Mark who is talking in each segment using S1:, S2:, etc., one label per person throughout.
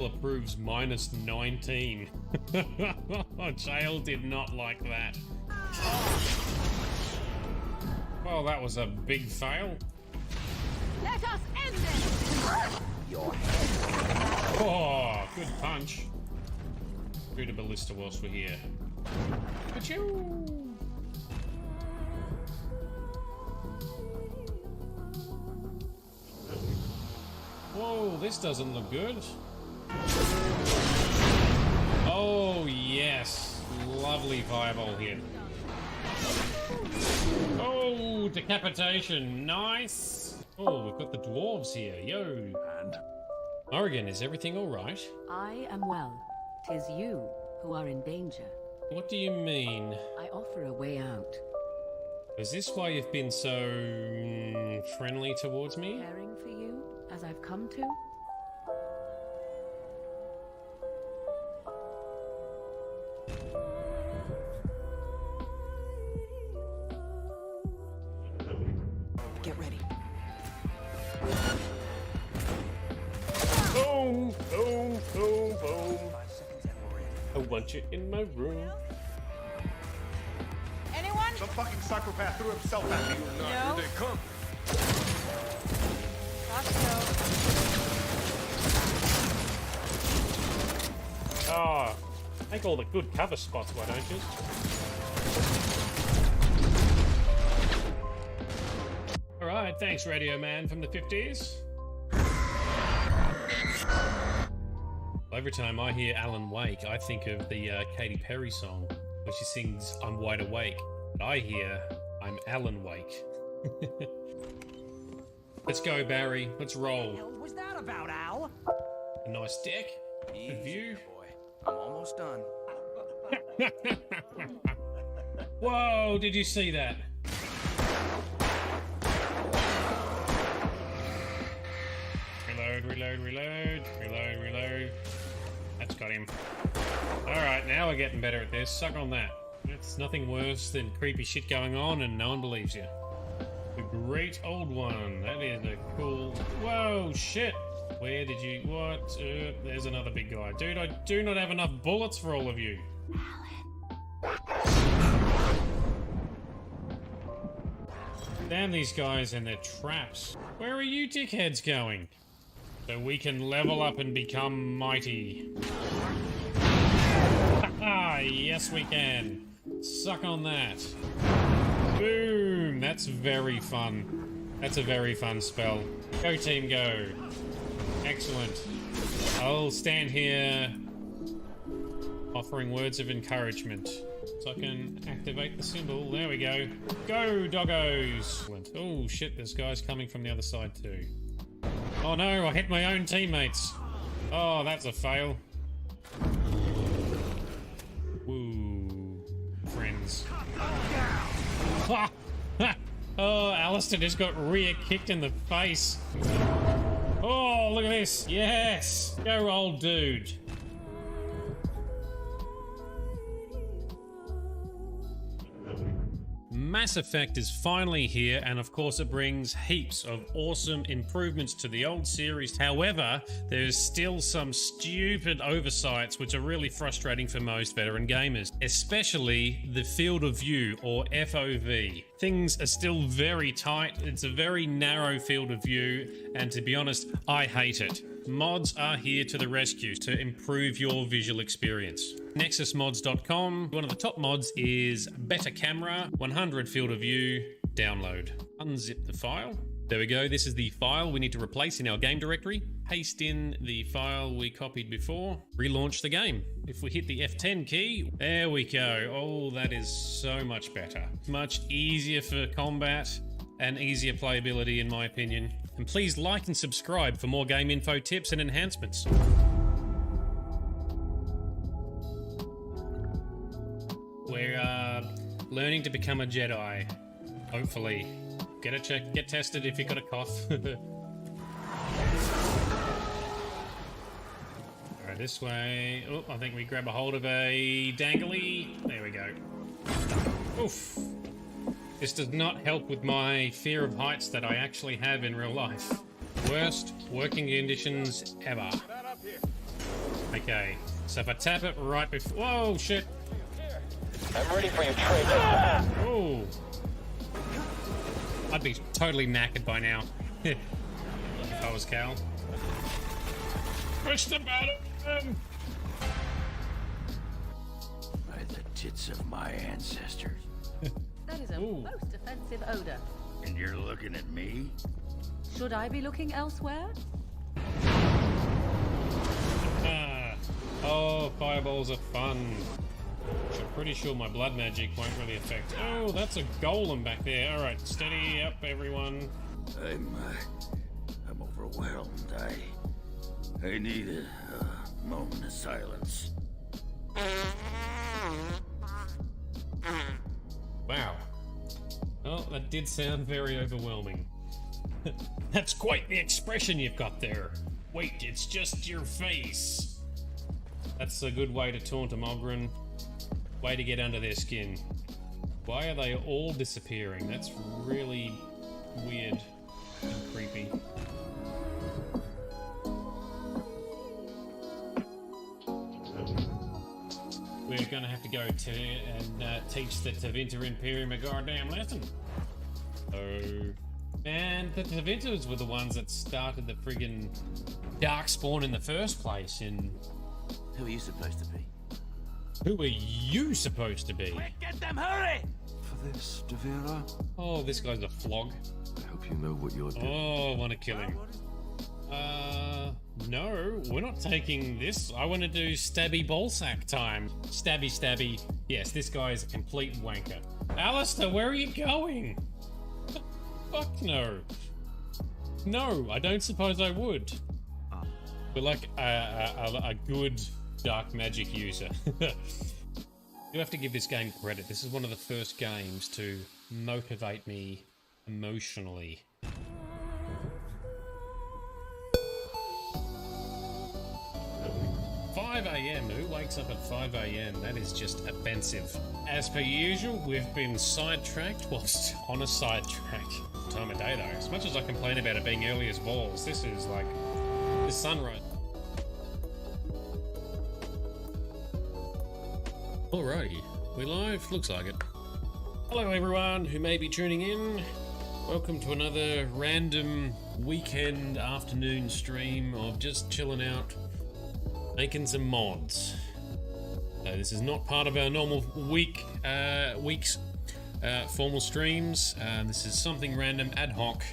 S1: Approves minus 19. Jail did not like that. Well, that was a big fail.
S2: Let us end this!
S3: Your head.
S1: Oh, good punch. Through the ballista whilst we're here. Achoo! Whoa, this doesn't look good. Oh, yes. Lovely fireball here. Oh, decapitation. Nice. Oh, we've got the dwarves here. Yo.
S3: And
S1: Oregon, is everything all right?
S4: I am well. 'Tis you who are in danger.
S1: What do you mean?
S4: I offer a way out.
S1: Is this why you've been so friendly towards me?
S4: Caring for you, as I've come to?
S3: get ready.
S1: Boom, boom, boom, boom.
S3: 5 seconds and we're in.
S1: I want you in my room.
S2: Anyone?
S5: Some fucking psychopath threw himself at me.
S2: No.
S5: Here they come.
S1: Ah, take all the good cover spots, why don't you? Alright, thanks Radio Man from the 50s. Every time I hear Alan Wake, I think of the Katy Perry song, where she sings I'm Wide Awake. But I hear I'm Alan Wake. Let's go, Barry. Let's roll.
S3: What was that about, Al?
S1: A nice deck. Good view.
S3: Boy, I'm almost done.
S1: Whoa, did you see that? Reload, reload, reload, reload, reload. That's got him. Alright, now we're getting better at this. Suck on that. It's nothing worse than creepy shit going on and no one believes you. The Great Old One. That is a cool... Whoa, shit! Where did you... What? There's another big guy. Dude, I do not have enough bullets for all of you. Damn these guys and their traps. Where are you dickheads going? So we can level up and become mighty. Ah, yes we can. Suck on that. Boom! That's very fun. That's a very fun spell. Go team, go. Excellent. I'll stand here offering words of encouragement. So I can activate the symbol. There we go. Go, doggos! Oh shit, there's guys coming from the other side too. Oh no, I hit my own teammates. Oh, that's a fail. Woo. Friends. Oh, Alistair just got rear kicked in the face. Oh, look at this. Yes. Go, old dude. Mass Effect is finally here, and of course it brings heaps of awesome improvements to the old series. However, there's still some stupid oversights which are really frustrating for most veteran gamers, especially the field of view, or FOV. Things are still very tight, it's a very narrow field of view, and to be honest, I hate it. Mods are here to the rescue to improve your visual experience. NexusMods.com. One of the top mods is Better Camera, 100 field of view, download. Unzip the file. There we go, this is the file we need to replace in our game directory. Paste in the file we copied before. Relaunch the game. If we hit the F10 key, there we go. Oh, that is so much better. Much easier for combat and easier playability in my opinion. And please like and subscribe for more game info tips and enhancements. We're learning to become a Jedi, hopefully. Get a check, get tested if you got a cough. Alright, this way. Oh, I think we grab a hold of a dangly. There we go. Oof. This does not help with my fear of heights that I actually have in real life. Worst working conditions ever. Okay, so if I tap it right before... Whoa, shit.
S6: I'm ready for your trade.
S1: Oh. I'd be totally knackered by now. If I was Cal. Push the button!
S7: By the tits of my ancestors.
S4: That is a
S1: Ooh.
S4: most offensive odor.
S7: And you're looking at me?
S4: Should I be looking elsewhere?
S1: Ah. Oh, fireballs are fun. Which I'm pretty sure my blood magic won't really affect. Oh, that's a golem back there. All right, steady up, everyone.
S7: I'm overwhelmed. I need a moment of silence.
S1: Wow. Oh, that did sound very overwhelming. That's quite the expression you've got there. Wait, it's just your face. That's a good way to taunt a Mogren. Way to get under their skin. Why are they all disappearing? That's really weird and creepy. We're gonna have to go to and teach the Tevinter Imperium a goddamn lesson. Oh. And the Tevinters were the ones that started the friggin' Darkspawn in the first place. And
S7: Who are you supposed to be?
S1: who are you supposed to be?
S7: Get them, hurry!
S8: For this, Devira,
S1: Oh, this guy's a flog.
S8: I hope you know what you're doing.
S1: Oh, I want to kill him. No, we're not taking this. I want to do stabby ballsack time. Stabby, stabby. Yes, this guy is a complete wanker. Alistair, where are you going? Fuck no. No, I don't suppose I would. But like a good dark magic user. You have to give this game credit. This is one of the first games to motivate me emotionally. Who wakes up at 5 a.m? That is just offensive. As per usual, we've been sidetracked whilst on a sidetrack. Time of day though. As much as I complain about it being early as balls, this is like the sunrise. Alrighty, we live? Looks like it. Hello everyone who may be tuning in. Welcome to another random weekend afternoon stream of just chilling out, making some mods. This is not part of our normal week's formal streams. This is something random, ad hoc,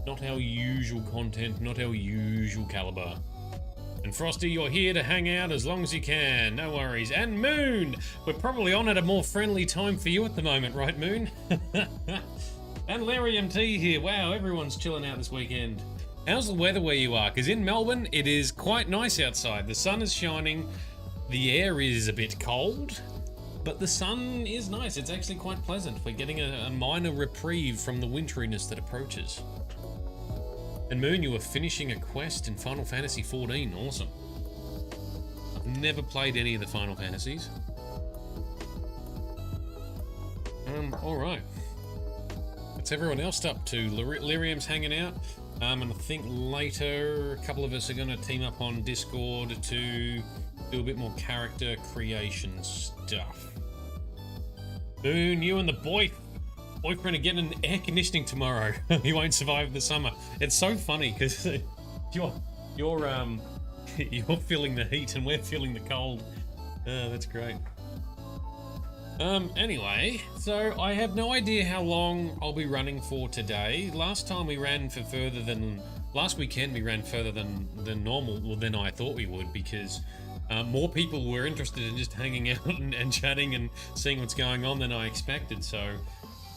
S1: not our usual content, not our usual caliber. And Frosty, you're here to hang out as long as you can, no worries. And Moon, we're probably on at a more friendly time for you at the moment, right Moon? And Larry MT here. Wow, everyone's chilling out this weekend. How's the weather where you are? Because in Melbourne, it is quite nice outside. The sun is shining, the air is a bit cold, but the sun is nice. It's actually quite pleasant. We're getting a minor reprieve from the winteriness that approaches. And Moon, you were finishing a quest in Final Fantasy XIV. Awesome. I've never played any of the Final Fantasies. Alright. What's everyone else up to? Lyrium's hanging out. And I think later a couple of us are going to team up on Discord to do a bit more character creation stuff. Moon, you and the boyfriend are getting air conditioning tomorrow. He won't survive the summer. It's so funny because you're feeling the heat and we're feeling the cold. That's great. Anyway, so I have no idea how long I'll be running for today. Last weekend we ran further than normal, well, than I thought we would, because more people were interested in just hanging out and chatting and seeing what's going on than I expected. So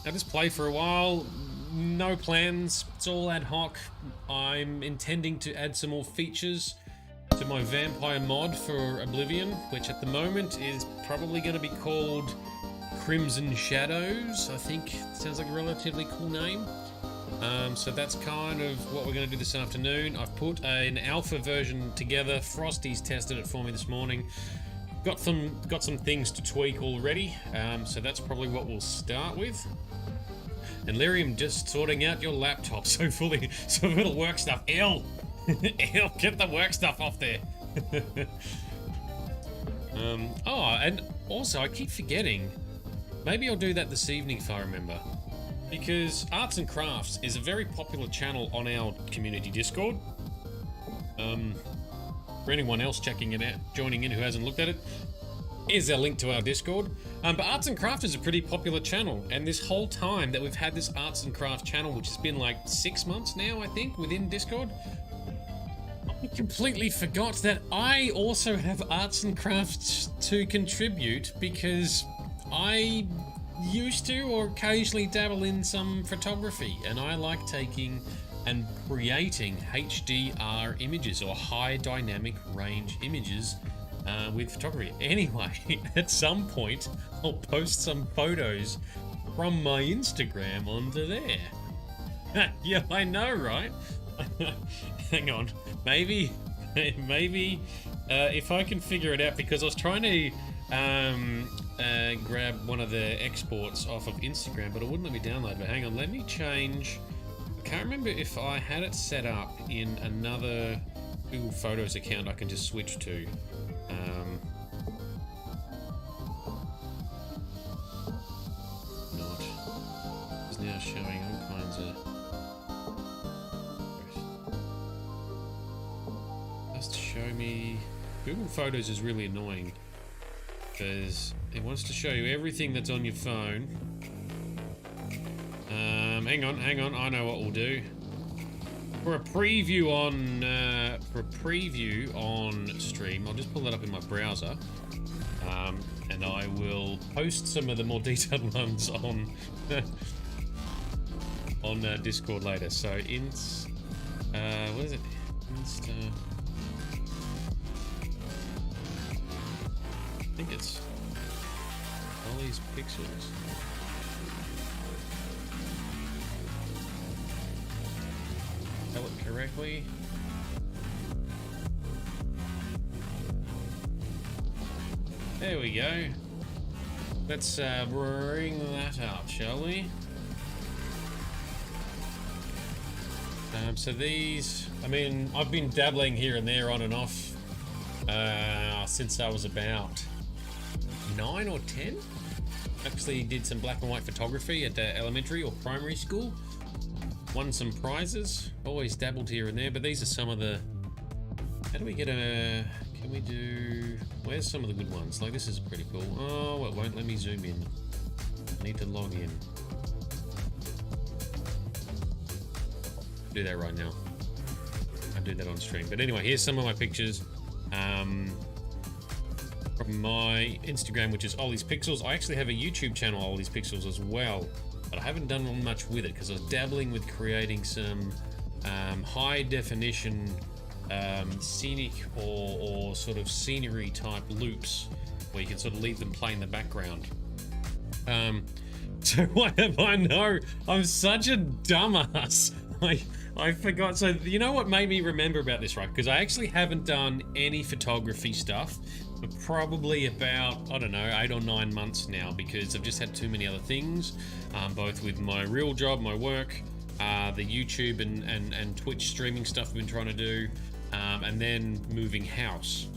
S1: I just play for a while, no plans, it's all ad hoc. I'm intending to add some more features to my vampire mod for Oblivion, which at the moment is probably going to be called Crimson Shadows. I think it sounds like a relatively cool name. So that's kind of what we're going to do this afternoon. I've put an alpha version together. Frosty's tested it for me this morning. Got some things to tweak already. So that's probably what we'll start with. And Lyrium just sorting out your laptop so it'll work stuff. Ew, get the work stuff off there. Oh, and also I keep forgetting. Maybe I'll do that this evening if I remember. Because Arts and Crafts is a very popular channel on our community Discord. For anyone else checking it out, joining in who hasn't looked at it, here's our link to our Discord. But Arts and Craft is a pretty popular channel, and this whole time that we've had this Arts and Craft channel, which has been like 6 months now, I think, within Discord, I completely forgot that I also have Arts and Crafts to contribute, because I used to or occasionally dabble in some photography, and I like taking and creating HDR images, or high dynamic range images, with photography. Anyway, at some point I'll post some photos from my Instagram onto there. Yeah, I know, right? Hang on, maybe if I can figure it out, because I was trying to grab one of the exports off of Instagram, but it wouldn't let me download. But hang on, let me change. I can't remember if I had it set up in another Google Photos account I can just switch to. Not. It's now showing all kinds of. Just show me. Google Photos is really annoying because it wants to show you everything that's on your phone. Hang on, I know what we'll do. For a preview on stream, I'll just pull that up in my browser, and I will post some of the more detailed ones on on Discord later. So what is it? Insta. I think it's all these pixels. Tell it correctly. There we go. Let's bring that up, shall we? So these, I mean, I've been dabbling here and there on and off since I was about 9 or 10. Actually did some black and white photography at elementary or primary school. Won some prizes. Always dabbled here and there, but these are some of the... How do we get a... Can we do... Where's some of the good ones? Like, this is pretty cool. Oh, it won't let me zoom in. I need to log in. Do that right now. I'll do that on stream. But anyway, here's some of my pictures from my Instagram, which is All These Pixels. I actually have a YouTube channel, All These Pixels, as well. But I haven't done much with it because I was dabbling with creating some high definition scenic or sort of scenery type loops where you can sort of leave them play in the background. So what have I know? I'm such a dumbass. I forgot. So you know what made me remember about this, right? Because I actually haven't done any photography stuff for probably about, I don't know, 8 or 9 months now, because I've just had too many other things, both with my real job, my work, the YouTube and Twitch streaming stuff I've been trying to do, and then moving house.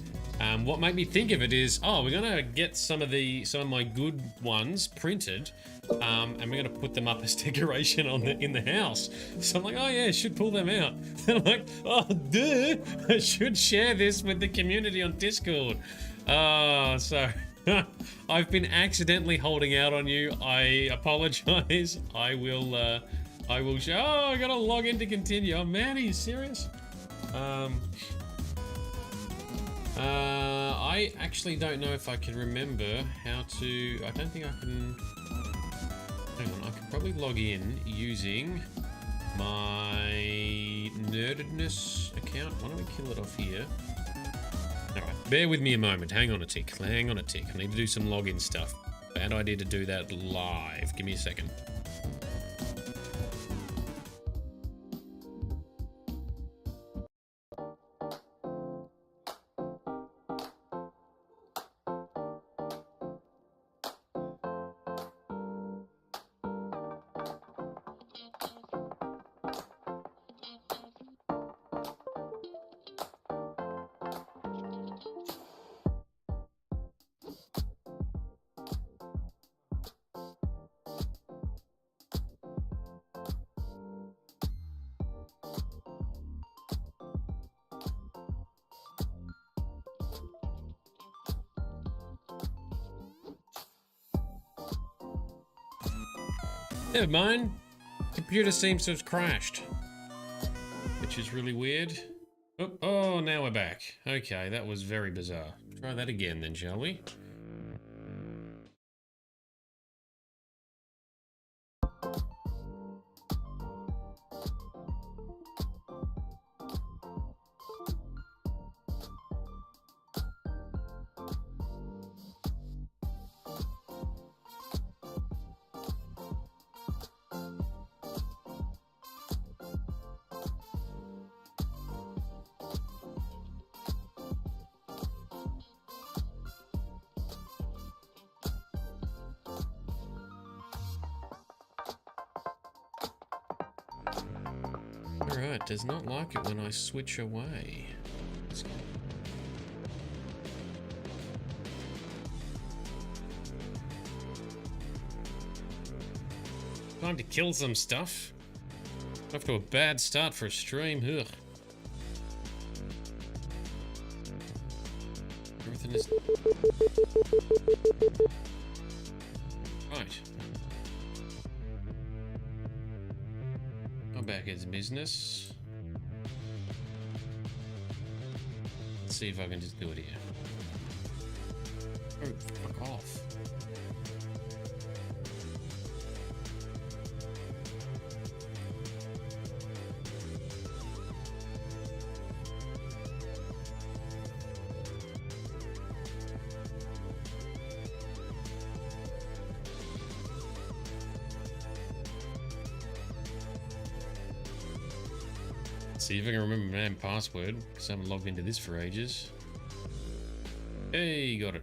S1: What made me think of it is, oh, we're gonna get some of my good ones printed, and we're gonna put them up as decoration in the house. So I'm like, oh yeah, I should pull them out. And I'm like, oh duh, I should share this with the community on Discord. So I've been accidentally holding out on you. I apologize. I will show. Oh, I gotta log in to continue. Oh man, are you serious? I actually don't know if I can remember how to. I don't think I can. Hang on, I can probably log in using my nerdedness account. Why don't we kill it off here? Alright, bear with me a moment. Hang on a tick. Hang on a tick. I need to do some login stuff. Bad idea to do that live. Give me a second. Never mind. Computer seems to have crashed, which is really weird. Oh, now we're back. Okay, that was very bizarre. Try that again then, shall we? Alright, does not like it when I switch away. Time to kill some stuff. Off to a bad start for a stream. Ugh. Everything is... Right. I'm back as business. Let's see if I can just do it here. Oh, fuck off. See if I can remember my damn password, because I haven't logged into this for ages. Hey, got it.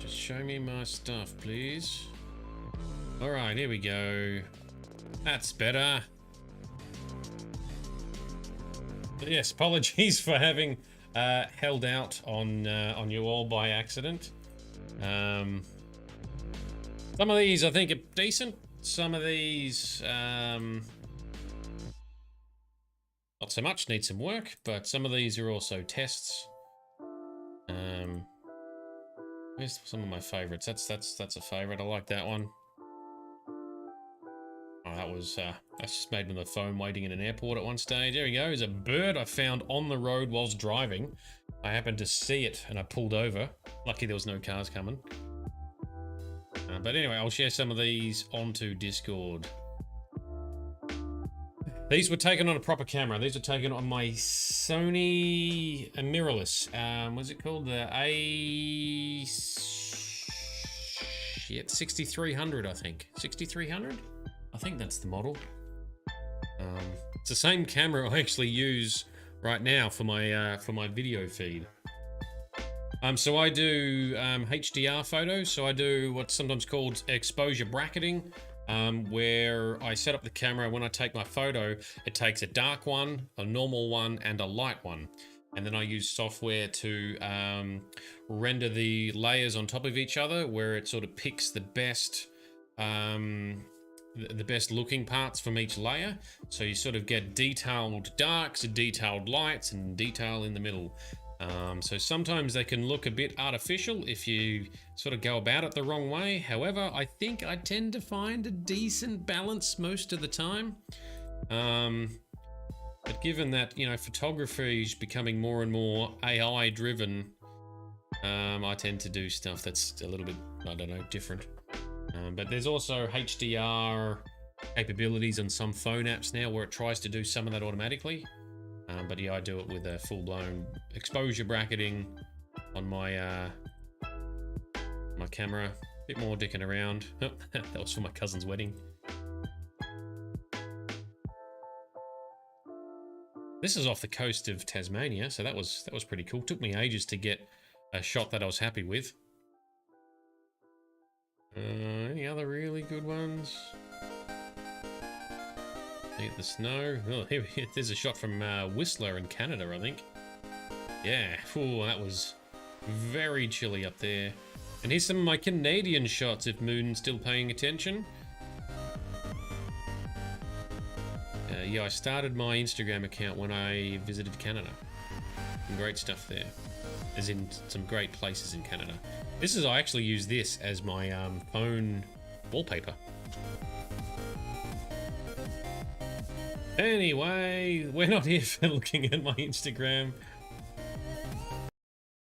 S1: Just show me my stuff, please. Alright, here we go. That's better. But yes, apologies for having held out on you all by accident. Some of these I think are decent. Some of these, not so much, need some work, but some of these are also tests. Here's some of my favorites. That's a favorite. I like that one. Oh, that's just made with a phone waiting in an airport at one stage. There we go. There's a bird I found on the road whilst driving. I happened to see it and I pulled over. Lucky there was no cars coming. But anyway, I'll share some of these onto Discord. These were taken on a proper camera. These were taken on my Sony mirrorless. What's it called? The 6300, I think. 6300? I think that's the model. It's the same camera I actually use right now for my video feed. So I do HDR photos, so I do what's sometimes called exposure bracketing, where I set up the camera. When I take my photo, it takes a dark one, a normal one, and a light one. And then I use software to render the layers on top of each other, where it sort of picks the best looking parts from each layer. So you sort of get detailed darks, detailed lights, and detail in the middle. So sometimes they can look a bit artificial if you sort of go about it the wrong way. However, I think I tend to find a decent balance most of the time. But given that, you know, photography is becoming more and more AI driven, I tend to do stuff that's a little bit, I don't know, different. But there's also HDR capabilities on some phone apps now where it tries to do some of that automatically. But yeah, I do it with a full-blown exposure bracketing on my my camera. A bit more dicking around. Oh, that was for my cousin's wedding. This is off the coast of Tasmania, so that was pretty cool. Took me ages to get a shot that I was happy with. Any other really good ones? At the snow. Oh, there's a shot from Whistler in Canada, I think. Yeah, ooh, that was very chilly up there. And here's some of my Canadian shots, if Moon's still paying attention. Yeah, I started my Instagram account when I visited Canada. Some great stuff there. As in some great places in Canada. I actually use this as my phone wallpaper. Anyway, we're not here for looking at my Instagram.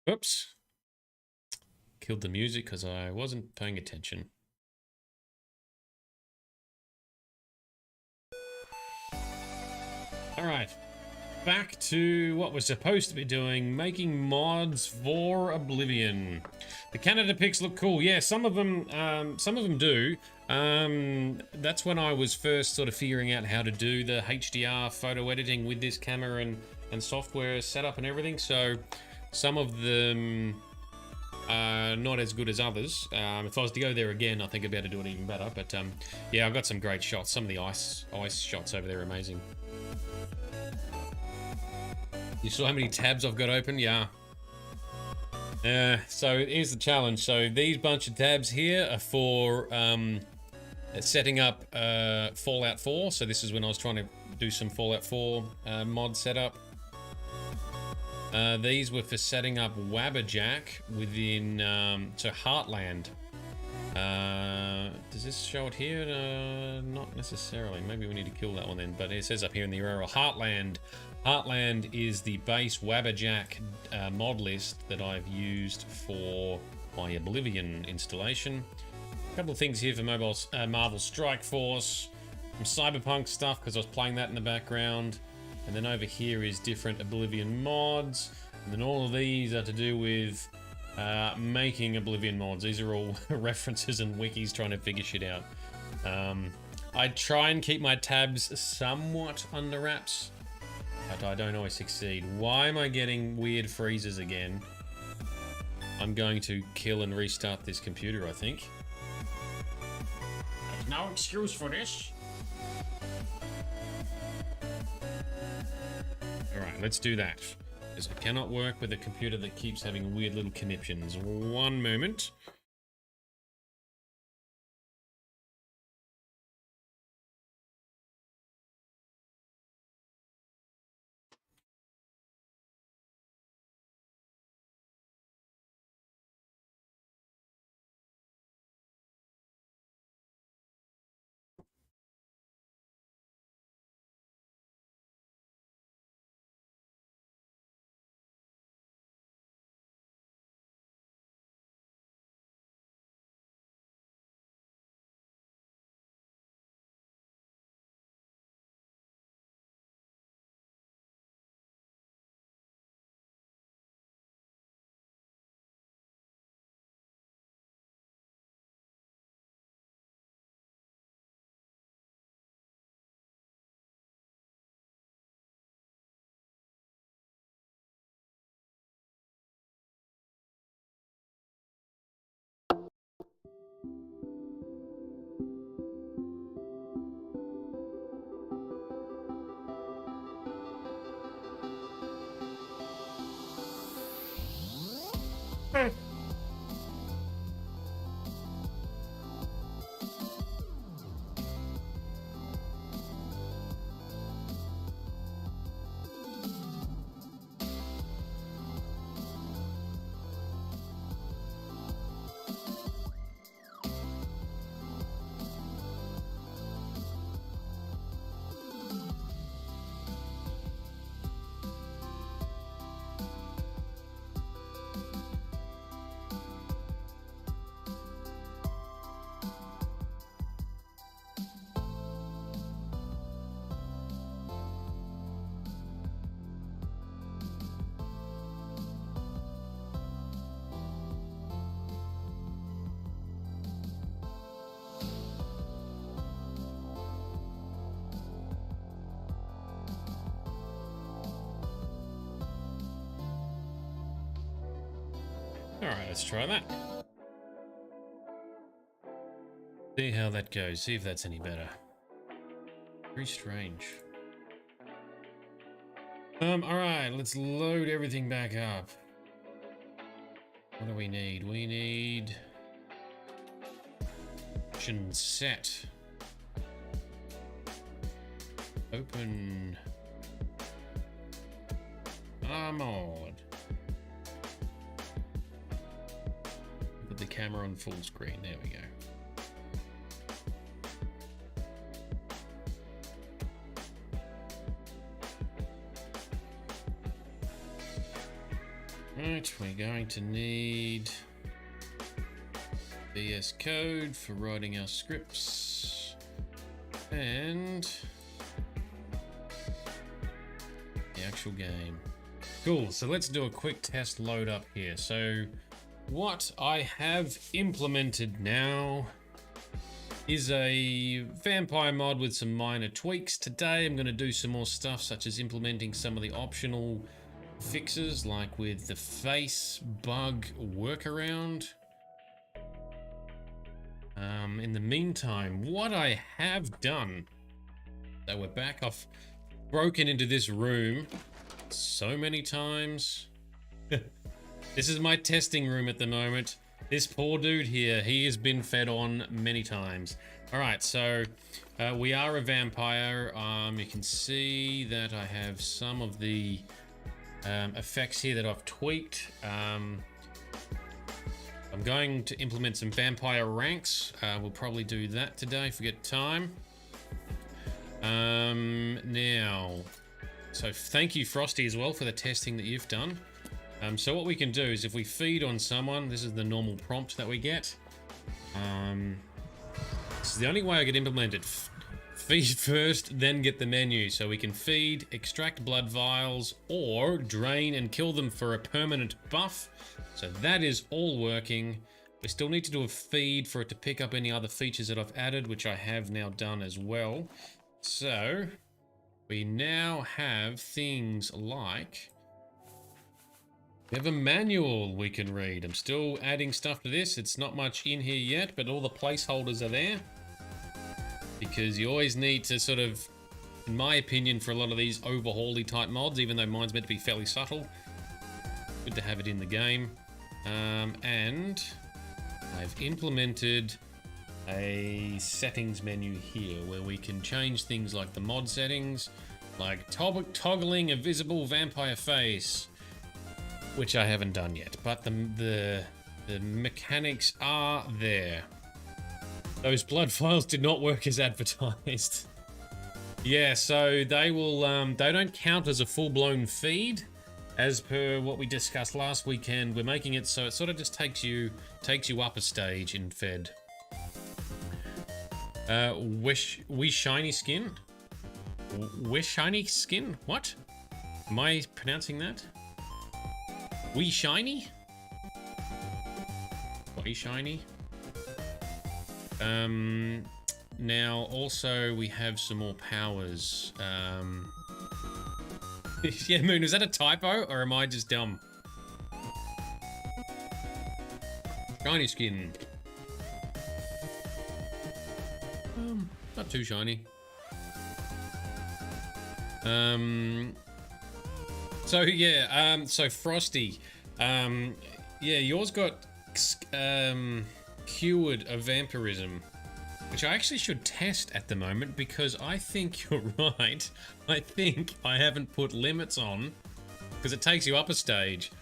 S1: Whoops. Killed the music because I wasn't paying attention. Alright. Back to what we're supposed to be doing, making mods for Oblivion. The Canada pics look cool. Yeah, some of them do. That's when I was first sort of figuring out how to do the HDR photo editing with this camera and software setup and everything. So some of them are not as good as others. If I was to go there again, I think I'd be able to do it even better. But yeah, I've got some great shots. Some of the ice shots over there are amazing. You saw how many tabs I've got open? Yeah. So here's the challenge. So these bunch of tabs here are for setting up Fallout 4. So this is when I was trying to do some Fallout 4 mod setup. These were for setting up Wabberjack within so Heartland. Does this show it here? Not necessarily. Maybe we need to kill that one then. But it says up here in the URL, Heartland. Heartland is the base Wabberjack mod list that I've used for my Oblivion installation. A couple of things here for Marvel Strike Force, some Cyberpunk stuff because I was playing that in the background. And then over here is different Oblivion mods. And then all of these are to do with making Oblivion mods. These are all references and wikis trying to figure shit out. I try and keep my tabs somewhat under wraps, but I don't always succeed. Why am I getting weird freezes again? I'm going to kill and restart this computer, I think. There's no excuse for this. Alright, let's do that. Because I cannot work with a computer that keeps having weird little conniptions. One moment. Alright, let's try that. See how that goes, see if that's any better. Very strange. Alright, let's load everything back up. What do we need? We need... Action set. Open... Mod. Put the camera on full screen. There we go. Right, we're going to need VS Code for writing our scripts and the actual game. Cool, so let's do a quick test load up here. So what I have implemented now is a vampire mod with some minor tweaks. Today I'm going to do some more stuff such as implementing some of the optional fixes like with the Facebug Workaround. In the meantime, what I have done, so we're back. I've broken into this room so many times. This is my testing room at the moment. This poor dude here, he has been fed on many times. All right, so we are a vampire. You can see that I have some of the effects here that I've tweaked. I'm going to implement some vampire ranks. We'll probably do that today if we get time. Now, so thank you, Frosty, as well for the testing that you've done. So what we can do is if we feed on someone, this is the normal prompt that we get. This is the only way I could implement it. Feed first, then get the menu. So we can feed, extract blood vials, or drain and kill them for a permanent buff. So that is all working. We still need to do a feed for it to pick up any other features that I've added, which I have now done as well. So we now have things like we have a manual we can read. I'm still adding stuff to this. It's not much in here yet, but all the placeholders are there. Because you always need to sort of, in my opinion, for a lot of these overhaul-y type mods, even though mine's meant to be fairly subtle, good to have it in the game. And I've implemented a settings menu here where we can change things like the mod settings, like toggling a visible vampire face, which I haven't done yet, but the mechanics are there. Those blood files did not work as advertised. Yeah, so they will they don't count as a full-blown feed, as per what we discussed last weekend. We're making it so it sort of just takes you up a stage in fed. Wish shiny skin. Wish shiny skin. What? Am I pronouncing that? We shiny. We shiny. Now also we have some more powers. Yeah, Moon, is that a typo or am I just dumb? Shiny skin. Not too shiny. So yeah, so Frosty, yeah, yours got cured of vampirism, which I actually should test at the moment because I think you're right. I think I haven't put limits on because it takes you up a stage.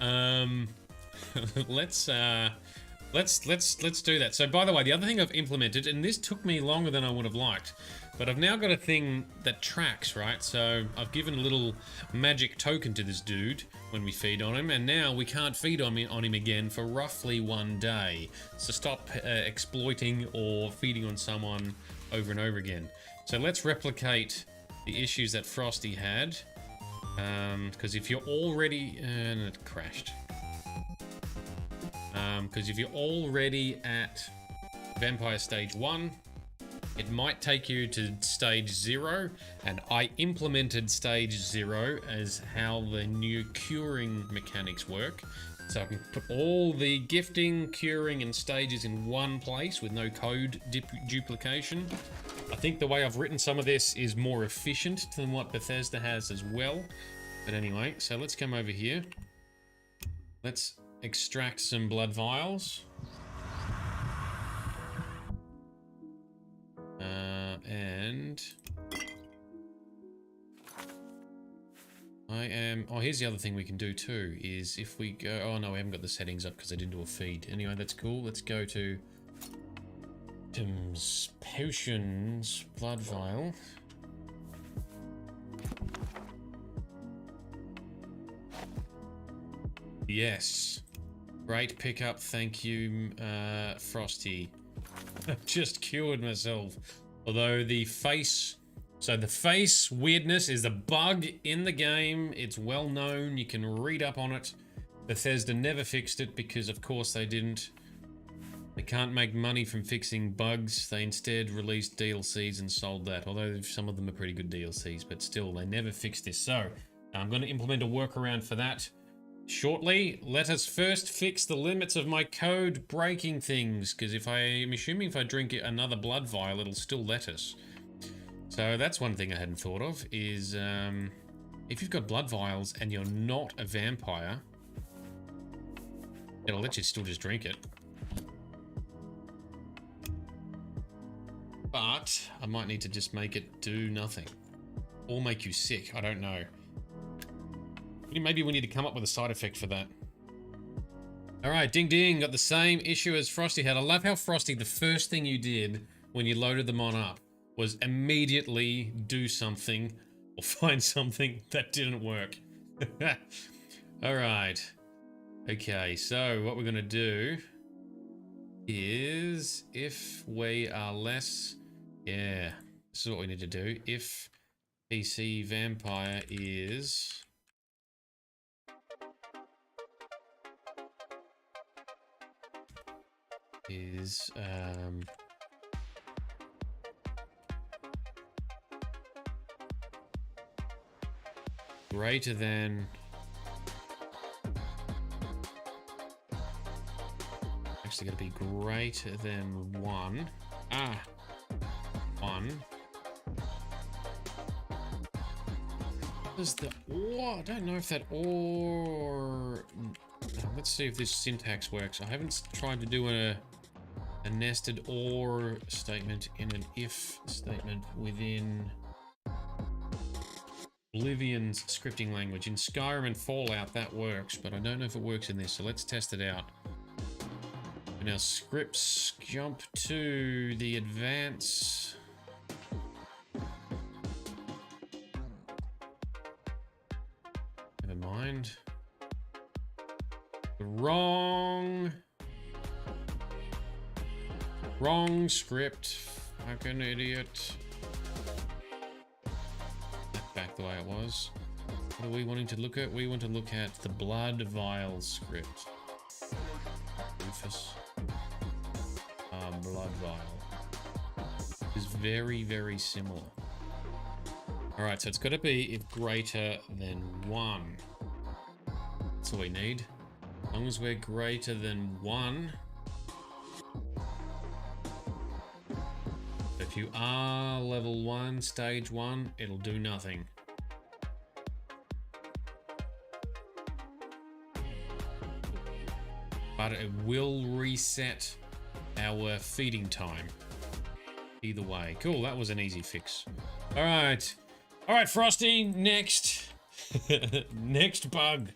S1: Let's do that. So by the way, the other thing I've implemented, and this took me longer than I would have liked, but I've now got a thing that tracks, right? So I've given a little magic token to this dude when we feed on him, and now we can't feed on him again for roughly 1 day. So stop exploiting or feeding on someone over and over again. So let's replicate the issues that Frosty had, because if you're already... and it crashed. Because if you're already at Vampire Stage 1, it might take you to Stage 0, and I implemented Stage 0 as how the new curing mechanics work. So I can put all the gifting, curing, and stages in one place with no code duplication. I think the way I've written some of this is more efficient than what Bethesda has as well. But anyway, so let's come over here. Let's extract some blood vials. Oh, here's the other thing we can do too, is if we go... Oh, no, we haven't got the settings up because I didn't do a feed. Anyway, that's cool. Let's go to... items, potions, blood vial. Yes. Great pickup. Thank you, Frosty. I've just cured myself. Although the face... So the face weirdness is a bug in the game. It's well known. You can read up on it. Bethesda never fixed it because, of course, they didn't. They can't make money from fixing bugs. They instead released DLCs and sold that. Although some of them are pretty good DLCs, but still, they never fixed this. So I'm going to implement a workaround for that shortly. Let us first fix the limits of my code breaking things, because I'm assuming if I drink another blood vial, it'll still let us. So that's one thing I hadn't thought of, is if you've got blood vials and you're not a vampire, it'll let you still just drink it. But I might need to just make it do nothing. Or make you sick, I don't know. Maybe we need to come up with a side effect for that. Alright, ding ding, got the same issue as Frosty had. I love how Frosty, the first thing you did when you loaded them on up was immediately do something or find something that didn't work. Alright. Okay, so what we're gonna do is if we are less... Yeah, this is what we need to do. If PC vampire is... greater than... Actually gotta be greater than 1. 1. Does the or... I don't know if that or... Let's see if this syntax works. I haven't tried to do a nested or statement in an if statement within Oblivion's scripting language. In Skyrim and Fallout that works, but I don't know if it works in this, so let's test it out. And now scripts, jump to the advance. Never mind. Wrong script. Fucking idiot. Back the way it was. What are we wanting to look at? We want to look at the blood vial script. Rufus. Blood vial. Is very, very similar. Alright, so it's got to be if greater than 1. That's all we need. As long as we're greater than 1. If you are level 1, stage 1, it'll do nothing. But it will reset our feeding time. Either way. Cool, that was an easy fix. Alright. Alright, Frosty, next. Next bug.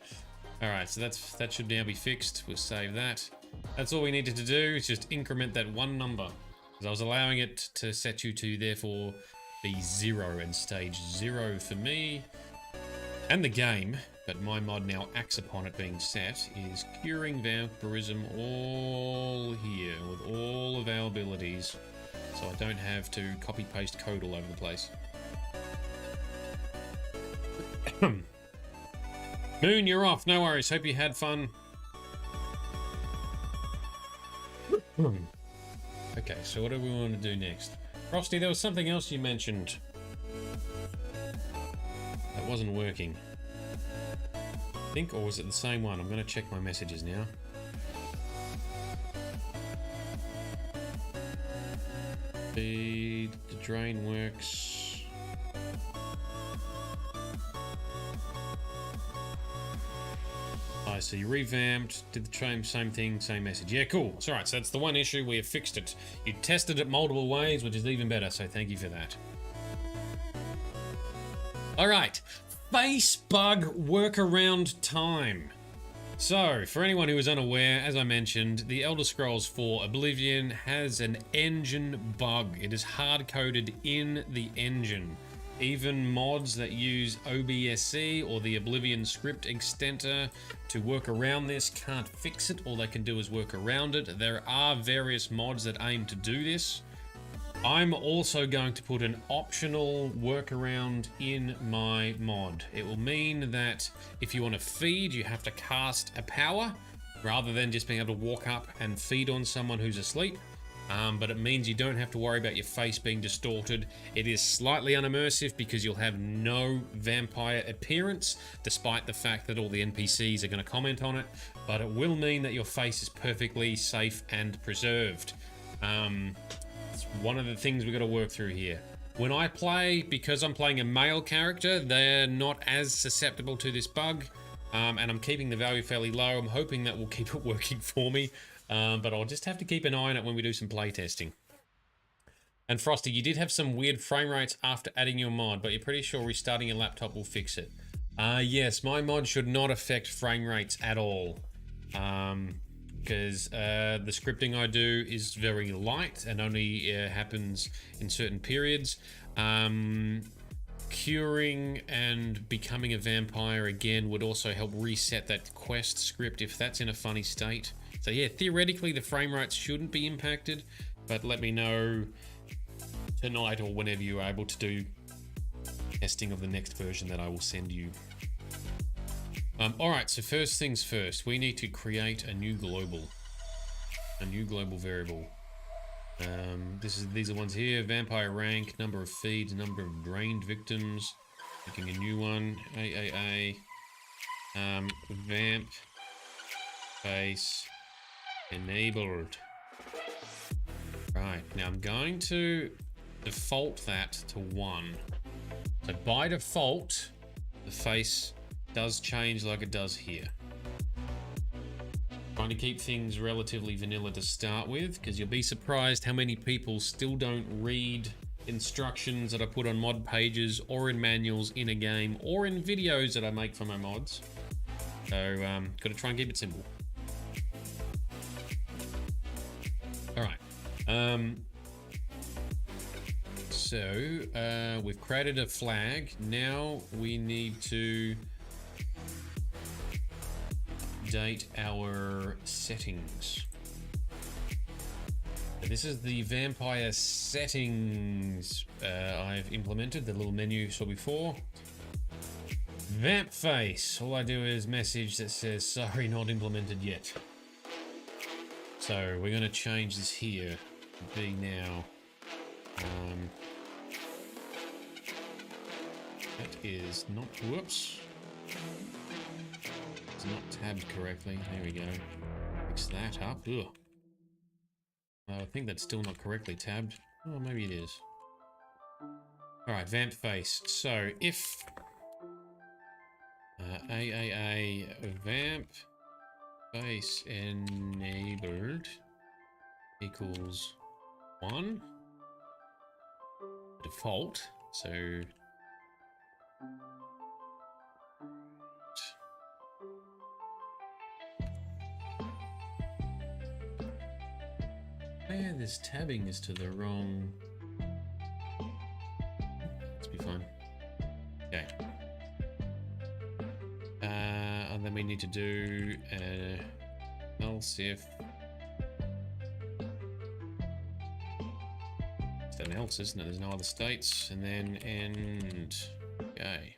S1: Alright, so that should now be fixed. We'll save that. That's all we needed to do, is just increment that one number. Because I was allowing it to set you to, therefore, be 0 and stage 0 for me. And the game, but my mod now acts upon it being set, is curing vampirism all here, with all of our abilities. So I don't have to copy-paste code all over the place. Moon, you're off. No worries. Hope you had fun. Okay, so what do we want to do next? Frosty, there was something else you mentioned that wasn't working. I think, or was it the same one? I'm going to check my messages now. The drain works. So you revamped, did the same thing, same message. Yeah, cool. It's alright, so that's the one issue. We have fixed it. You tested it multiple ways, which is even better, so thank you for that. Alright, Facebug Workaround time. So, for anyone who is unaware, as I mentioned, the Elder Scrolls 4 Oblivion has an engine bug. It is hard-coded in the engine. Even mods that use OBSC or the Oblivion script extenter to work around this can't fix it. All they can do is work around it. There are various mods that aim to do this. I'm also going to put an optional workaround in my mod. It will mean that if you want to feed, you have to cast a power rather than just being able to walk up and feed on someone who's asleep. But it means you don't have to worry about your face being distorted. It is slightly unimmersive because you'll have no vampire appearance, despite the fact that all the NPCs are going to comment on it. But it will mean that your face is perfectly safe and preserved. It's one of the things we've got to work through here. When I play, because I'm playing a male character, they're not as susceptible to this bug. And I'm keeping the value fairly low. I'm hoping that will keep it working for me. But I'll just have to keep an eye on it when we do some playtesting. And Frosty, you did have some weird frame rates after adding your mod, but you're pretty sure restarting your laptop will fix it. Yes, my mod should not affect frame rates at all. Because the scripting I do is very light and only happens in certain periods. Curing and becoming a vampire again would also help reset that quest script if that's in a funny state. So yeah, theoretically the frame rates shouldn't be impacted, but let me know tonight or whenever you're able to do testing of the next version that I will send you. Alright, so first things first, we need to create a new global variable. These are ones here: vampire rank, number of feeds, number of drained victims. Making a new one, vamp face enabled. Right, now I'm going to default that to 1. So by default, the face does change like it does here. Trying to keep things relatively vanilla to start with, because you'll be surprised how many people still don't read instructions that I put on mod pages or in manuals in a game or in videos that I make for my mods. So got to try and keep it simple. Alright, so we've created a flag. Now we need to update our settings. This is the vampire settings I've implemented, the little menu you saw before. Vamp face. All I do is message that says sorry, not implemented yet. So we're going to change this here to be now. That is not, whoops. It's not tabbed correctly. There we go. Fix that up. Ugh. I think that's still not correctly tabbed. Oh, maybe it is. Alright, vamp face. So if vamp face enabled equals 1 default, so this tabbing is to the wrong. Let's be fine. Okay. And then we need to do else if it's an else, isn't it? There's no other states, and then end. Okay.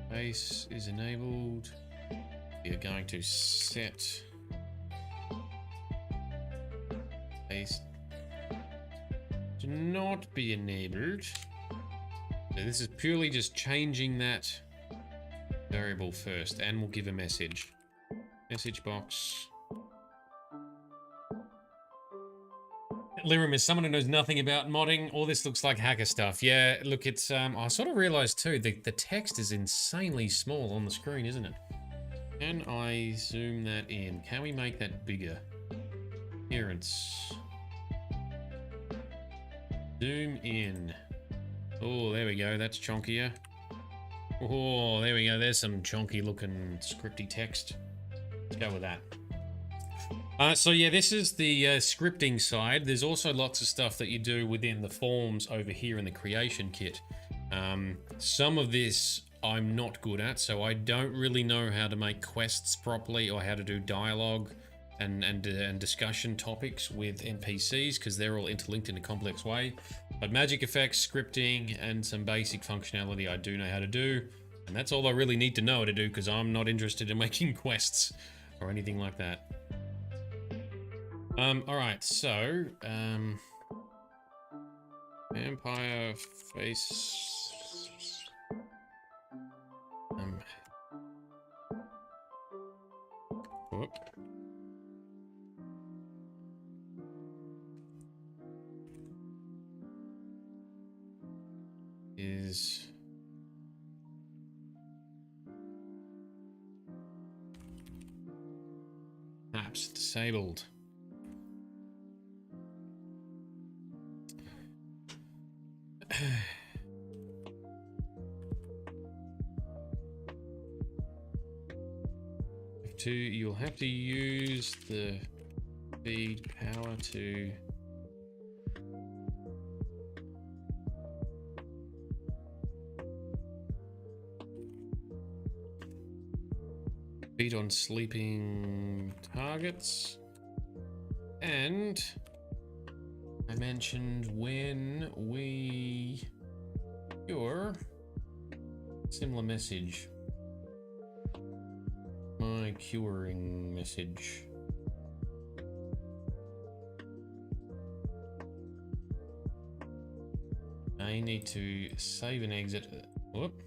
S1: Face is enabled. We are going to set face to not be enabled. So this is purely just changing that variable first, and we'll give a message. Message box. Lirim is someone who knows nothing about modding. All this looks like hacker stuff. Yeah, look, it's I sort of realized too, the text is insanely small on the screen, isn't it? Can I zoom that in? Can we make that bigger? Appearance. Zoom in. Oh, there we go. That's chonkier. Oh, there we go. There's some chonky looking scripty text. Let's go with that. So yeah, this is the scripting side. There's also lots of stuff that you do within the forms over here in the creation kit. Some of this I'm not good at, so I don't really know how to make quests properly or how to do dialogue and discussion topics with NPCs, because they're all interlinked in a complex way. But magic effects, scripting, and some basic functionality I do know how to do, and that's all I really need to know how to do, because I'm not interested in making quests or anything like that. Alright, so vampire face whoop. Is apps disabled. You'll have to use the feed power to feed on sleeping targets. And I mentioned when we cure, similar message. My curing message. I need to save and exit. Whoop.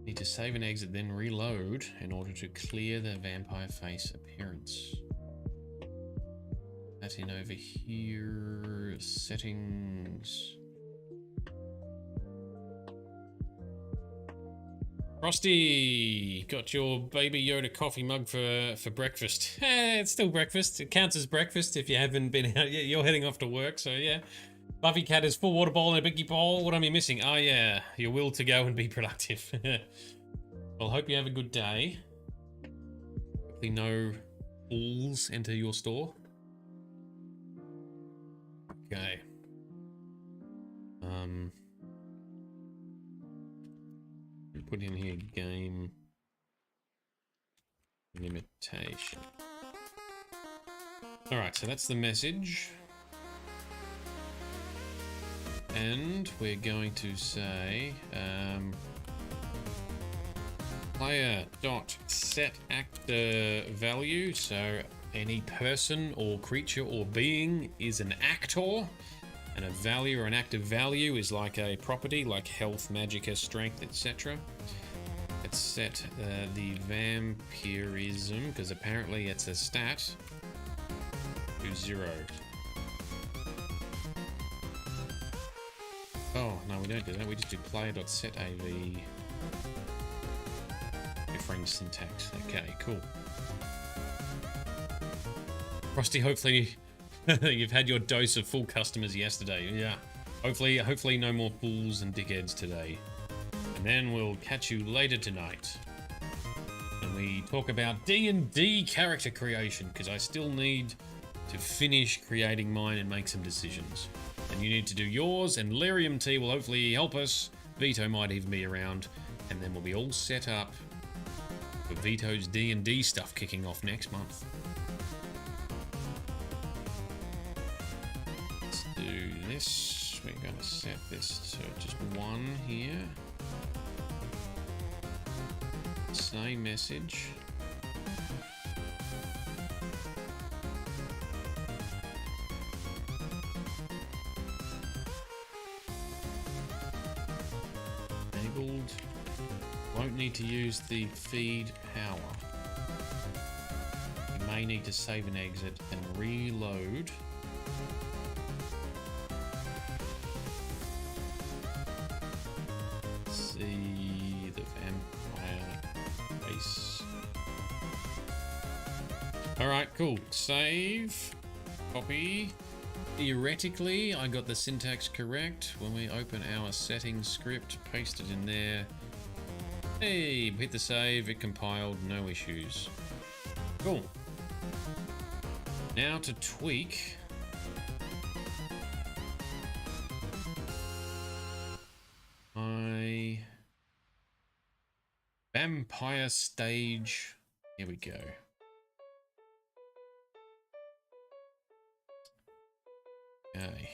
S1: Need to save and exit, then reload in order to clear the vampire face appearance. That's in over here, settings. Frosty, got your Baby Yoda coffee mug for breakfast. It's still breakfast. It counts as breakfast if you haven't been out yet. You're heading off to work, so yeah. Buffy Cat has full water bowl and a biggie bowl. What am I missing? Oh yeah, your will to go and be productive. Well, hope you have a good day. Hopefully no fools enter your store. Okay. Put in here game limitation. Alright, so that's the message. And we're going to say player.set actor value, so any person or creature or being is an actor, and a value or an active value is like a property, like health, magicka, strength, etc. Let's set the vampirism, because apparently it's a stat, to 0. Oh, no, we don't do that. We just do player.setAV. Differing syntax. Okay, cool. Frosty, hopefully you've had your dose of full customers yesterday. Yeah. Hopefully no more fools and dickheads today. And then we'll catch you later tonight. And we talk about D&D character creation, because I still need to finish creating mine and make some decisions. And you need to do yours, and Lyrium T will hopefully help us. Vito might even be around, and then we'll be all set up for Vito's D&D stuff kicking off next month. Let's do this. We're going to set this to just 1 here. Same message. Enabled. Won't need to use the feed power. You may need to save and exit and reload. Let's see. cool. Save. Copy. Theoretically, I got the syntax correct. When we open our settings script, paste it in there. Hey, hit the save, it compiled, no issues. Cool. Now to tweak. My vampire stage. Here we go. Okay.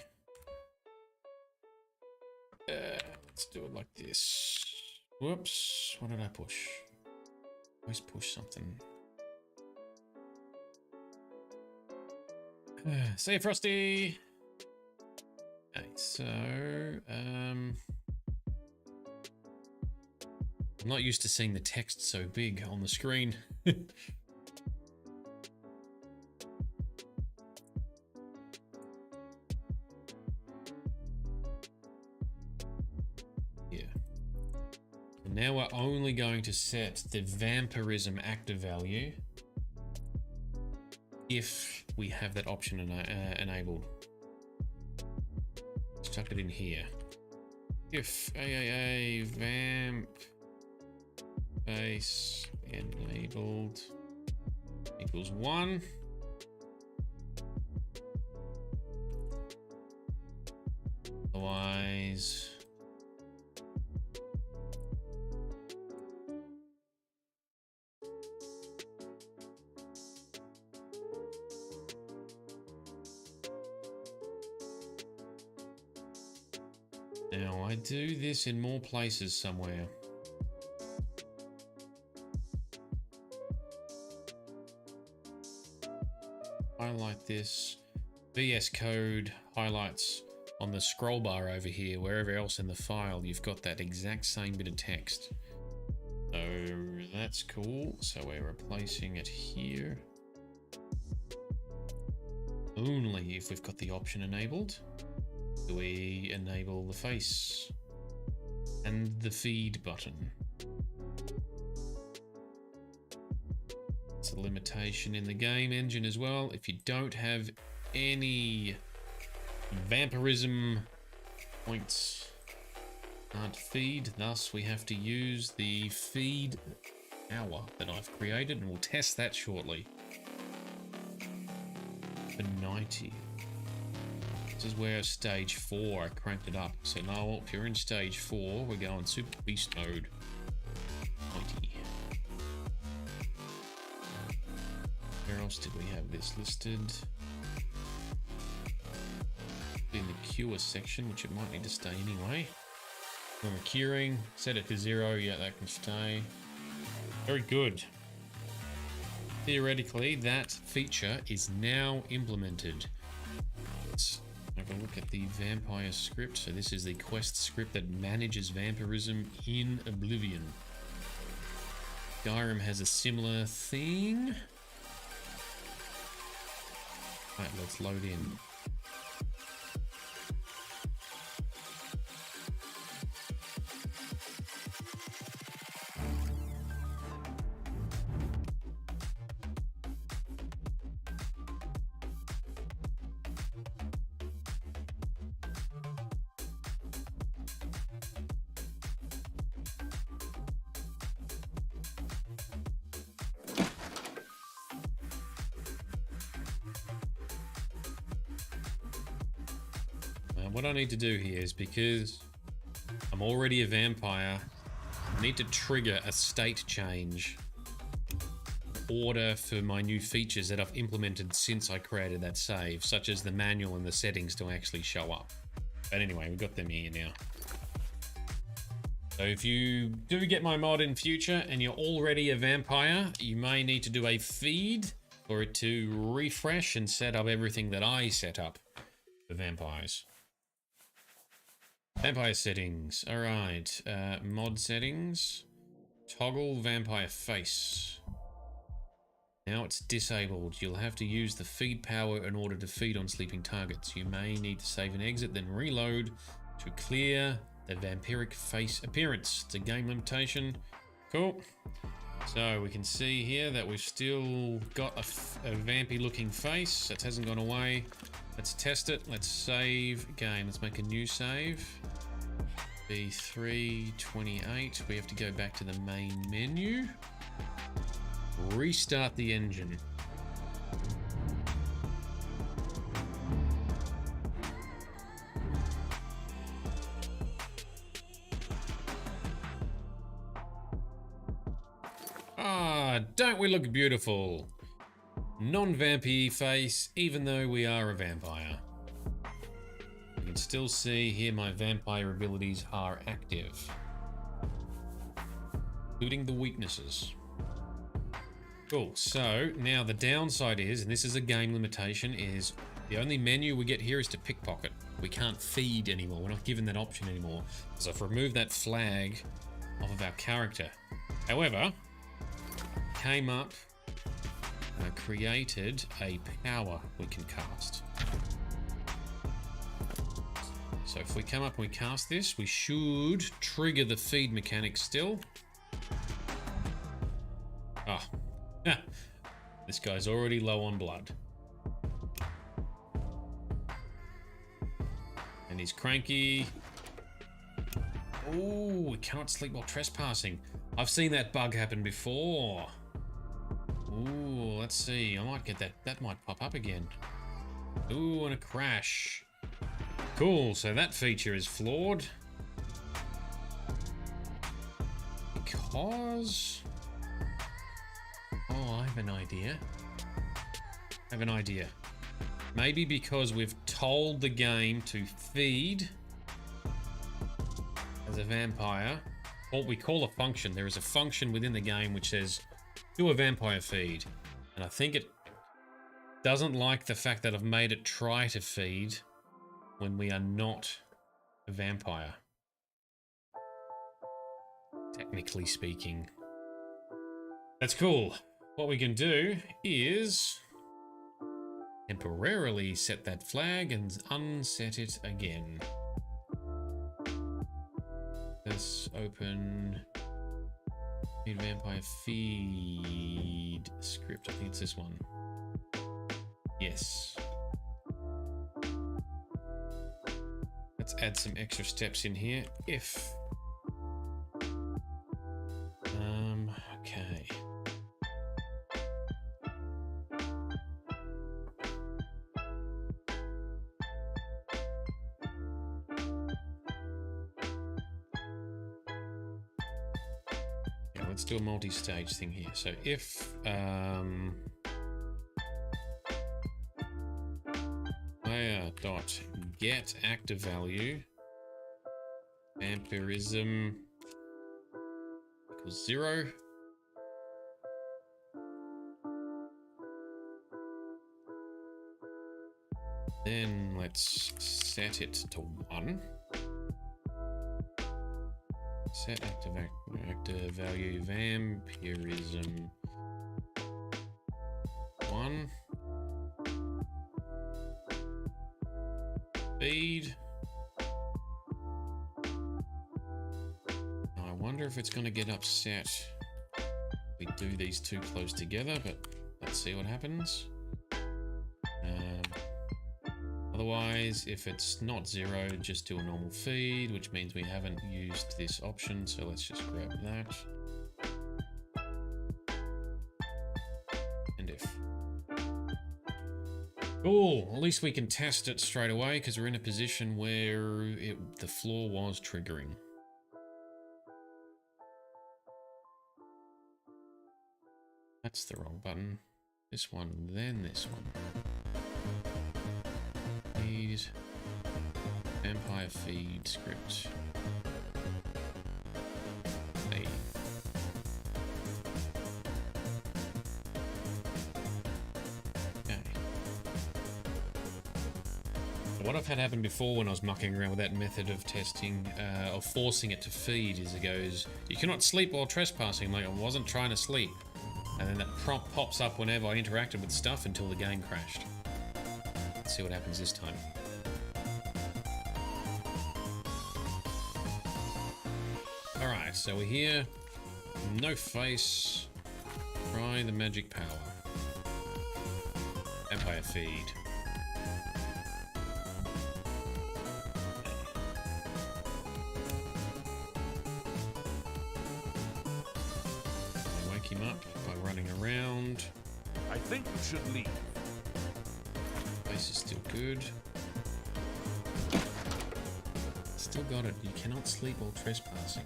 S1: Let's do it like this. Whoops. What did I push? Always push something. See you, Frosty. Okay, so I'm not used to seeing the text so big on the screen. Now we're only going to set the Vampirism active value if we have that option enabled. Let's chuck it in here. If AAA Vamp base enabled equals 1. Otherwise, now I do this in more places somewhere. Highlight this. VS Code highlights on the scroll bar over here. Wherever else in the file you've got that exact same bit of text. So that's cool. So we're replacing it here. Only if we've got the option enabled. Do we enable the face and the feed button? It's a limitation in the game engine as well. If you don't have any vampirism points, can't feed. Thus, we have to use the feed hour that I've created, and we'll test that shortly. For 90. This is where stage 4 I cranked it up. So now if you're in stage 4, we're going super beast mode. 90. Where else did we have this listed? In the cure section, which it might need to stay anyway. When we're curing, set it to 0. Yeah, that can stay. Very good. Theoretically, that feature is now implemented. Let's have a look at the vampire script. So this is the quest script that manages vampirism in Oblivion. Skyrim has a similar thing. Right, let's load in. What I need to do here is, because I'm already a vampire, I need to trigger a state change in order for my new features that I've implemented since I created that save, such as the manual and the settings to actually show up. But anyway, we've got them here now. So if you do get my mod in future and you're already a vampire, you may need to do a feed for it to refresh and set up everything that I set up for vampires. Vampire settings. Alright. Mod settings. Toggle vampire face. Now it's disabled. You'll have to use the feed power in order to feed on sleeping targets. You may need to save and exit, then reload to clear the vampiric face appearance. It's a game limitation. Cool. So we can see here that we've still got a vampy looking face. That hasn't gone away. Let's test it. Let's save game. Let's make a new save. B328. We have to go back to the main menu. Restart the engine. Ah, don't we look beautiful? Non-vampy face, even though we are a vampire. You can still see here my vampire abilities are active, including the weaknesses. Cool, so now the downside is, and this is a game limitation, is the only menu we get here is to pickpocket. We can't feed anymore, we're not given that option anymore. So I've removed that flag off of our character. However, came up and I created a power we can cast. So if we come up and we cast this, we should trigger the feed mechanic still. Ah, this guy's already low on blood. And he's cranky. Oh, we cannot sleep while trespassing. I've seen that bug happen before. Ooh, let's see. I might get that. That might pop up again. Ooh, and a crash. Cool, so that feature is flawed. Because... oh, I have an idea. Maybe because we've told the game to feed as a vampire. What we call a function. There is a function within the game which says, do a vampire feed. And I think it doesn't like the fact that I've made it try to feed when we are not a vampire. Technically speaking. That's cool. What we can do is temporarily set that flag and unset it again. Let's open vampire feed script. I think it's this one. Yes. Let's add some extra steps in here. If okay. Let's do a multi-stage thing here. So if player.get active value vampirism equals 0, then let's set it to 1. Set active value vampirism 1. Feed. Now I wonder if it's going to get upset if we do these two close together, but let's see what happens. Otherwise, if it's not 0, just do a normal feed, which means we haven't used this option, so let's just grab that. And if. Cool, at least we can test it straight away, because we're in a position where the flaw was triggering. That's the wrong button. This one, then this one. Vampire feed script. Hey. Okay. What I've had happen before when I was mucking around with that method of testing, of forcing it to feed, is it goes, you cannot sleep while trespassing. Like, I wasn't trying to sleep. And then that prompt pops up whenever I interacted with stuff until the game crashed. Let's see what happens this time. Alright, so we're here. No face. Try the magic power. Vampire feed. Wake him up by running around.
S5: I think you should leave.
S1: Place is still good. Still got it. You cannot sleep while trespassing.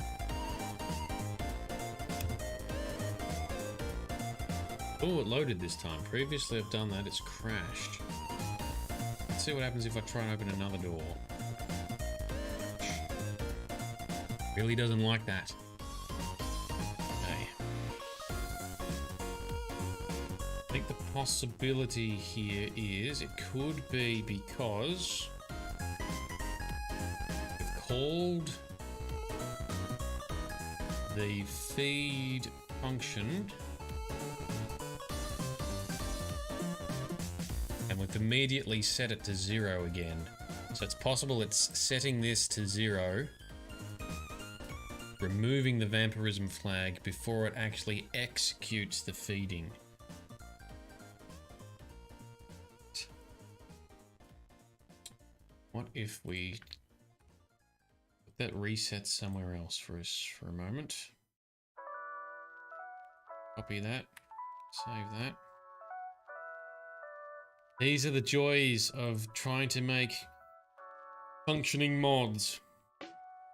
S1: Oh, it loaded this time. Previously I've done that, it's crashed. Let's see what happens if I try and open another door. Really doesn't like that. Okay. I think the possibility here is it could be because we've called the feed function and we've immediately set it to 0 again. So it's possible it's setting this to 0, removing the vampirism flag before it actually executes the feeding. What if we put that reset somewhere else for us for a moment? Copy that, save that. These are the joys of trying to make functioning mods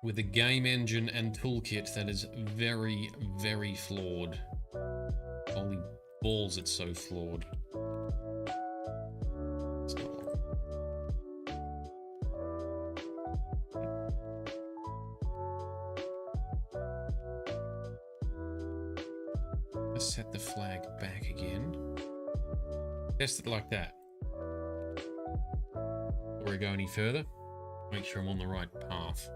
S1: with a game engine and toolkit that is very, very flawed. Holy balls, it's so flawed. It's not long. Let's set the flag back again. Test it like that. Before we go any further, make sure I'm on the right path.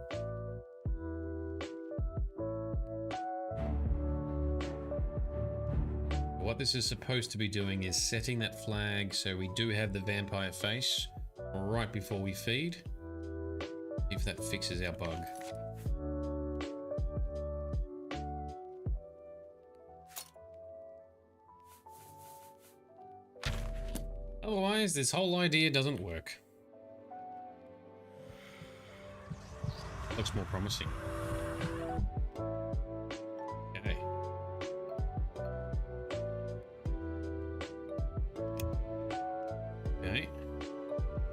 S1: What this is supposed to be doing is setting that flag so we do have the vampire face right before we feed, if that fixes our bug. Otherwise, this whole idea doesn't work. Looks more promising. Okay. Okay.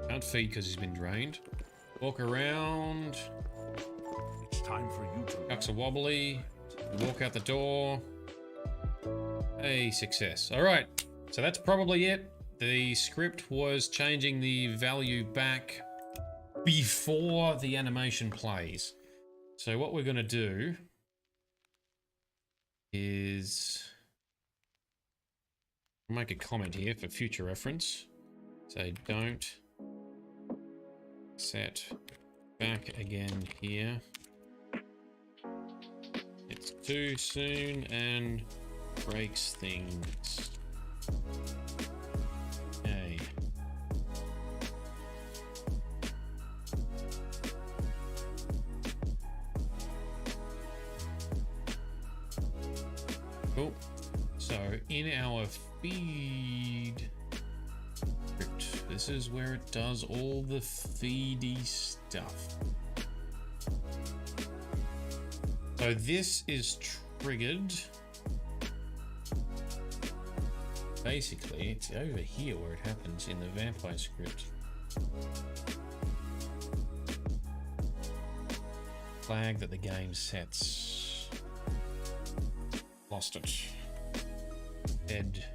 S1: Can't feed because he's been drained. Walk around.
S5: It's time for you to.
S1: Ducks are wobbly. Walk out the door. Hey, success. All right. So that's probably it. The script was changing the value back before the animation plays. So what we're going to do is make a comment here for future reference. Say don't set back again here. It's too soon and breaks things. Okay. Cool. So in our feed script, this is where it does all the feedy stuff. So this is triggered. Basically, it's over here where it happens in the vampire script. Flag that the game sets. Lost it. Dead.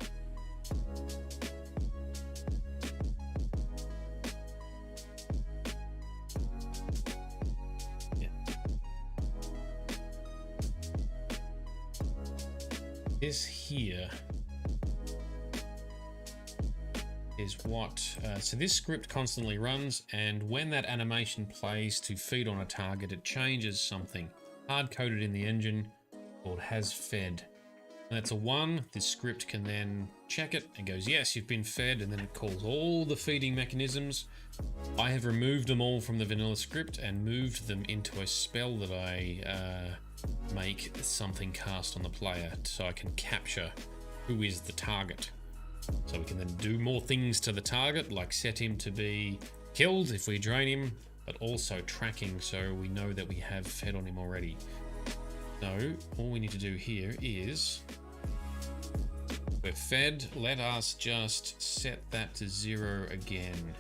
S1: Yeah. This here is what, so this script constantly runs, and when that animation plays to feed on a target, it changes something hard-coded in the engine called has fed. And that's a 1. This script can then check it and goes, yes, you've been fed, and then it calls all the feeding mechanisms. I have removed them all from the vanilla script and moved them into a spell that I make something cast on the player, so I can capture who is the target. So we can then do more things to the target, like set him to be killed if we drain him, but also tracking so we know that we have fed on him already. So all we need to do here is, we're fed, let us just set that to 0 again.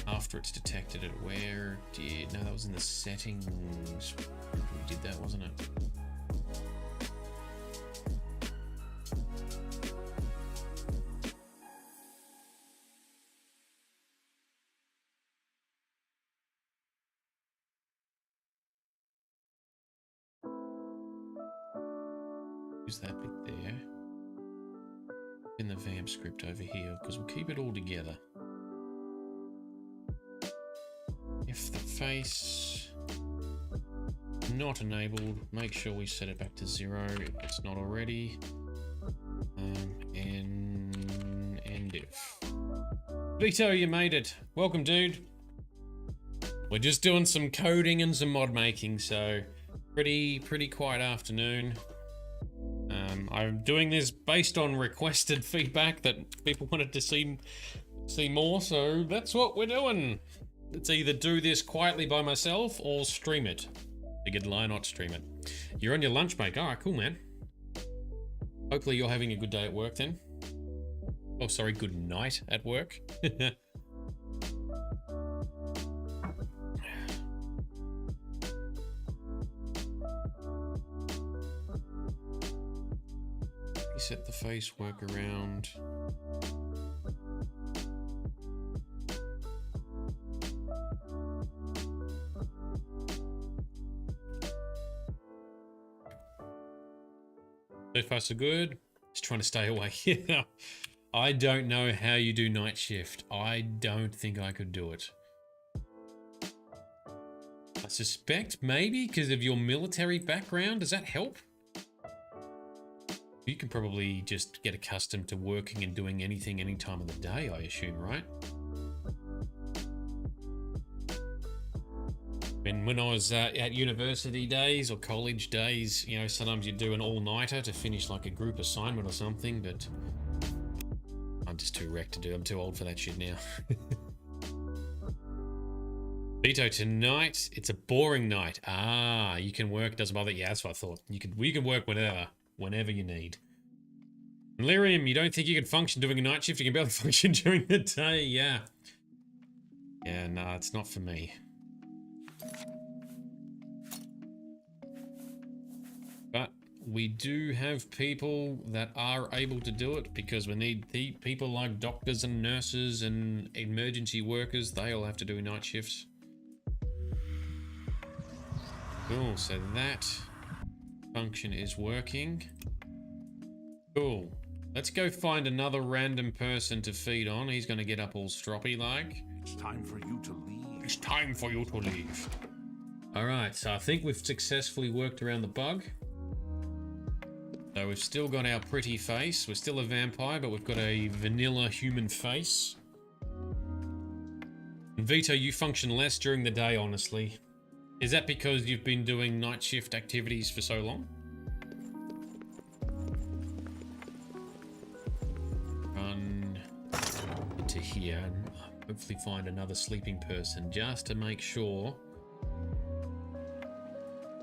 S1: After it's detected it, no, that was in the settings. We did that, wasn't it? Use that bit there. In the vamp script over here, because we'll keep it all together. If the face not enabled, make sure we set it back to 0 if it's not already. And if. Vito, you made it. Welcome, dude. We're just doing some coding and some mod making, so pretty quiet afternoon. I'm doing this based on requested feedback that people wanted to see more, so that's what we're doing. Let's either do this quietly by myself or stream it. Figured why not stream it. You're on your lunch break. Alright, cool, man. Hopefully you're having a good day at work then. Oh, sorry, good night at work. Set the face workaround. So far so good. Just trying to stay awake. Yeah. I don't know how you do night shift. I don't think I could do it. I suspect maybe because of your military background. Does that help? You can probably just get accustomed to working and doing anything any time of the day, I assume, right? And when I was at university days or college days, you know, sometimes you'd do an all-nighter to finish like a group assignment or something, but I'm just too wrecked to do. I'm too old for that shit now. Vito, tonight, it's a boring night. Ah, you can work, doesn't bother. Yeah, that's what I thought. You can work whenever you need. Lyrium, you don't think you can function doing a night shift? You can barely function during the day. Yeah. Yeah, no, it's not for me. But we do have people that are able to do it because we need people like doctors and nurses and emergency workers. They all have to do night shifts. Cool, so that function is working. Cool. Let's go find another random person to feed on. He's going to get up all stroppy like.
S5: It's time for you to leave.
S1: It's time for you to leave. Alright, so I think we've successfully worked around the bug. So we've still got our pretty face. We're still a vampire, but we've got a vanilla human face. And Vito, you function less during the day, honestly. Is that because you've been doing night shift activities for so long? Run into here and hopefully find another sleeping person just to make sure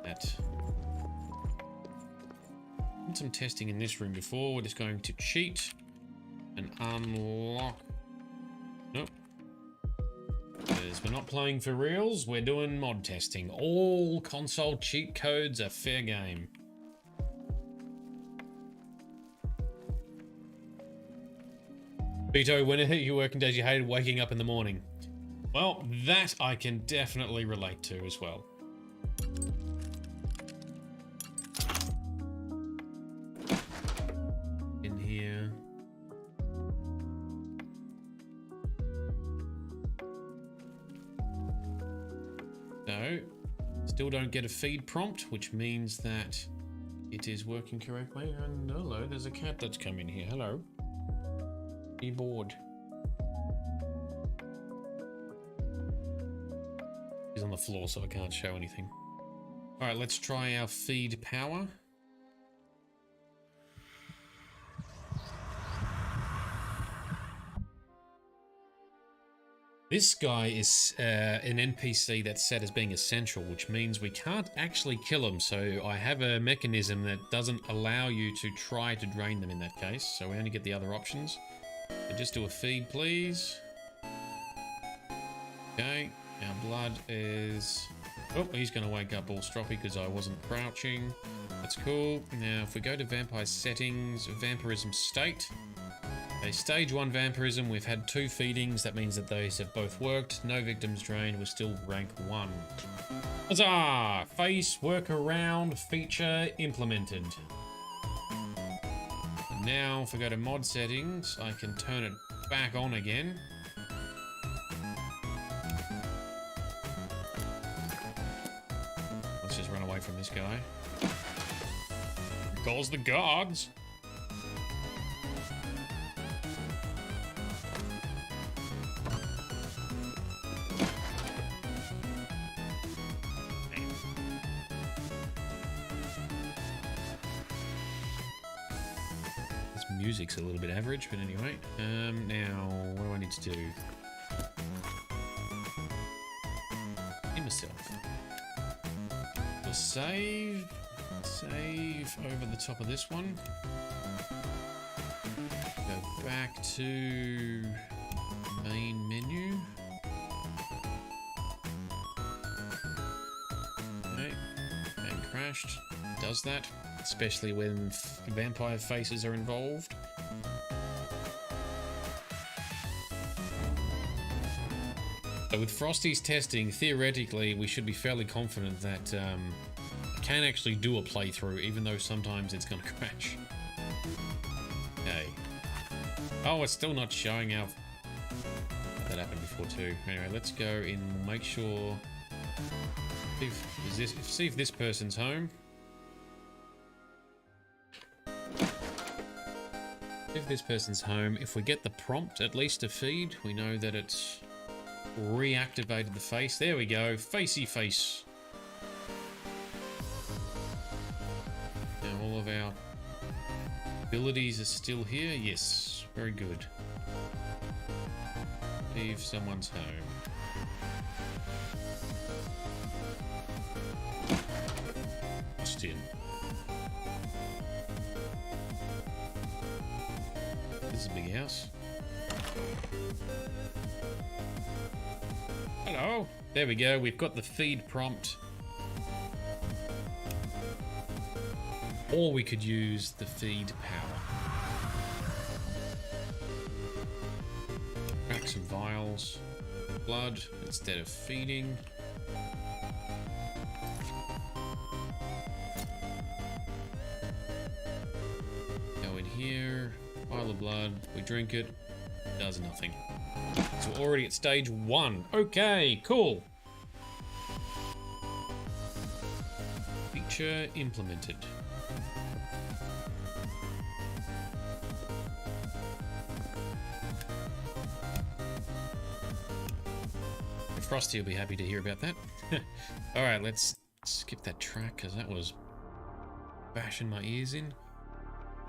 S1: that... Did some testing in this room before. We're just going to cheat and unlock... Nope. Because we're not playing for reals, we're doing mod testing. All console cheat codes are fair game. Vito, when are your working days you hated waking up in the morning? Well, that I can definitely relate to as well. In here. So, still don't get a feed prompt, which means that it is working correctly. And hello, there's a cat that's come in here. Hello. Be bored. He's on the floor, so I can't show anything. All right, let's try our feed power. This guy is an NPC that's set as being essential, which means we can't actually kill him. So I have a mechanism that doesn't allow you to try to drain them in that case. So we only get the other options. So just do a feed, please. Okay, our blood is... Oh, he's going to wake up all stroppy because I wasn't crouching. That's cool. Now, if we go to vampire settings, vampirism state. Okay, stage 1 vampirism, we've had 2 feedings. That means that those have both worked. No victims drained. We're still rank 1. Huzzah! Face workaround feature implemented. Now, if we go to mod settings, I can turn it back on again. Let's just run away from this guy. Calls the gods. This music's a little bit average, but anyway. Now, what do I need to do? In myself. Save over the top of this one. Go back to main menu. Okay, and crashed. Does that, especially when vampire faces are involved. So with Frosty's testing, theoretically, we should be fairly confident that can actually do a playthrough, even though sometimes it's going to crash. Okay. Oh, it's still not showing our... That happened before too. Anyway, let's go in. Make sure... See if this person's home. If this person's home, if we get the prompt, at least to feed, we know that it's reactivated the face. There we go. Facey face. All of our abilities are still here. Yes, very good. See if someone's home. Just in. This is a big house. Hello. There we go. We've got the feed prompt. Or we could use the feed power. Crack some vials. Blood instead of feeding. Go in here. Pile of blood. We drink it. Does nothing. So we're already at stage 1. Okay, cool. Feature implemented. Frosty will be happy to hear about that. Alright, let's skip that track because that was bashing my ears in.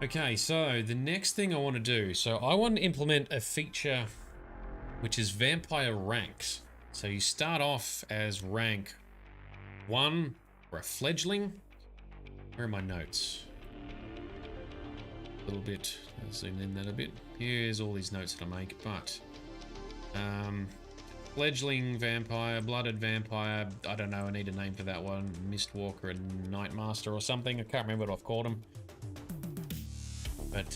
S1: Okay, so the next thing I want to do, so I want to implement a feature which is vampire ranks. So you start off as rank 1 or a fledgling. Where are my notes? A little bit, I'll zoom in that a bit. Here's all these notes that I make, but fledgling vampire, blooded vampire, I don't know, I need a name for that one. Mistwalker and Nightmaster or something, I can't remember what I've called them. But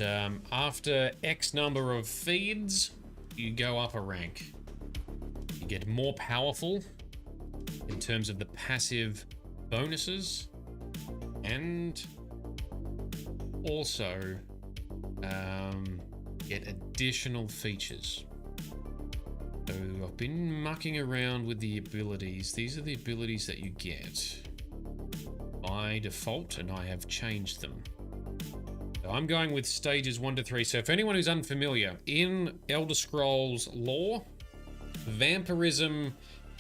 S1: after X number of feeds, you go up a rank. You get more powerful in terms of the passive bonuses, and also get additional features. So I've been mucking around with the abilities. These are the abilities that you get by default, and I have changed them. So I'm going with stages 1 to 3. So if anyone who's unfamiliar, in Elder Scrolls lore, vampirism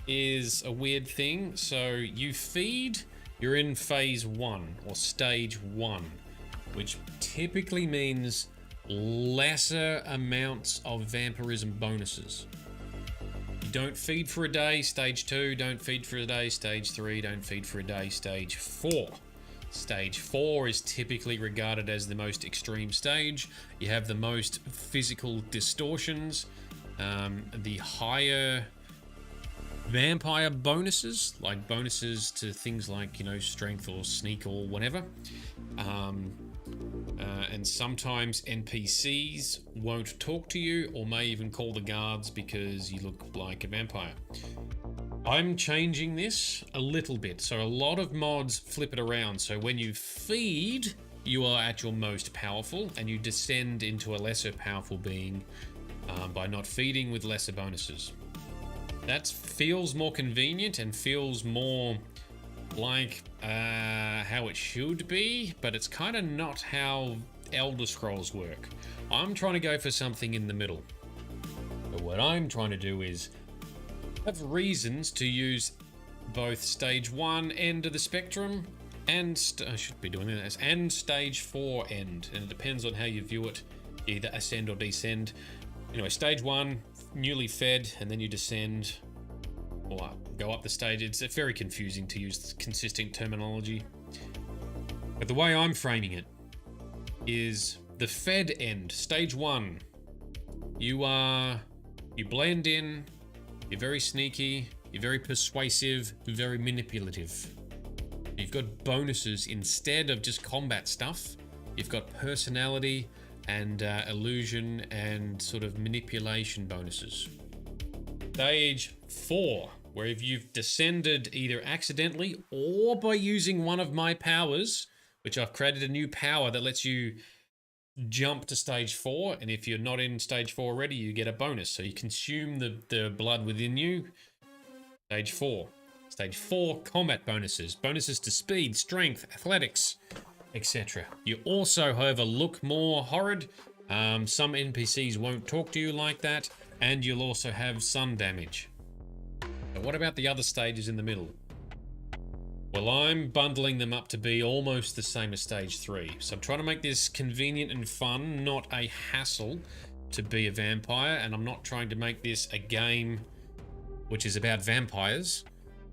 S1: is a weird thing. So you feed, you're in phase 1 or stage 1, which typically means lesser amounts of vampirism bonuses. You don't feed for a day, stage 2, don't feed for a day, stage 3, don't feed for a day, stage 4. Stage 4 is typically regarded as the most extreme stage. You have the most physical distortions, the higher vampire bonuses, like bonuses to things like, you know, strength or sneak or whatever. And sometimes NPCs won't talk to you or may even call the guards because you look like a vampire. I'm changing this a little bit. So a lot of mods flip it around. So when you feed, you are at your most powerful and you descend into a lesser powerful being by not feeding with lesser bonuses. That feels more convenient and feels more like how it should be, but it's kind of not how Elder Scrolls work. I'm trying to go for something in the middle. But what I'm trying to do is have reasons to use both stage 1 end of the spectrum and I should be doing this, and stage 4 end, and it depends on how you view it, either ascend or descend. Anyway, stage 1, newly fed, and then you descend or go up the stage. It's very confusing to use consistent terminology. But the way I'm framing it is the fed end, stage 1. You blend in, you're very sneaky, you're very persuasive, very manipulative. You've got bonuses instead of just combat stuff. You've got personality and illusion and sort of manipulation bonuses. Stage 4, where if you've descended either accidentally or by using one of my powers, which I've created a new power that lets you jump to stage 4, and if you're not in stage 4 already, you get a bonus. So you consume the blood within you. Stage 4. Stage 4, combat bonuses. Bonuses to speed, strength, athletics, etc. You also, however, look more horrid. Some NPCs won't talk to you like that, and you'll also have sun damage. But what about the other stages in the middle? Well, I'm bundling them up to be almost the same as stage 3. So I'm trying to make this convenient and fun, not a hassle to be a vampire, and I'm not trying to make this a game which is about vampires.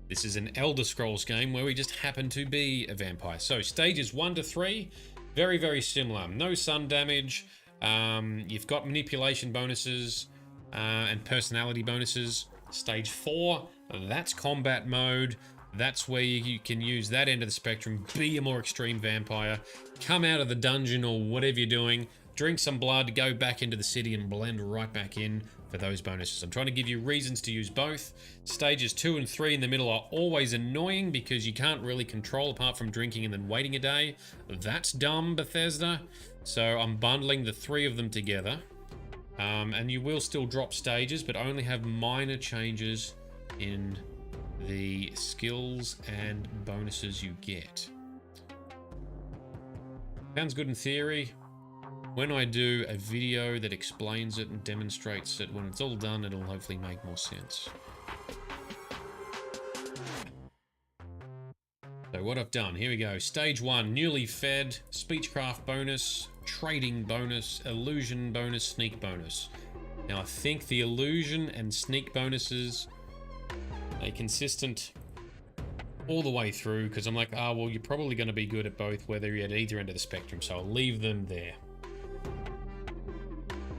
S1: This is an Elder Scrolls game where we just happen to be a vampire. So stages 1 to 3, very, very similar. No sun damage. You've got manipulation bonuses and personality bonuses. Stage 4, that's combat mode. That's where you can use that end of the spectrum, be a more extreme vampire, come out of the dungeon or whatever you're doing, drink some blood, go back into the city and blend right back in for those bonuses. I'm trying to give you reasons to use both. Stages 2 and 3 in the middle are always annoying because you can't really control apart from drinking and then waiting a day. That's dumb, Bethesda. So I'm bundling the 3 of them together. And you will still drop stages, but only have minor changes in the skills and bonuses you get. Sounds good in theory. When I do a video that explains it and demonstrates it, when it's all done, it'll hopefully make more sense. So what I've done, here we go. Stage 1, newly fed, speechcraft bonus, trading bonus, illusion bonus, sneak bonus. Now I think the illusion and sneak bonuses are consistent all the way through, because I'm like, oh, well, you're probably going to be good at both, whether you're at either end of the spectrum, so I'll leave them there.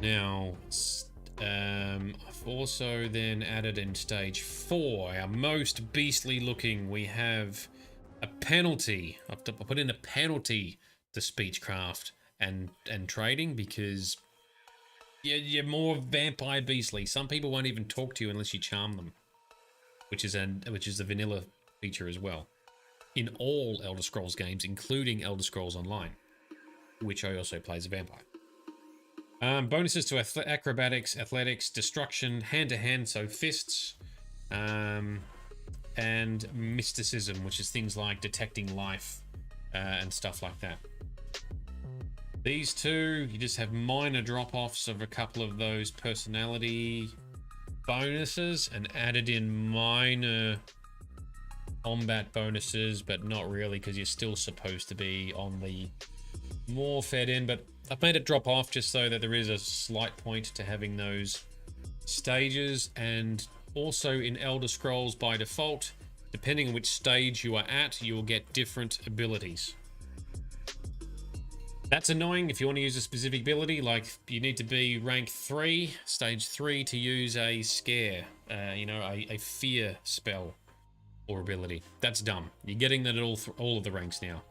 S1: Now, I've also then added in stage 4, our most beastly looking, we have a penalty. I put in a penalty to speechcraft and trading because you're more vampire beastly. Some people won't even talk to you unless you charm them, which is the vanilla feature as well in all Elder Scrolls games, including Elder Scrolls Online, which I also play as a vampire. Bonuses to acrobatics, athletics, destruction, hand-to-hand, so fists, and mysticism, which is things like detecting life and stuff like that. These 2, you just have minor drop-offs of a couple of those personality bonuses and added in minor combat bonuses, but not really, because you're still supposed to be on the more fed in, but I've made it drop off just so that there is a slight point to having those stages, and Also in Elder Scrolls by default, depending on which stage you are at, you will get different abilities. That's annoying if you want to use a specific ability, like you need to be rank 3, stage 3 to use a scare, you know, a fear spell or ability. That's dumb. You're getting that at all of the ranks now.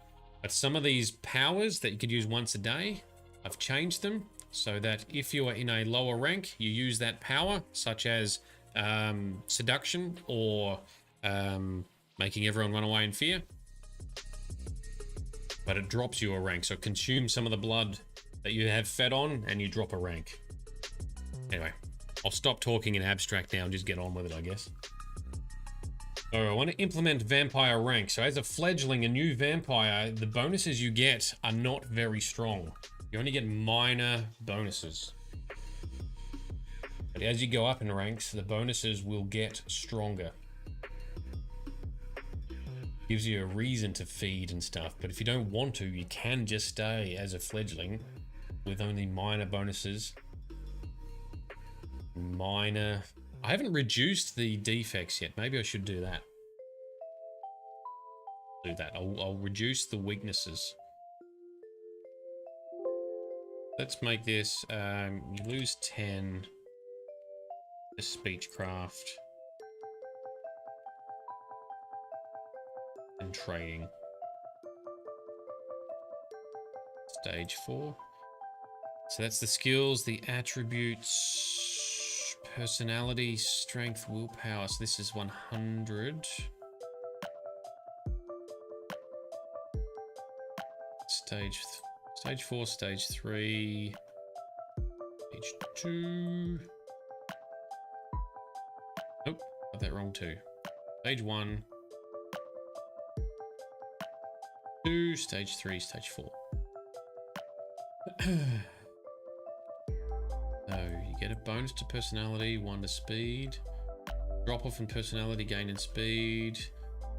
S1: But some of these powers that you could use once a day, I've changed them so that if you are in a lower rank, you use that power, such as seduction or making everyone run away in fear. But it drops you a rank, so consume some of the blood that you have fed on and you drop a rank. Anyway, I'll stop talking in abstract now and just get on with it, I guess. So I want to implement vampire rank. So as a fledgling, a new vampire, the bonuses you get are not very strong. You only get minor bonuses. But as you go up in ranks, the bonuses will get stronger. Gives you a reason to feed and stuff, but if you don't want to, you can just stay as a fledgling with only minor bonuses. Minor. I haven't reduced the defects yet. Maybe I should do that. I'll reduce the weaknesses. Let's make this, you lose 10 to speechcraft. And trading. Stage 4. So that's the skills, the attributes, personality, strength, willpower. So this is 100. Stage 4, stage 3, stage 2. Nope, got that wrong too. Stage 1. 2, stage 3, stage 4. So you get a bonus to personality, 1 to speed. Drop off in personality, gain in speed.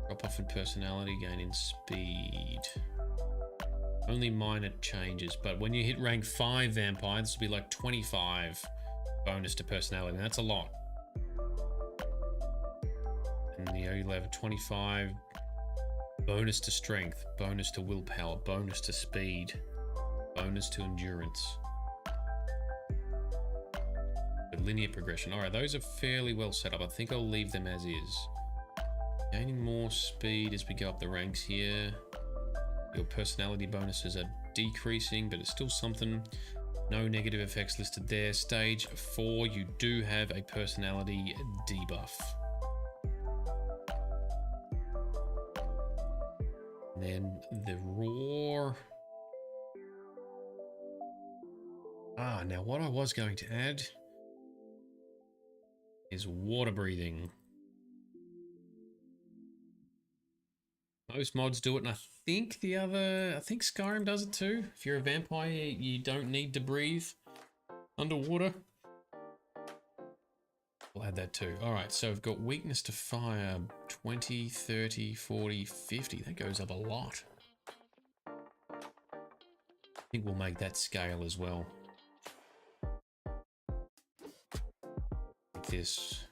S1: Drop off in personality, gain in speed. Only minor changes, but when you hit rank 5 vampire, this will be like 25 bonus to personality, and that's a lot. And you'll have 25 bonus to strength, bonus to willpower, bonus to speed, bonus to endurance. The linear progression. All right, those are fairly well set up. I think I'll leave them as is. Gaining more speed as we go up the ranks here. Your personality bonuses are decreasing, but it's still something. No negative effects listed there. Stage 4, you do have a personality debuff. And then the roar. Now what I was going to add is water breathing. Most mods do it, and I think Skyrim does it too. If you're a vampire, you don't need to breathe underwater. We'll add that too. All right, so I've got weakness to fire, 20, 30, 40, 50. That goes up a lot. I think we'll make that scale as well. Like this.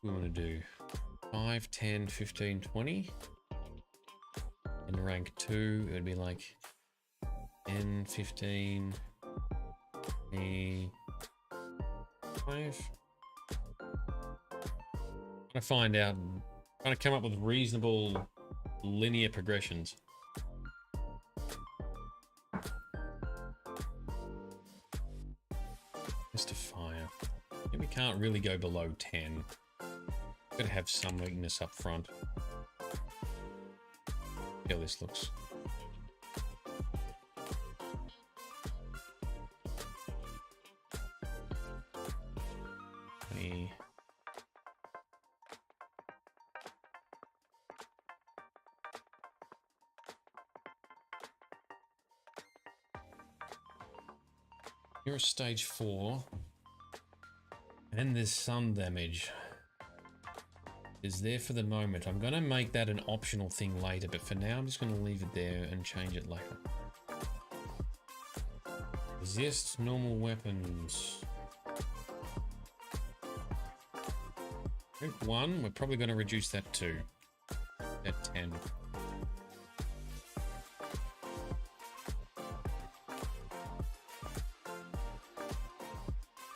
S1: We want to do 5, 10, 15, 20. In rank 2, it would be like 10, 15, 20, 5. Trying to find out, trying to come up with reasonable linear progressions. Mr. Fire. I think we can't really go below 10. Gotta have some weakness up front. See how this looks. You're a stage 4. And there's some damage. Is there for the moment. I'm going to make that an optional thing later, but for now I'm just going to leave it there and change it later. Resist normal weapons. Rank 1, we're probably going to reduce that to at 10.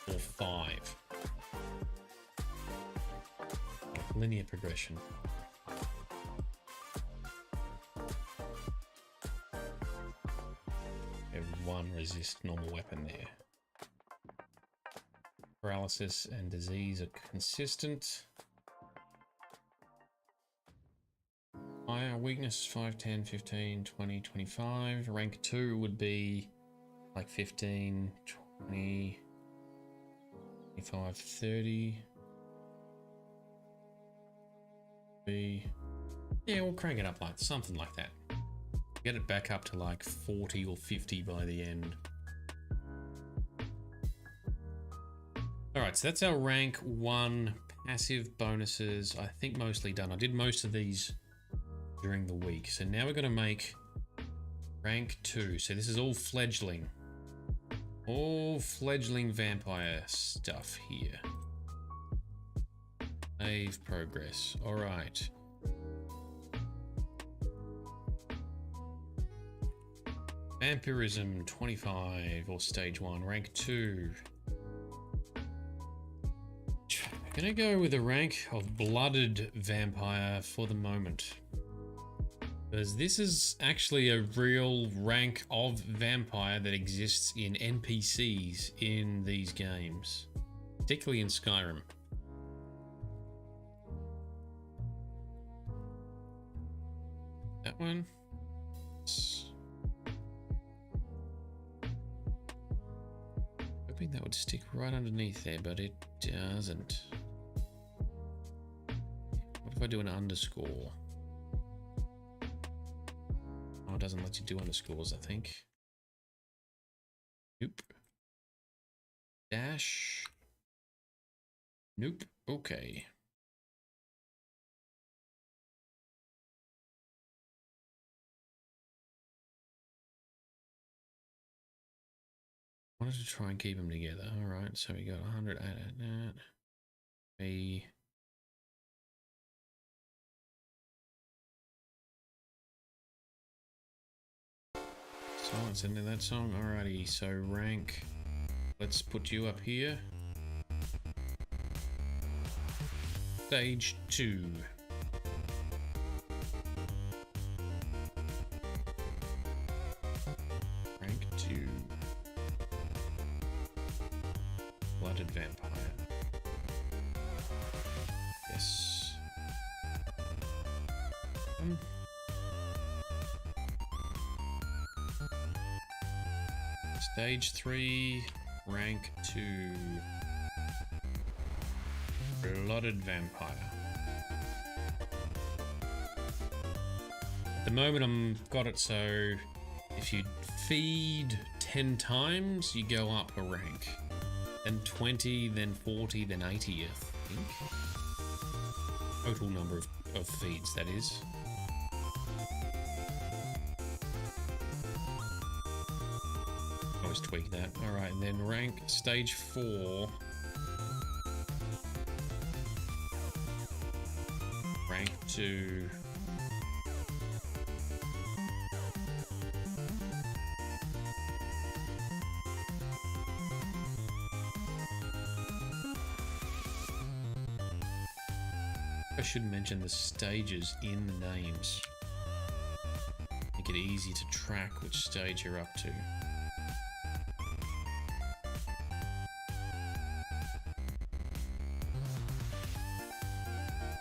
S1: Or 5. Linear progression. One resist normal weapon there. Paralysis and disease are consistent. Higher weakness 5, 10, 15, 20, 25. Rank 2 would be like 15, 20, 25, 30. Yeah, we'll crank it up like something like that. Get it back up to like 40 or 50 by the end. Alright, so that's our rank 1 passive bonuses. I think mostly done. I did most of these during the week. So now we're going to make rank 2. So this is all fledgling. All fledgling vampire stuff here. Save progress. Alright. Vampirism 25 or stage 1, rank 2. Gonna go with a rank of blooded vampire for the moment. Because this is actually a real rank of vampire that exists in NPCs in these games. Particularly in Skyrim. That one. Hoping that would stick right underneath there, but it doesn't. What if I do an underscore? Oh, it doesn't let you do underscores, I think. Nope. Dash. Nope. Okay. I wanted to try and keep them together. All right, so we got 100 at that. A silence into that song. Alrighty, so rank. Let's put you up here. Stage 2. Rank 2. Blooded vampire. Yes. Stage 3, rank 2. Blooded vampire. At the moment I've got it so if you feed 10 times, you go up a rank. Then 20, then 40, then 80, I think. Total number of feeds, that is. Always tweak that. Alright, and then rank stage 4. Rank 2. I should mention the stages in the names. Make it easy to track which stage you're up to.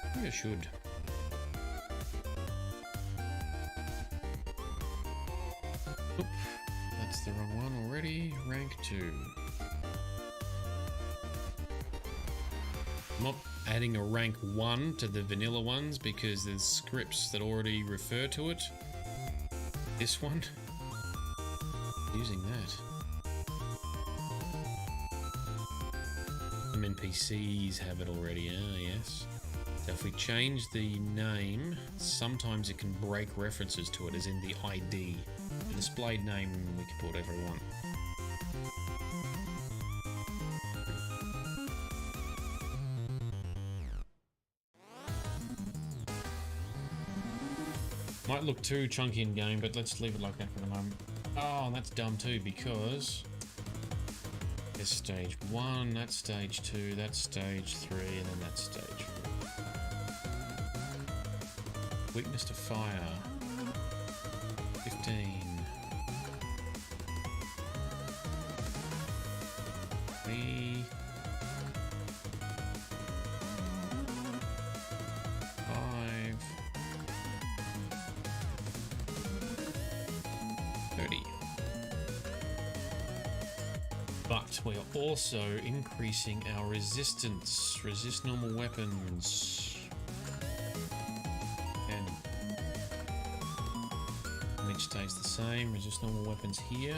S1: I think I should. Oop, that's the wrong one already. Rank 2. I'm not adding a rank 1 to the vanilla ones because there's scripts that already refer to it. This one, using that. Some NPCs have it already, yes. So if we change the name, sometimes it can break references to it, as in the ID. The displayed name, we can put whatever we want. Might look too chunky in game, but let's leave it like that for the moment. Oh, and that's dumb too, because there's stage 1, that's stage 2, that's stage 3, and then that's stage 4. Weakness to fire. 15. 3. 5. 30. But we are also increasing our resistance. Resist normal weapons. And damage stays the same. Resist normal weapons here.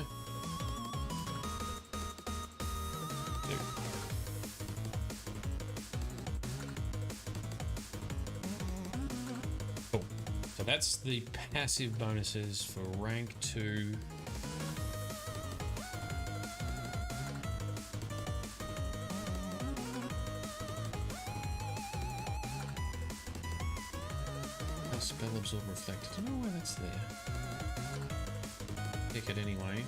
S1: Cool. So that's the passive bonuses for rank 2. Spell absorb reflect. I don't know why that's there. Pick it anyway.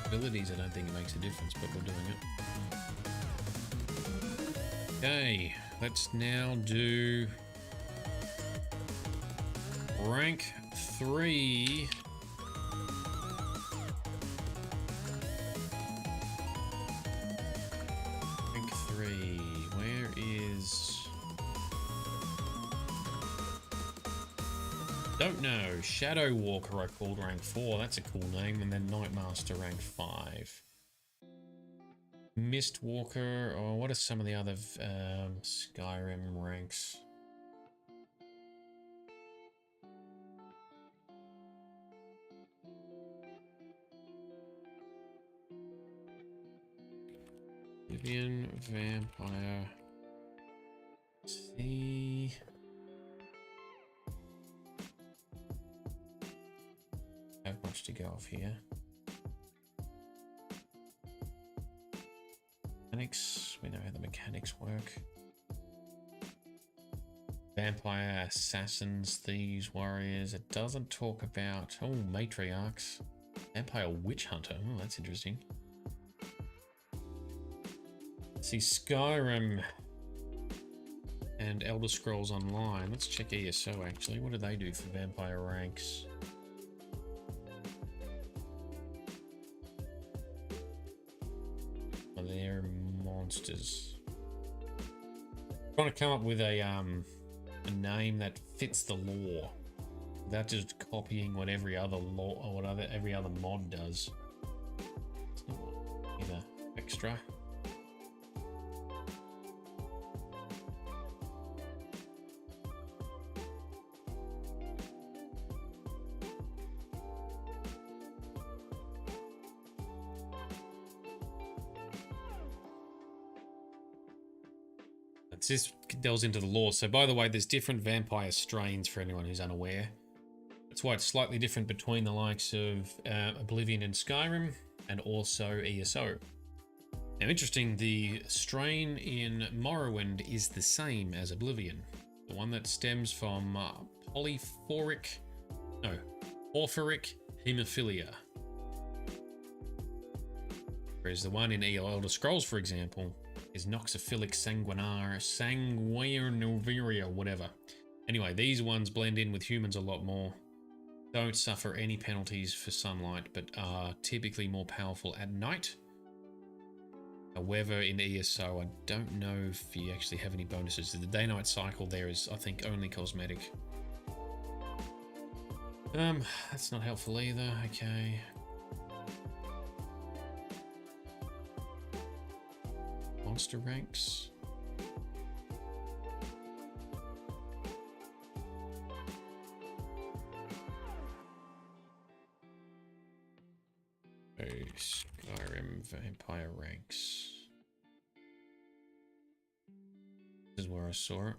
S1: Abilities, I don't think it makes a difference, but we're doing it. Okay, let's now do rank 3. Rank 3. Where is... Don't know. Shadow Walker I called rank 4. That's a cool name. And then Nightmaster rank 5. Mist Walker. Oh, what are some of the other Skyrim ranks? Oblivion, Vampire. Let's see. Have much to go off here. Mechanics, we know how the mechanics work. Vampire, assassins, thieves, warriors. It doesn't talk about, oh, matriarchs. Vampire witch hunter, oh, that's interesting. Let's see, Skyrim and Elder Scrolls Online. Let's check ESO actually. What do they do for vampire ranks? They're monsters. I'm trying to come up with a name that fits the lore without just copying what every other lore or what every other mod does. It's not either extra. This delves into the lore. So by the way, there's different vampire strains for anyone who's unaware. That's why it's slightly different between the likes of Oblivion and Skyrim and also ESO. Now interesting, the strain in Morrowind is the same as Oblivion. The one that stems from porphyric hemophilia. Whereas the one in Elder Scrolls, for example, is noxophilic sanguinoviria, whatever. Anyway, these ones blend in with humans a lot more, don't suffer any penalties for sunlight, but are typically more powerful at night. However, in ESO, I don't know if you actually have any bonuses. The day-night cycle there is, I think, only cosmetic. That's not helpful either. Okay. Monster ranks. Oh, Skyrim vampire ranks. This is where I saw it.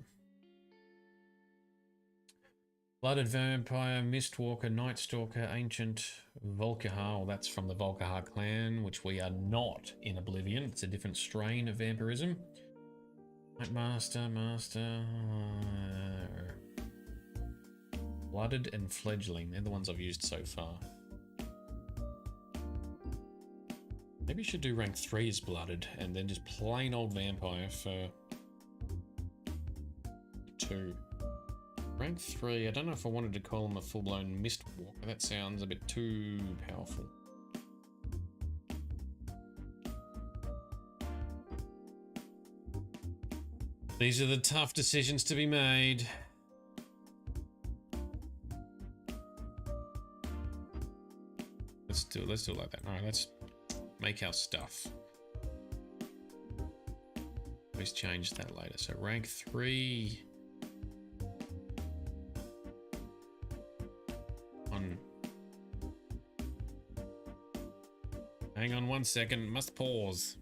S1: Blooded Vampire, Mistwalker, Nightstalker, Ancient, Volkihar. Well, that's from the Volkihar clan, which we are not in Oblivion. It's a different strain of vampirism. Nightmaster, Master. Blooded and fledgling. They're the ones I've used so far. Maybe you should do rank 3 as blooded and then just plain old vampire for 2. Rank 3, I don't know if I wanted to call him a full-blown mist walker. That sounds a bit too powerful. These are the tough decisions to be made. Let's do it like that. All right, let's make our stuff. Let's change that later. So rank 3. Hang on 1 second, must pause.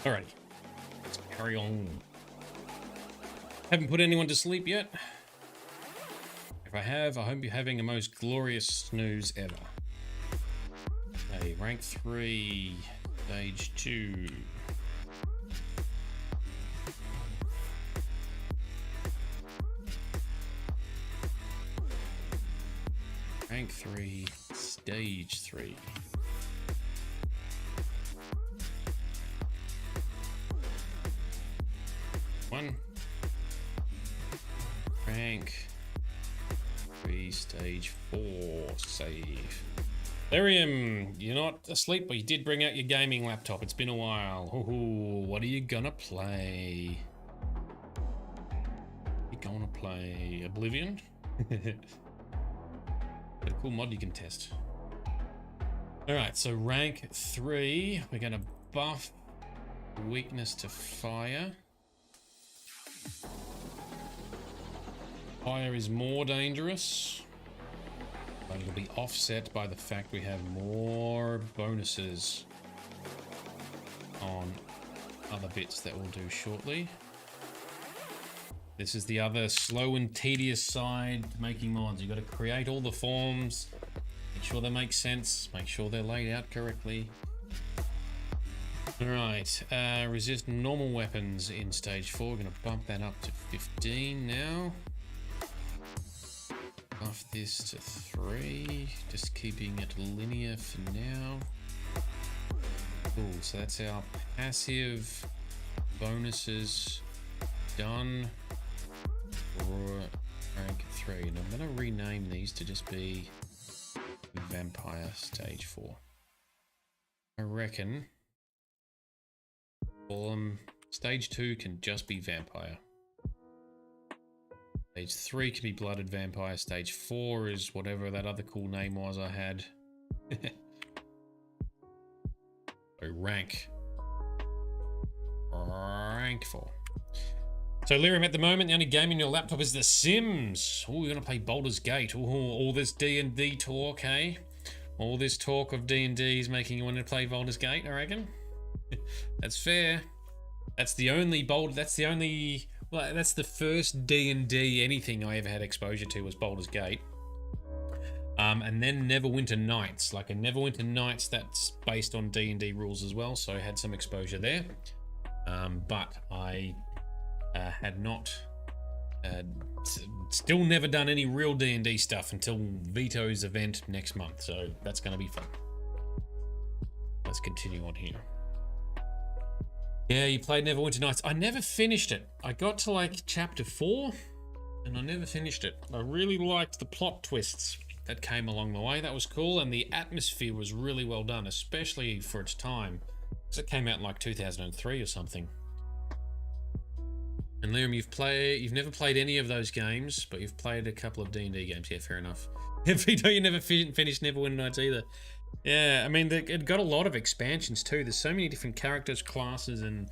S1: Alrighty, let's carry on. Haven't put anyone to sleep yet. If I have, I hope you're having a most glorious snooze ever. Okay, rank 3, stage 2. Rank 3, stage 3. Rank 3, stage 4, save. Lyrium, you're not asleep, but you did bring out your gaming laptop. It's been a while. Ooh, what are you gonna play? You're gonna play Oblivion? Got a cool mod you can test. Alright, so rank 3, we're gonna buff weakness to fire. Fire is more dangerous, but it'll be offset by the fact we have more bonuses on other bits that we'll do shortly. This is the other slow and tedious side to making mods. You've got to create all the forms, make sure they make sense, make sure they're laid out correctly. Alright, resist normal weapons in stage 4. We're going to bump that up to 15 now. Buff this to 3, just keeping it linear for now. Cool, so that's our passive bonuses done for rank 3. And I'm going to rename these to just be Vampire Stage 4. I reckon Stage 2 can just be Vampire. Stage 3 can be Blooded Vampire. Stage 4 is whatever that other cool name was I had. So rank 4. So Lyrium, at the moment, the only game in your laptop is The Sims. Oh, you're gonna play Baldur's Gate. Oh, all this D&D talk, hey? All this talk of D&D is making you want to play Baldur's Gate, I reckon. That's fair. That's the first D&D anything I ever had exposure to was Baldur's Gate. And then Neverwinter Nights, like a Neverwinter Nights that's based on D&D rules as well, so I had some exposure there. But I had not, still never done any real D&D stuff until Vito's event next month, so that's going to be fun. Let's continue on here. Yeah, you played Neverwinter Nights. I never finished it. I got to like chapter 4 and I never finished it. I really liked the plot twists that came along the way. That was cool, and the atmosphere was really well done, especially for its time. Because it came out in like 2003 or something. And Liam, you've never played any of those games, but you've played a couple of D&D games. Yeah, fair enough. Vito, you never finished Neverwinter Nights either. Yeah, I mean, it got a lot of expansions too. There's so many different characters, classes, and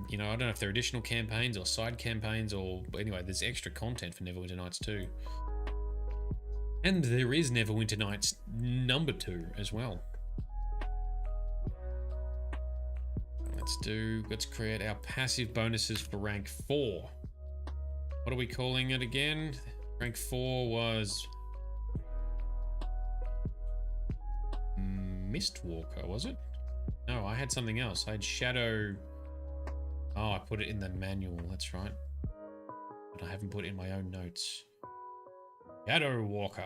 S1: you know, I don't know if they're additional campaigns or side campaigns, or anyway, there's extra content for Neverwinter Nights too. And there is Neverwinter Nights number 2 as well. Let's create our passive bonuses for rank 4. What are we calling it again? Rank 4 was Mistwalker, was it? No, I had something else. I had Shadow. Oh, I put it in the manual, that's right. But I haven't put it in my own notes. Shadow Walker.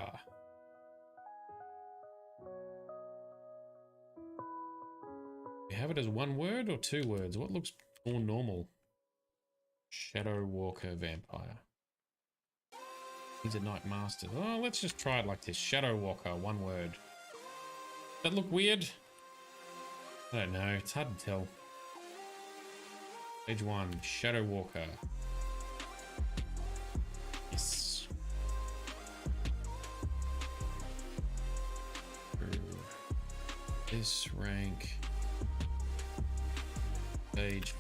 S1: You have it as one word or 2 words? What looks more normal? Shadow Walker Vampire. He's a Night Master. Oh, let's just try it like this. Shadow Walker, 1 word. Does that look weird? I don't know. It's hard to tell. Page 1. Shadow Walker. Yes. This rank. Page.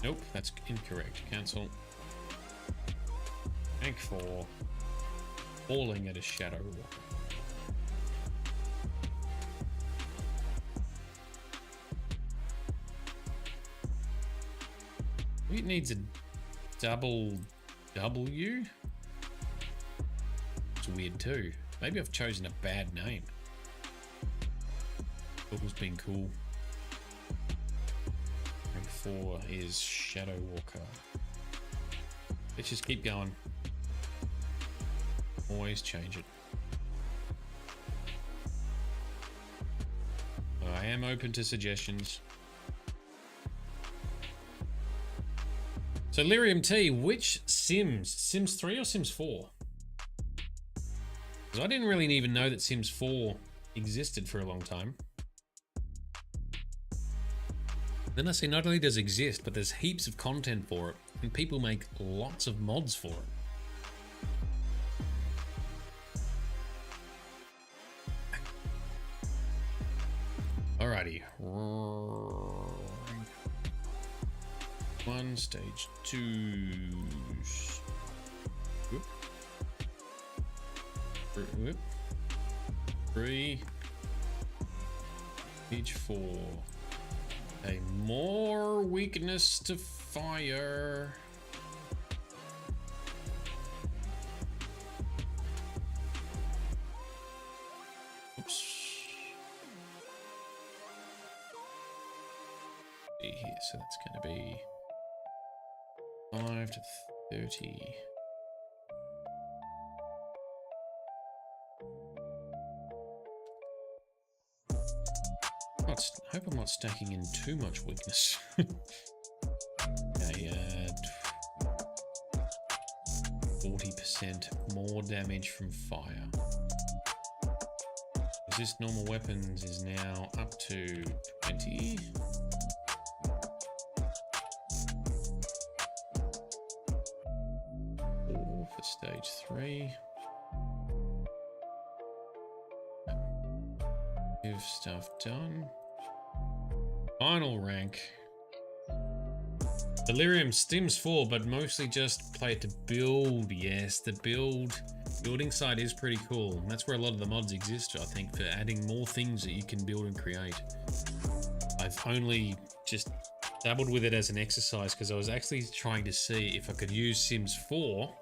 S1: Nope, that's incorrect. Cancel. Rank 4. Falling at a Shadow Walker. It needs a double W. It's weird too. Maybe I've chosen a bad name. Thought was being cool. Rank 4 is Shadow Walker. Let's just keep going. Always change it. I am open to suggestions. So Lyrium T, which Sims? Sims 3 or Sims 4? Because I didn't really even know that Sims 4 existed for a long time. Then I see not only does it exist, but there's heaps of content for it, and people make lots of mods for it. Alrighty. 1, stage 2. Whoop. Whoop. 3. Stage 4. A more weakness to fire. Oops. Here, so that's going to be 5 to 30. I hope I'm not stacking in too much weakness. Okay, 40% more damage from fire. Resist normal weapons is now up to 20. For stage 3. Give stuff done. Final rank. Delirium Sims 4, but mostly just play it to build. Yes, the building side is pretty cool. And that's where a lot of the mods exist, I think, for adding more things that you can build and create. I've only just dabbled with it as an exercise because I was actually trying to see if I could use Sims 4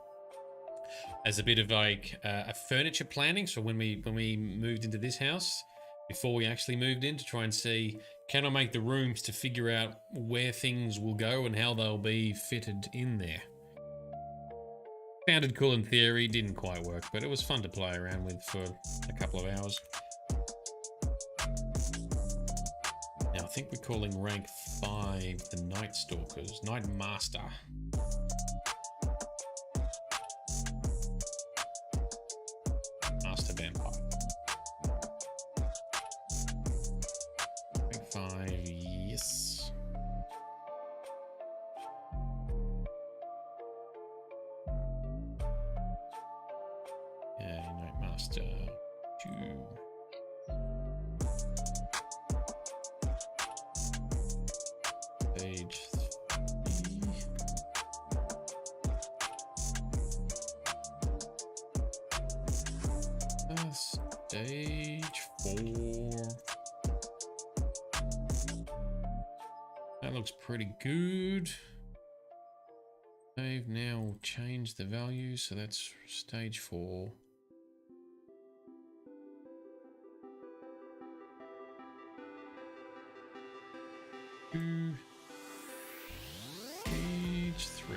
S1: as a bit of like a furniture planning. So when we moved into this house, before we actually moved in, to try and see, can I make the rooms to figure out where things will go and how they'll be fitted in there. Sounded cool in theory, didn't quite work, but it was fun to play around with for a couple of hours. Now I think we're calling rank 5 the Night Stalkers, Night Master. Master Vampire. Rank 5, yes. Okay, Night Master 2. Stage 3. Stage 4. That looks pretty good. They've now changed the value, so that's stage 4. Stage 3.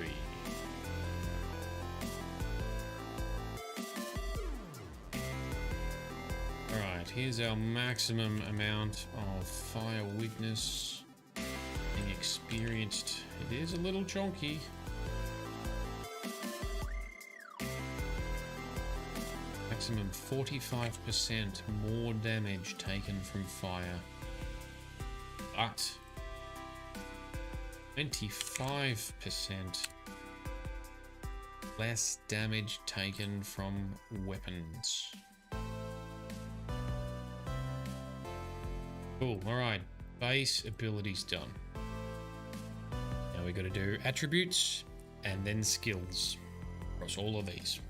S1: Alright, here's our maximum amount of fire weakness being experienced. It is a little chonky. Maximum 45% more damage taken from fire. But 25% less damage taken from weapons. Cool, alright. Base abilities done. Now we got to do attributes and then skills across all of these.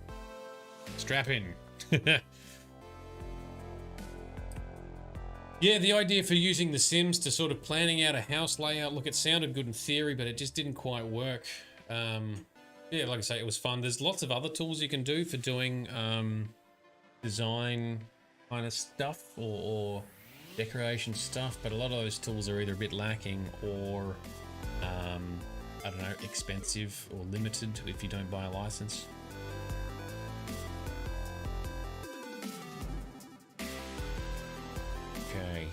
S1: Strap in. Yeah, the idea for using the Sims to sort of planning out a house layout, look, it sounded good in theory, but it just didn't quite work. Yeah, like I say, it was fun. There's lots of other tools you can do for doing design kind of stuff or decoration stuff, but a lot of those tools are either a bit lacking or, I don't know, expensive or limited if you don't buy a license. Okay,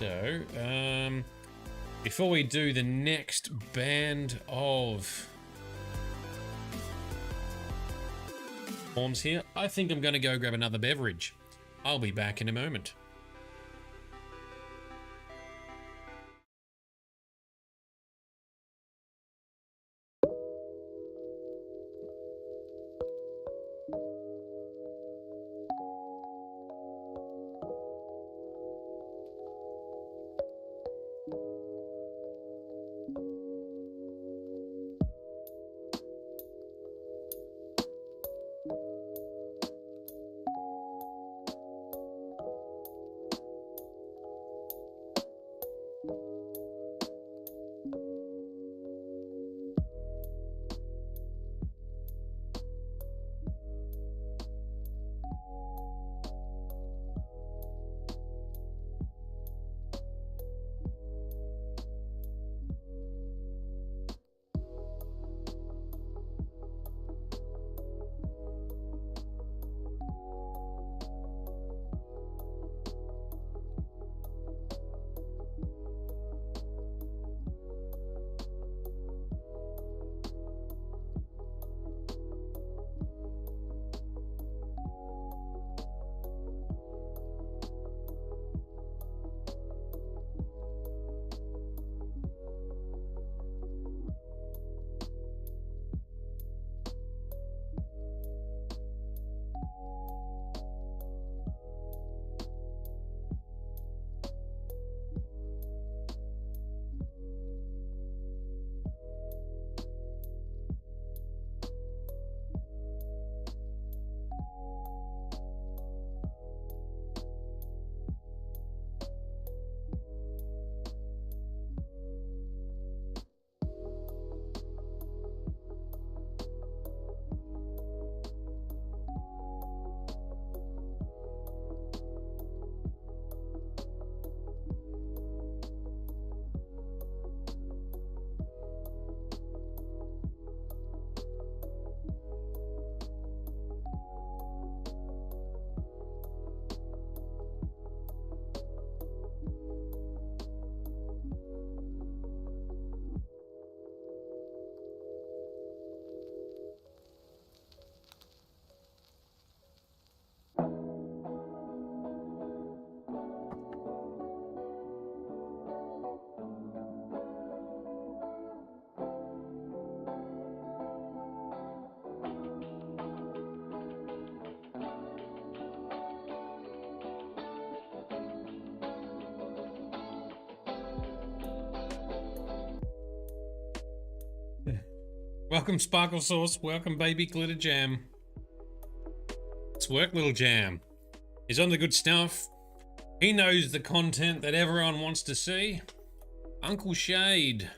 S1: so before we do the next band of forms here, I think I'm going to go grab another beverage. I'll be back in a moment.
S2: Let's go.
S1: Welcome, Sparkle Sauce. Welcome, Baby Glitter Jam. Let's work, little Jam. He's on the good stuff. He knows the content that everyone wants to see. Uncle Shade,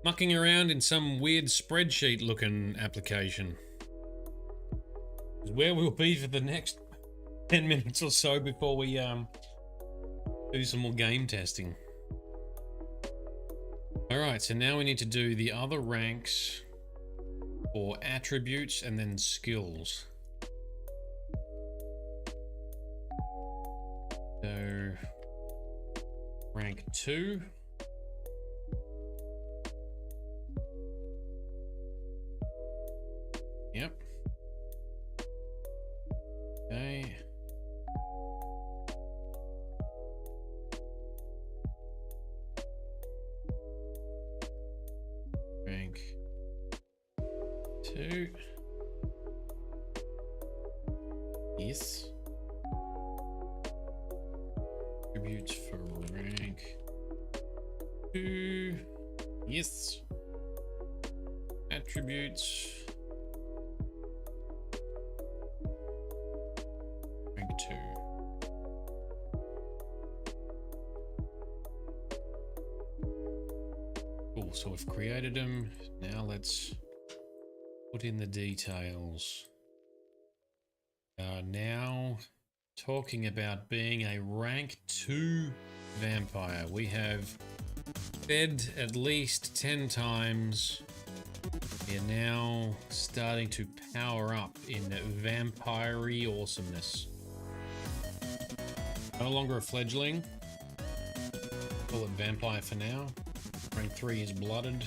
S1: mucking around in some weird spreadsheet-looking application. Is where we'll be for the next 10 minutes or so before we do some more game testing. Alright, so now we need to do the other ranks for attributes and then skills. So, rank 2. Yep. Okay. Rank 2. Yes. Attributes for rank 2. Yes. Attributes. Rank 2. Cool, so we've created them. Now let's put in the details. Now talking about being a rank 2 vampire. We have fed at least 10 times. We're now starting to power up in vampire-y awesomeness. No longer a fledgling. Call it vampire for now. Rank 3 is blooded.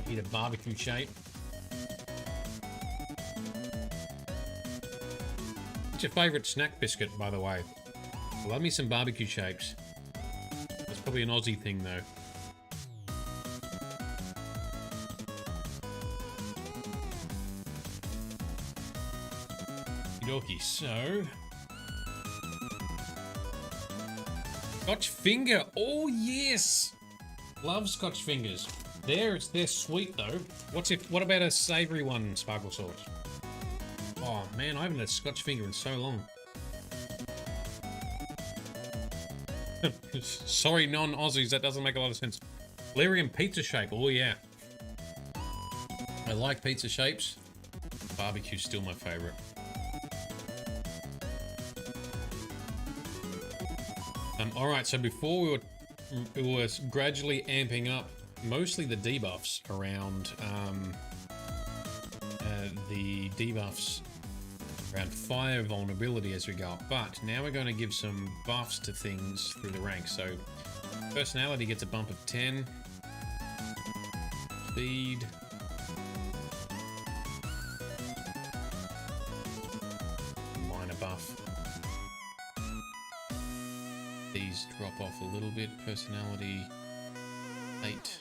S1: Eat a barbecue shape. What's your favourite snack biscuit, by the way? Love me some barbecue shapes. That's probably an Aussie thing, though. Okie, so Scotch finger. Oh yes, love Scotch fingers. They're sweet though. What about a savoury one, Sparkle Sauce? Oh man, I haven't had Scotch finger in so long. Sorry, non-Aussies, that doesn't make a lot of sense. Valerian pizza shape. Oh yeah, I like pizza shapes. Barbecue's still my favourite. Alright, so before we were gradually amping up mostly the debuffs around around fire vulnerability as we go up, but now we're going to give some buffs to things through the ranks. So personality gets a bump of 10, speed, minor buff. These drop off a little bit. Personality 8.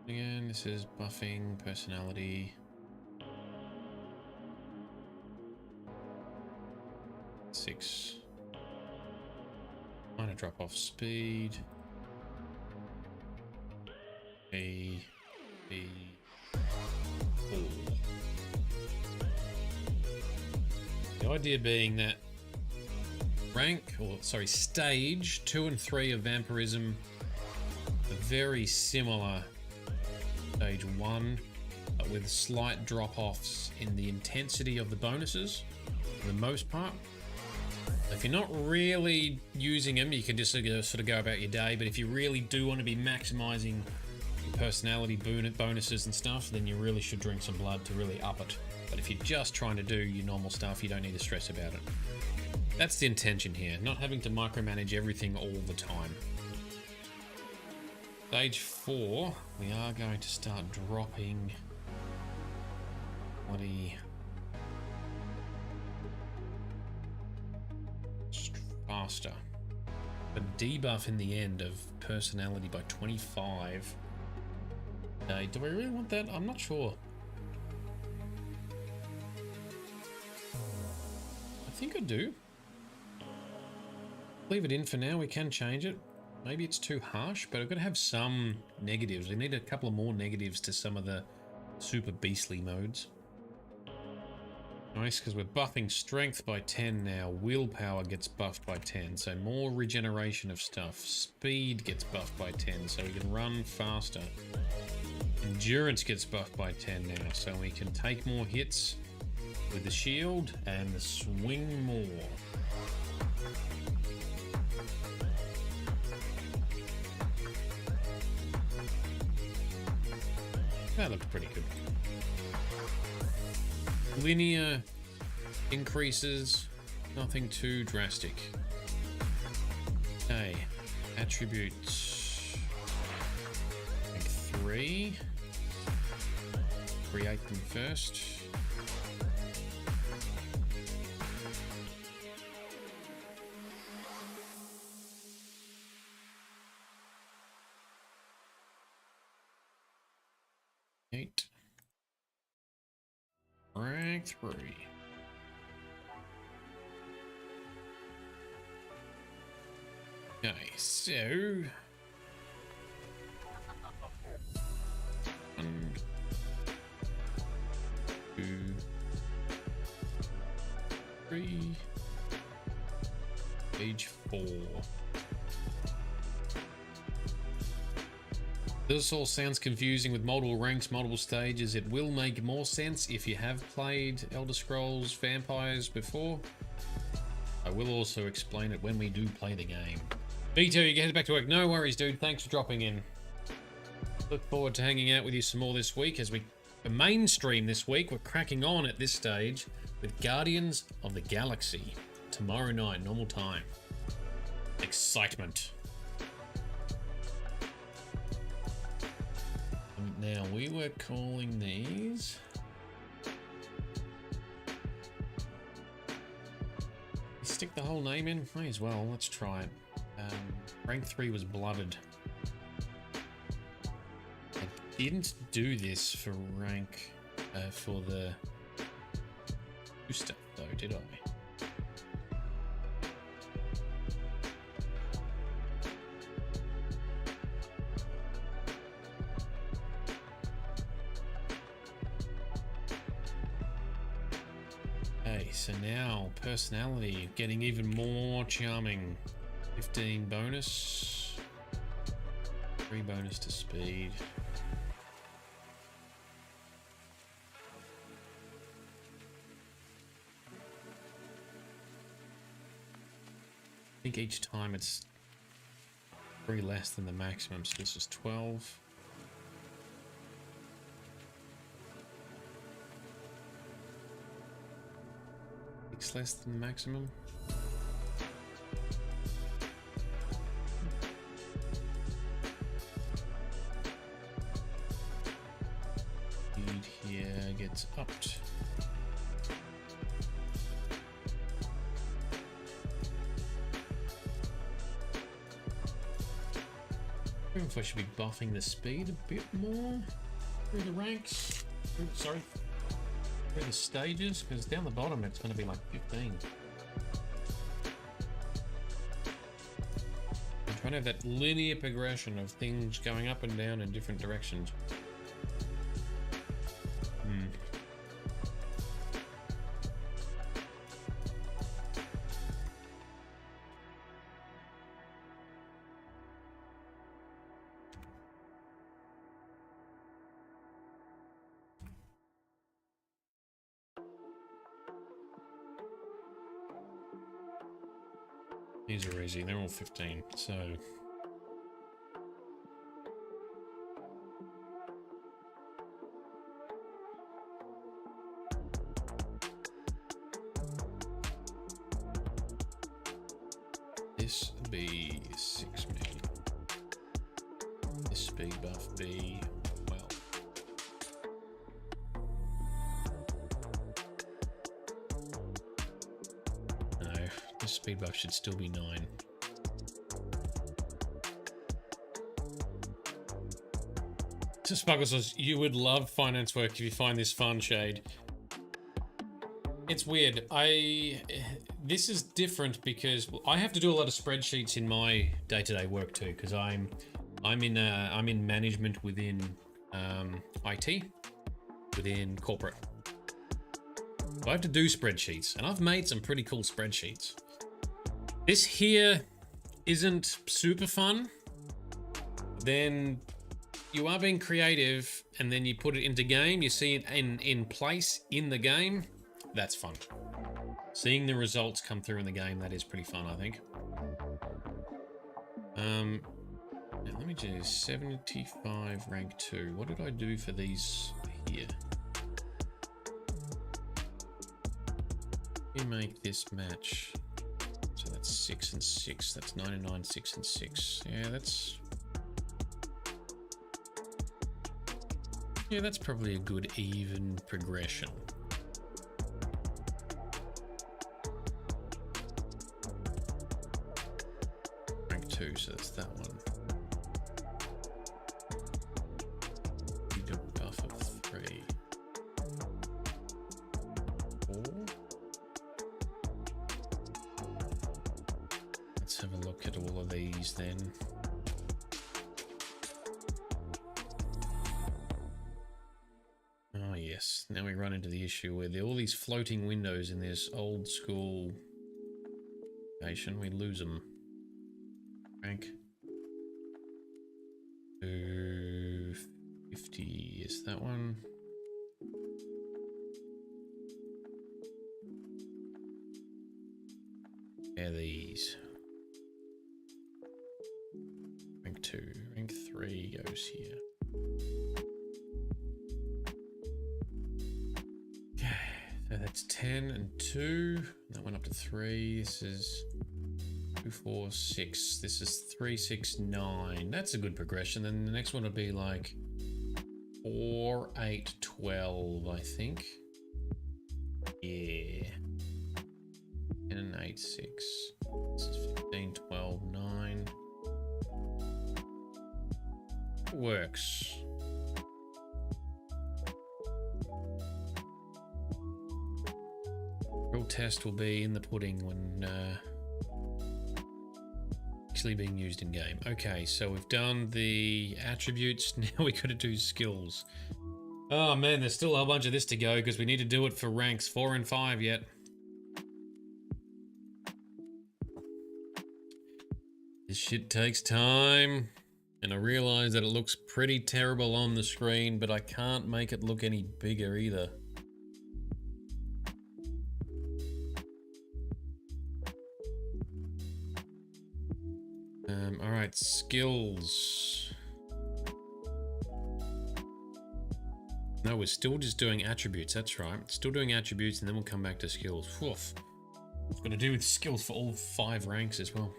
S1: Again, this is buffing personality. 6. Minor drop off speed. A, B, 4. The idea being that stage 2 and 3 of Vampirism are very similar to stage 1, but with slight drop-offs in the intensity of the bonuses for the most part. If you're not really using them, you can just sort of go about your day, but if you really do want to be maximizing personality bonuses and stuff, then you really should drink some blood to really up it. But if you're just trying to do your normal stuff, you don't need to stress about it. That's the intention here, not having to micromanage everything all the time. Stage 4, we are going to start dropping bloody faster. A debuff in the end of personality by 25. Do I really want that? I'm not sure. I think I do. Leave it in for now. We can change it. Maybe it's too harsh, but I've got to have some negatives. We need a couple of more negatives to some of the super beastly modes. Nice, because we're buffing strength by 10 now. Willpower gets buffed by 10, so more regeneration of stuff. Speed gets buffed by 10, so we can run faster. Endurance gets buffed by 10 now, so we can take more hits with the shield and swing more. That looked pretty good. Linear increases, nothing too drastic. Okay, attributes. Like 3. Create them first. Rank 3. Okay, so 1, 2, 3, page 4. This all sounds confusing with multiple ranks, multiple stages. It will make more sense if you have played Elder Scrolls Vampires before. I will also explain it when we do play the game. Vito, you can head back to work. No worries, dude. Thanks for dropping in. Look forward to hanging out with you some more this week as the mainstream this week. We're cracking on at this stage with Guardians of the Galaxy. Tomorrow night, normal time. Excitement. Now, we were calling these... Stick the whole name in? May as well. Let's try it. Rank 3 was Blooded. I didn't do this for rank... for the... booster, though, did I? So now, personality, getting even more charming. 15 bonus. 3 bonus to speed. I think each time it's 3 less than the maximum, so this is 12. Less than the maximum. Speed here gets upped. I wonder if I should be buffing the speed a bit more through the ranks. Sorry. The stages, because down the bottom it's going to be like 15. I'm trying to have that linear progression of things going up and down in different directions. These are easy, they're all 15, so... This be 6 million. This speed buff be, well... No, this speed buff should still be 9. So Spuggles says, you would love finance work if you find this fun, Shade. It's weird. This is different because I have to do a lot of spreadsheets in my day-to-day work too, because I'm in management within IT, within corporate. So I have to do spreadsheets, and I've made some pretty cool spreadsheets. This here isn't super fun. Then you are being creative, and then you put it into game. You see it in place in the game. That's fun. Seeing the results come through in the game, that is pretty fun, I think. Now let me do 75 rank 2. What did I do for these here? Let me make this match. So that's 6 and 6. That's 99, 6 and 6. Yeah, that's probably a good even progression. Rank 2, so that's that one. You do a buff of 3. 4. Let's have a look at all of these then. Oh yes, now we run into the issue where there are all these floating windows in this old school station. We lose them. Rank 250 is that one. Yeah, these. Rank 2, rank 3 goes here. So that's 10 and 2. That went up to 3. This is 2, 4, 6. This is 3, 6, 9. That's a good progression. Then the next one would be like 4, 8, 12, I think. Yeah. 10 and 8, 6. This is 15, 12, 9. It works. Real test will be in the pudding when actually being used in game. Okay, so we've done the attributes. Now we got to do skills. Oh man, there's still a whole bunch of this to go because we need to do it for ranks 4 and 5 yet. This shit takes time, and I realize that it looks pretty terrible on the screen, but I can't make it look any bigger either. Alright, skills. No, we're still just doing attributes, that's right. Still doing attributes, and then we'll come back to skills. Woof. It's got to do with skills for all 5 ranks as well.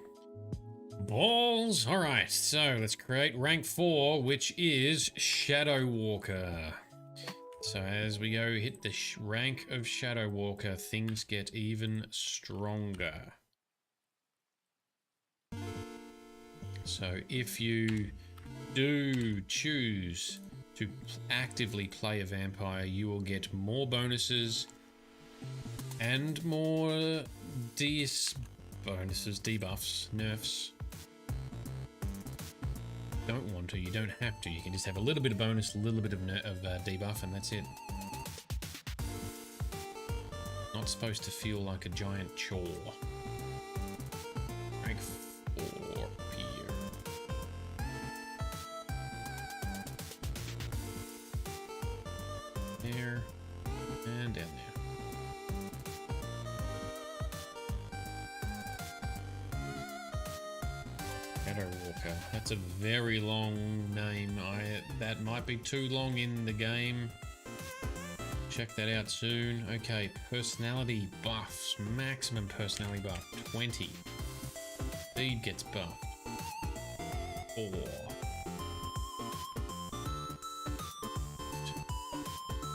S1: Balls! Alright, so let's create rank 4, which is Shadow Walker. So as we go hit the rank of Shadow Walker, things get even stronger. So if you do choose to actively play a vampire, you will get more bonuses and more bonuses, debuffs, nerfs. Don't want to, you don't have to. You can just have a little bit of bonus, a little bit of debuff, and that's it. Not supposed to feel like a giant chore. Rank 4 here. There and down there. Shadow Walker. That's a very long name. That might be too long in the game. Check that out soon. Okay, personality buffs. Maximum personality buff, 20. Speed gets buffed. 4.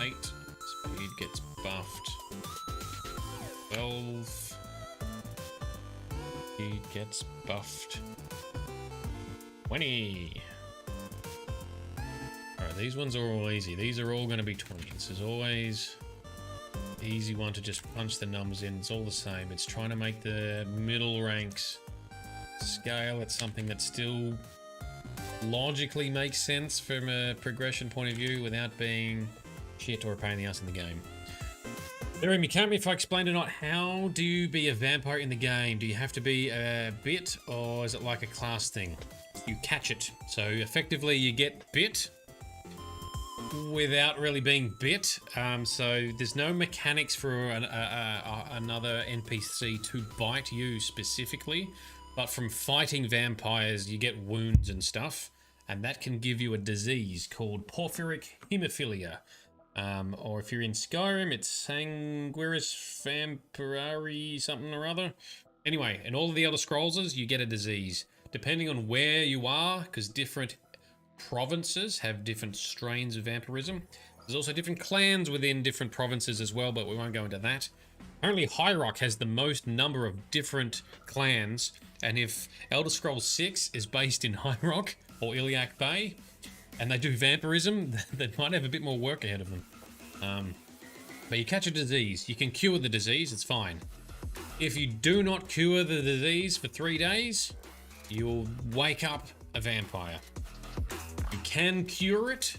S1: 8. Speed gets buffed. 12. Speed gets buffed. 20. Alright, these ones are all easy. These are all going to be 20s. As always, easy one to just punch the numbers in. It's all the same. It's trying to make the middle ranks scale at something that still logically makes sense from a progression point of view without being shit or a pain in the ass in the game. You can't be if I explained or not. How do you be a vampire in the game? Do you have to be a bit, or is it like a class thing? You catch it. So effectively you get bit without really being bit. So there's no mechanics for another NPC to bite you specifically. But from fighting vampires, you get wounds and stuff. And that can give you a disease called porphyric hemophilia. Or if you're in Skyrim, it's sanguinis vampiri something or other. Anyway, in all of the Elder Scrolls, you get a disease. Depending on where you are, because different provinces have different strains of vampirism. There's also different clans within different provinces as well, but we won't go into that. Apparently High Rock has the most number of different clans, and if Elder Scrolls 6 is based in High Rock or Iliac Bay, and they do vampirism, they might have a bit more work ahead of them. But you catch a disease. You can cure the disease, it's fine. If you do not cure the disease for 3 days, you will wake up a vampire. You can cure it.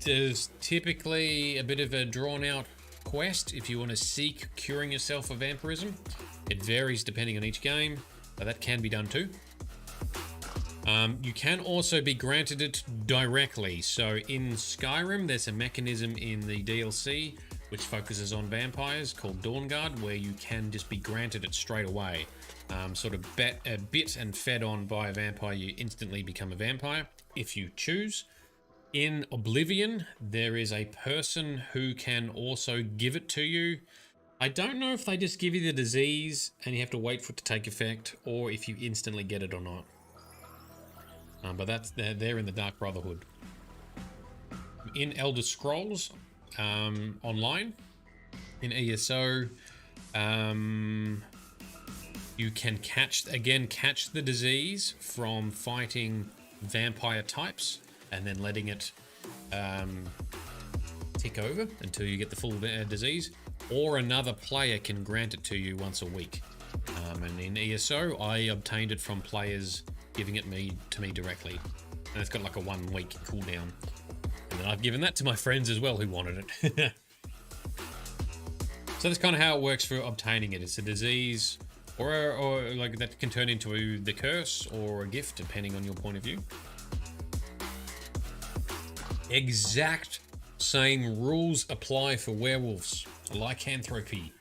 S1: There's typically a bit of a drawn-out quest if you want to seek curing yourself of vampirism. It varies depending on each game, but that can be done too. You can also be granted it directly. So in Skyrim, there's a mechanism in the DLC which focuses on vampires called Dawnguard, where you can just be granted it straight away. Sort of bit and fed on by a vampire, you instantly become a vampire if you choose. In Oblivion, there is a person who can also give it to you. I don't know if they just give you the disease and you have to wait for it to take effect, or if you instantly get it or not. But they're in the Dark Brotherhood. In Elder Scrolls Online, in ESO, you can catch the disease from fighting vampire types and then letting it tick over until you get the full disease, or another player can grant it to you once a week. And in ESO, I obtained it from players giving it to me directly, and it's got like a 1 week cooldown. And then I've given that to my friends as well who wanted it. So that's kind of how it works for obtaining it. It's a disease, or like that can turn into the curse or a gift depending on your point of view. Exact same rules apply for Werewolves Lycanthropy.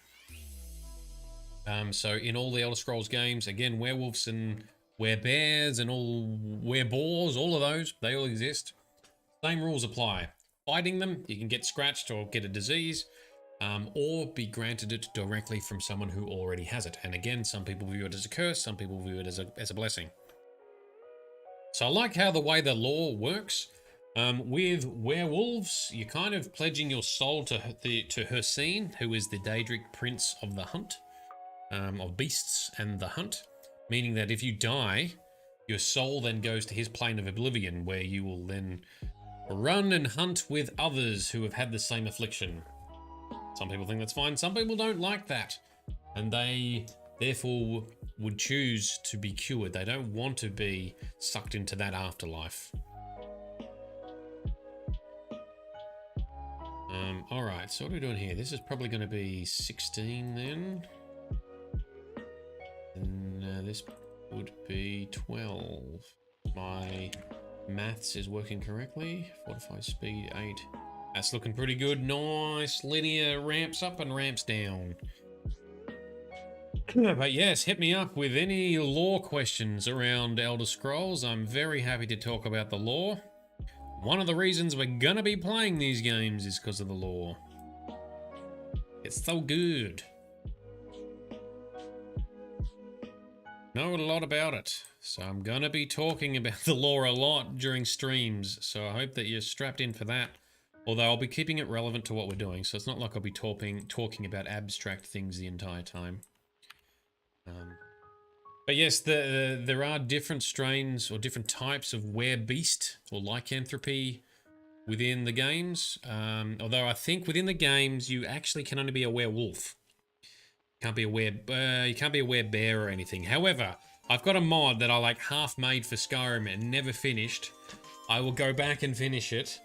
S1: So in all the Elder Scrolls games, again, werewolves and werebears and all wereboars, all of those, they all exist. Same rules apply. Fighting them, you can get scratched or get a disease, or be granted it directly from someone who already has it. And again, some people view it as a curse, some people view it as a blessing. So I like how the way the lore works. With werewolves, you're kind of pledging your soul to Hircine, who is the Daedric Prince of the Hunt, of beasts and the hunt. Meaning that if you die, your soul then goes to his plane of oblivion, where you will then run and hunt with others who have had the same affliction. Some people think that's fine, some people don't like that. And they therefore would choose to be cured. They don't want to be sucked into that afterlife. Alright, so what are we doing here? This is probably going to be 16 then. And this would be 12. My maths is working correctly. Fortify speed 8. That's looking pretty good. Nice linear ramps up and ramps down. But yes, hit me up with any lore questions around Elder Scrolls. I'm very happy to talk about the lore. One of the reasons we're gonna be playing these games is because of the lore. It's so good. Know a lot about it, so I'm gonna be talking about the lore a lot during streams, so I hope that you're strapped in for that. Although I'll be keeping it relevant to what we're doing, so it's not like I'll be talking about abstract things the entire time. But yes, there are different strains or different types of werebeast or lycanthropy within the games. Although I think within the games you actually can only be a werewolf. You can't be a werebear or anything. However, I've got a mod that I like half made for Skyrim and never finished. I will go back and finish it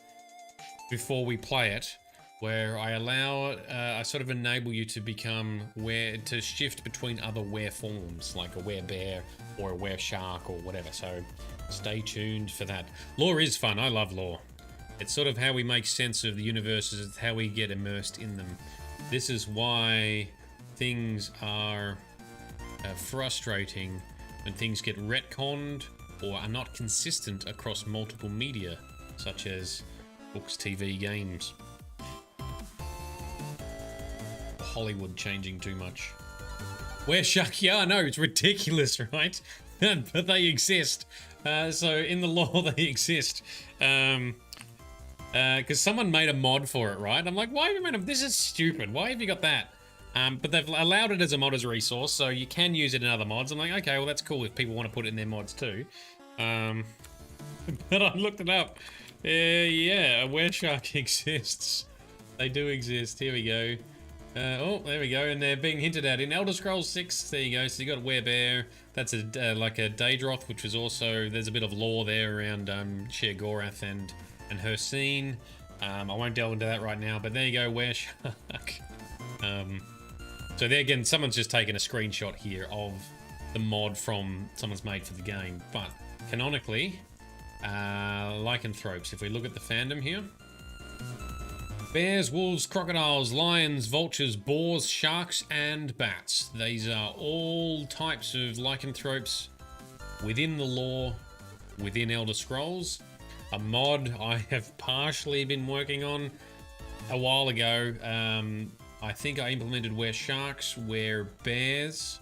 S1: before we play it, where I allow, I sort of enable you to become to shift between other were forms, like a werebear or a wereshark or whatever. So stay tuned for that. Lore is fun. I love lore. It's sort of how we make sense of the universes. It's how we get immersed in them. This is why things are frustrating when things get retconned or are not consistent across multiple media, such as books, TV, games. Hollywood changing too much. Wereshark, yeah, I know, it's ridiculous, right? But they exist. So in the lore, they exist. Because someone made a mod for it, right? I'm like, why have you made a... This is stupid. Why have you got that? But they've allowed it as a mod as a resource, so you can use it in other mods. I'm like, okay, well, that's cool if people want to put it in their mods too. But I looked it up. Yeah, a wereshark exists. They do exist. Here we go. Oh, there we go. And they're being hinted at in Elder Scrolls 6. There you go. So you got a werebear. That's a like a Daedroth, which was also... There's a bit of lore there around Sheer Gorath and her scene. I won't delve into that right now, but there you go, wereshark. So there again, someone's just taken a screenshot here of the mod from someone's made for the game. But canonically, lycanthropes. If we look at the fandom here, bears, wolves, crocodiles, lions, vultures, boars, sharks, and bats. These are all types of lycanthropes within the lore, within Elder Scrolls. A mod I have partially been working on a while ago. I think I implemented weresharks, werebears.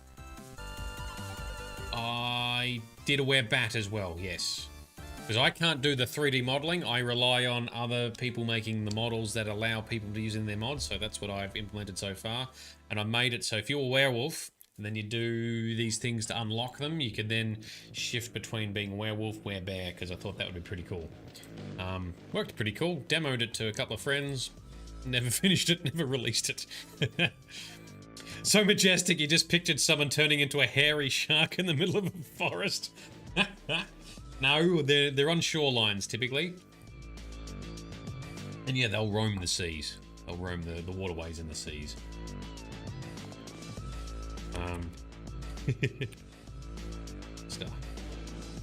S1: I did a werebat as well, yes. Because I can't do the 3D modeling. I rely on other people making the models that allow people to use in their mods. So that's what I've implemented so far. And I made it so if you're a werewolf, and then you do these things to unlock them, you could then shift between being werewolf, werebear, because I thought that would be pretty cool. Worked pretty cool. Demoed it to a couple of friends. Never finished it, never released it. So majestic, you just pictured someone turning into a hairy shark in the middle of a forest. No, they're on shorelines typically. And yeah, they'll roam the seas. They'll roam the waterways in the seas. Stuff.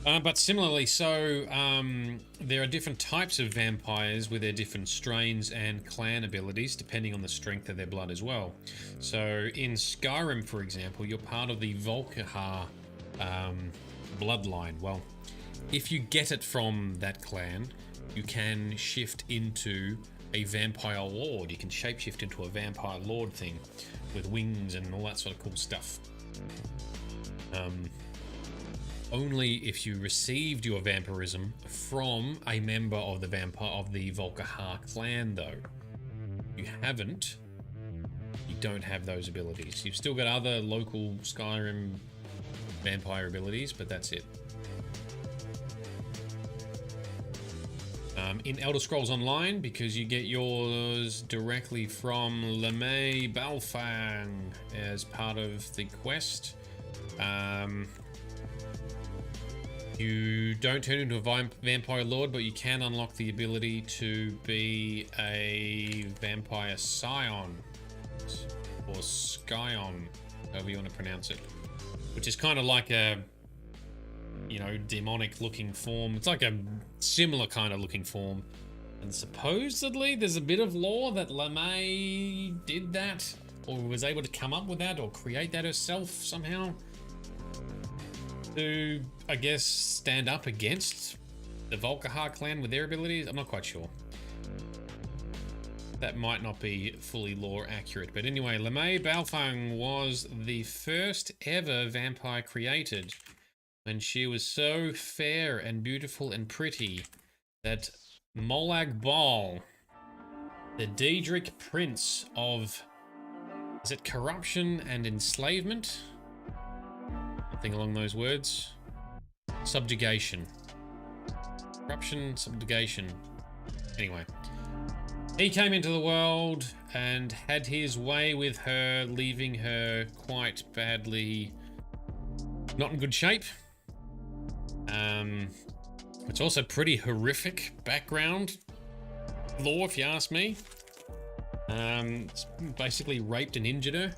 S1: But similarly, so there are different types of vampires with their different strains and clan abilities, depending on the strength of their blood as well. So in Skyrim, for example, you're part of the Volkihar bloodline. Well, if you get it from that clan, you can shift into a vampire lord. You can shapeshift into a vampire lord thing with wings and all that sort of cool stuff. Only if you received your vampirism from a member of the Volkihar clan, though. If you haven't, you don't have those abilities. You've still got other local Skyrim vampire abilities, but that's it. In Elder Scrolls Online, because you get yours directly from Lemay Balfang as part of the quest. You don't turn into a vampire lord, but you can unlock the ability to be a vampire scion or scion, however you want to pronounce it, which is kind of like a, you know, demonic looking form. It's like a similar kind of looking form, and supposedly there's a bit of lore that Lemay did that, or was able to come up with that, or create that herself somehow to, I guess, stand up against the Volkihar clan with their abilities. I'm not quite sure. That might not be fully lore accurate, but anyway, Lemay Balfang was the first ever vampire created, and she was so fair and beautiful and pretty that Molag Bal, the Daedric prince of, is it corruption and enslavement? Something along those words. Subjugation. Corruption, subjugation. Anyway, he came into the world and had his way with her, leaving her quite badly, not in good shape. It's also pretty horrific background lore, if you ask me. Basically raped and injured her.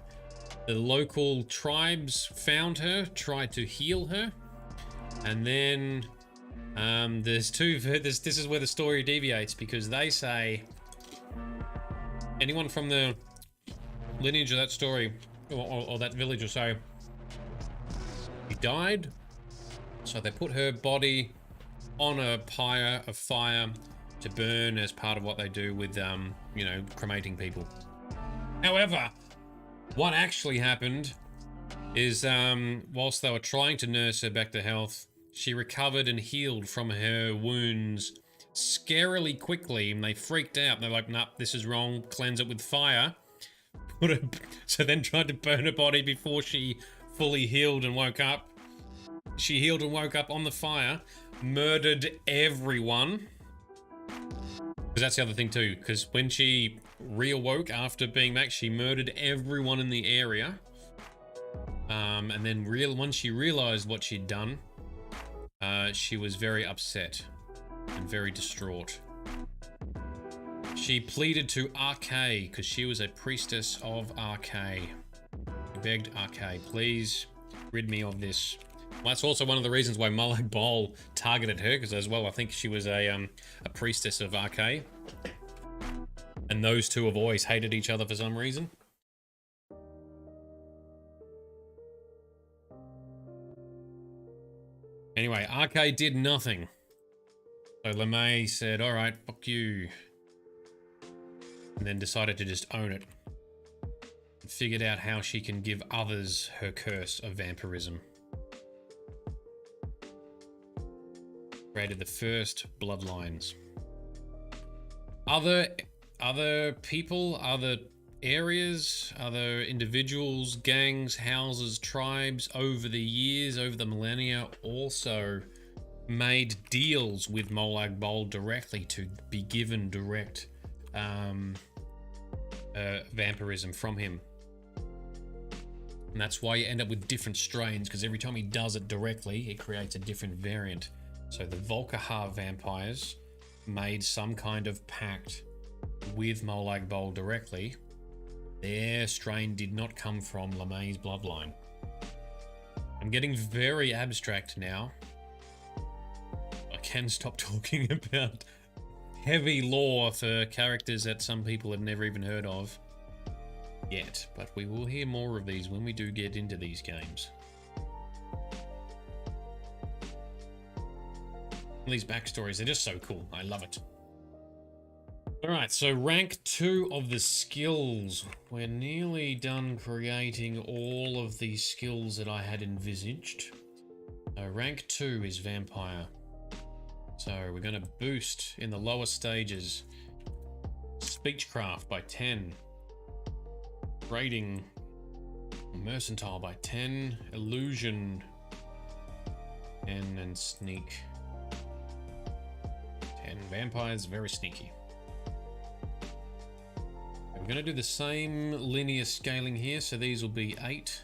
S1: The local tribes found her, tried to heal her, and then this is where the story deviates, because they say anyone from the lineage of that story or that village will say he died, so they put her body on a pyre of fire to burn as part of what they do with you know, cremating people. However, what actually happened is whilst they were trying to nurse her back to health, she recovered and healed from her wounds scarily quickly, and they freaked out. They're like, nah, this is wrong, cleanse it with fire. So then tried to burn her body before she fully healed and woke up. She healed and woke up on the fire, murdered everyone. Because that's the other thing too, because when she reawoke after being back, she murdered everyone in the area. And then once she realized what she'd done, she was very upset and very distraught. She pleaded to Archay, because she was a priestess of Archay. She begged Archay, please rid me of this. Well, that's also one of the reasons why Molag Bal targeted her, because as well, I think she was a priestess of Archay. And those two have always hated each other for some reason. Anyway, Archay did nothing. So LeMay said, all right, fuck you. And then decided to just own it. And figured out how she can give others her curse of vampirism. Created the first bloodlines. Other people, other areas, other individuals, gangs, houses, tribes over the years, over the millennia, also made deals with Molag Bal directly to be given direct vampirism from him. And that's why you end up with different strains, because every time he does it directly, it creates a different variant. So the Volkihar vampires made some kind of pact with Molag Bal directly. Their strain did not come from LeMay's bloodline. I'm getting very abstract now. I can stop talking about heavy lore for characters that some people have never even heard of yet, but we will hear more of these when we do get into these games. These backstories, they're just so cool. I love it. Alright, so rank 2 of the skills. We're nearly done creating all of the skills that I had envisaged. Rank 2 is Vampire. So we're going to boost in the lower stages. Speechcraft by 10. Rating Mercantile by 10. Illusion 10, and Sneak 10. Vampire's very sneaky. We're going to do the same linear scaling here, so these will be 8.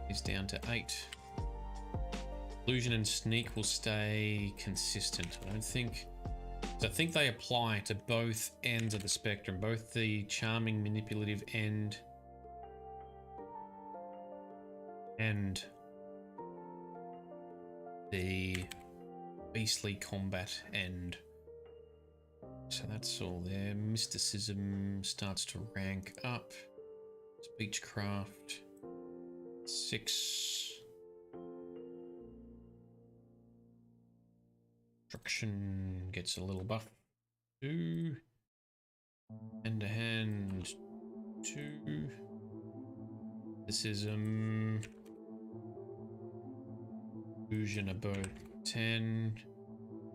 S1: It's down to 8. Illusion and Sneak will stay consistent. I think they apply to both ends of the spectrum, both the charming, manipulative end and the beastly combat end. So that's all there. Mysticism starts to rank up. Speechcraft 6. Destruction gets a little buff. 2. Hand to hand 2. Mysticism. Illusion above 10.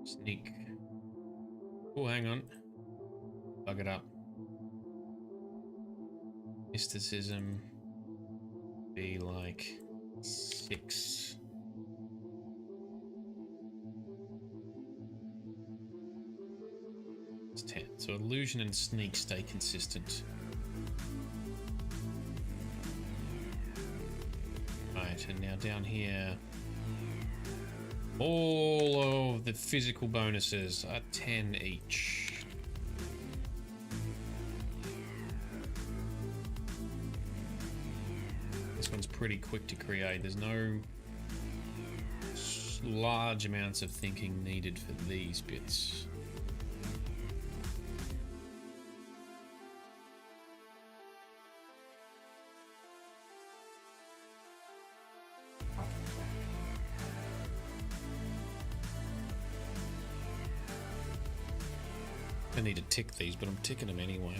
S1: Sneak. Oh, hang on. Bug it up. Mysticism be like 6. So illusion and sneak stay consistent. Right, and now down here, all of the physical bonuses are 10 each. This one's pretty quick to create. There's no large amounts of thinking needed for these bits. I need to tick these, but I'm ticking them anyway.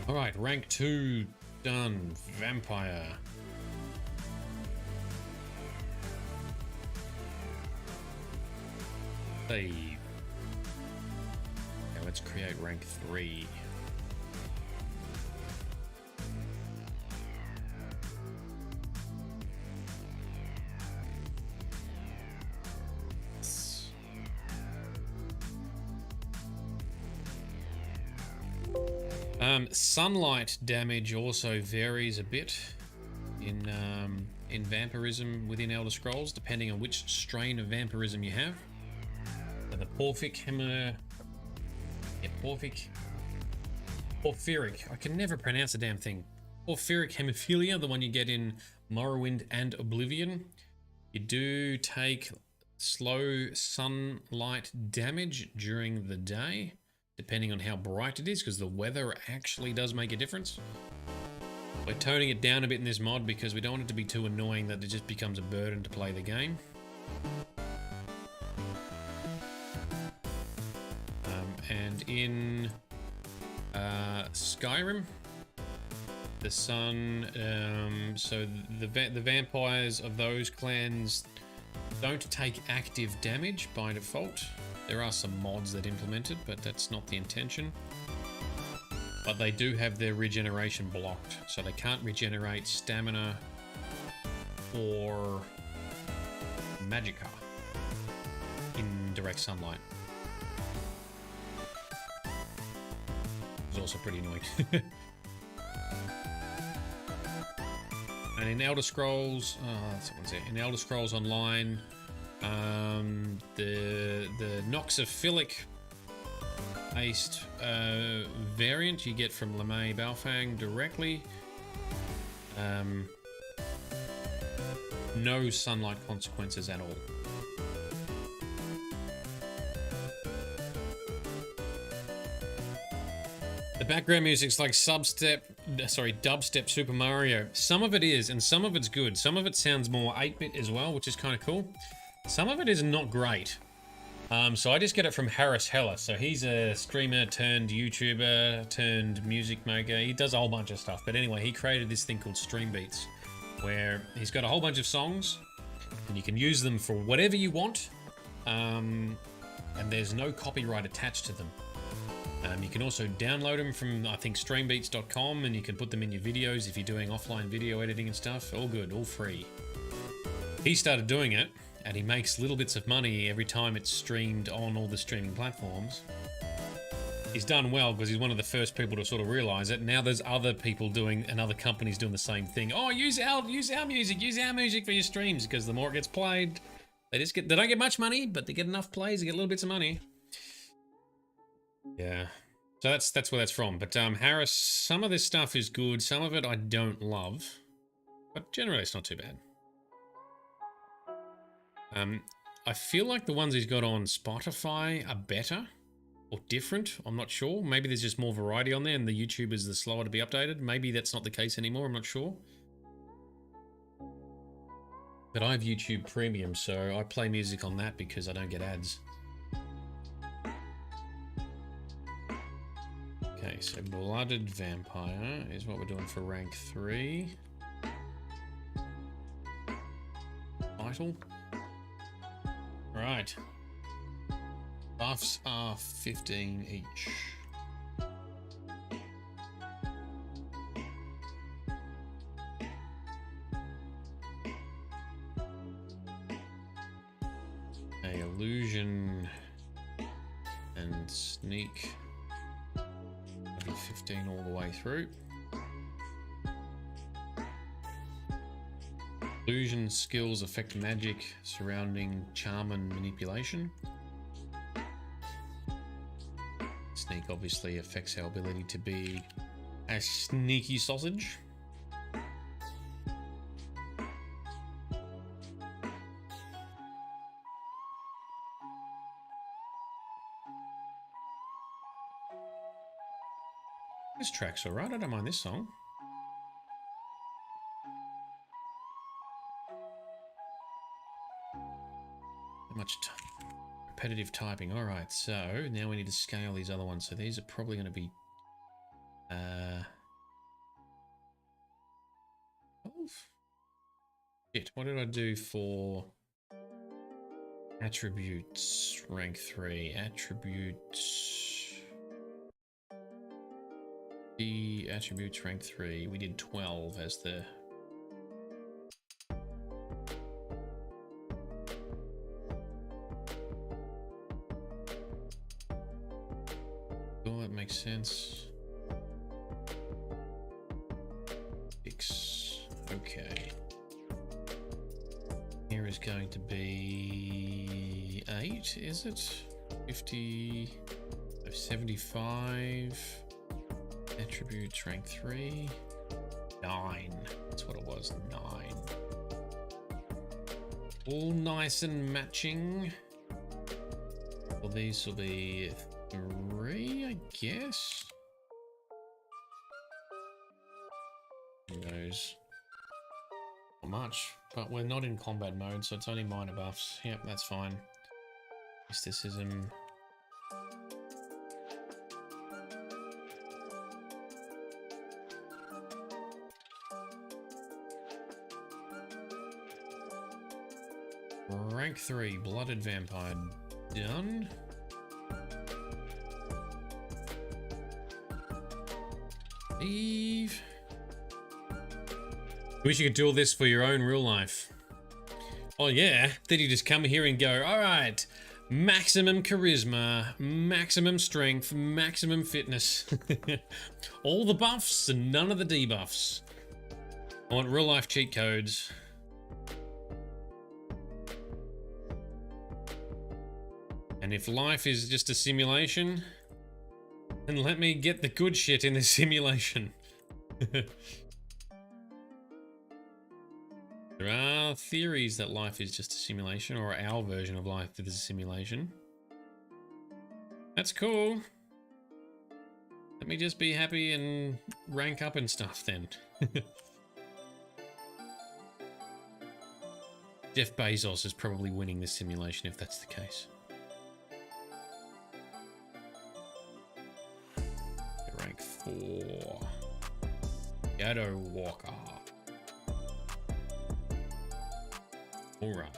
S1: Alright, rank 2 done. Vampire. Save. Now let's create rank 3. Sunlight damage also varies a bit in Vampirism within Elder Scrolls, depending on which strain of Vampirism you have. So the Porphyric. I can never pronounce the damn thing. Porphyric hemophilia, the one you get in Morrowind and Oblivion. You do take slow sunlight damage during the day, depending on how bright it is, because the weather actually does make a difference. We're toning it down a bit in this mod because we don't want it to be too annoying that it just becomes a burden to play the game. And in Skyrim, the sun, so the vampires of those clans don't take active damage by default. There are some mods that implement it, but that's not the intention. But they do have their regeneration blocked, so they can't regenerate stamina or magicka in direct sunlight. It's also pretty annoying. And in Elder Scrolls, in Elder Scrolls Online, the Noxophilic based variant you get from Lemay Balfang directly. No sunlight consequences at all. The background music's like dubstep Super Mario. Some of it is, and some of it's good. Some of it sounds more 8-bit as well, which is kind of cool. Some of it is not great. So I just get it from Harris Heller. So he's a streamer turned YouTuber turned music maker. He does a whole bunch of stuff. But anyway, he created this thing called Stream Beats, where he's got a whole bunch of songs and you can use them for whatever you want. And there's no copyright attached to them. You can also download them from, I think, streambeats.com, and you can put them in your videos if you're doing offline video editing and stuff. All good, all free. He started doing it, and he makes little bits of money every time it's streamed on all the streaming platforms. He's done well because he's one of the first people to sort of realize it. Now there's other people doing, and other companies doing the same thing. Oh, use our music for your streams, because the more it gets played, they don't get much money, but they get enough plays, they get little bits of money. Yeah, so that's where that's from. But Harris, some of this stuff is good, some of it I don't love, but generally it's not too bad. I feel like the ones he's got on Spotify are better or different. I'm not sure. Maybe there's just more variety on there, and the YouTubers are slower to be updated. Maybe that's not the case anymore. I'm not sure. But I have YouTube Premium, so I play music on that because I don't get ads. Okay, so Blooded Vampire is what we're doing for rank 3. Vital. Right. Buffs are 15 each. Okay, illusion and sneak. Maybe 15 all the way through. Illusion skills affect magic surrounding charm and manipulation. Sneak obviously affects our ability to be a sneaky sausage. This track's alright, I don't mind this song. Not much repetitive typing. Alright, so now we need to scale these other ones. So these are probably going to be 12? Shit, what did I do for attributes? Rank 3. Attributes. The attributes rank 3. We did 12 as the... Oh, that makes sense. 6. Okay. Here is going to be 8, is it? 50... 75... Attributes rank 3. 9. That's what it was. 9. All nice and matching. Well, these will be 3, I guess. Who knows? Not much, but we're not in combat mode, so it's only minor buffs. Yep, that's fine. Mysticism. Rank 3, Blooded Vampire, done. Eve. Wish you could do all this for your own real life. Oh yeah, then you just come here and go, alright, maximum charisma, maximum strength, maximum fitness. All the buffs and none of the debuffs. I want real life cheat codes. And if life is just a simulation, then let me get the good shit in the simulation. There are theories that life is just a simulation, or our version of life is a simulation. That's cool. Let me just be happy and rank up and stuff then. Jeff Bezos is probably winning this simulation if that's the case. Rank 4. Shadow Walker. Alright.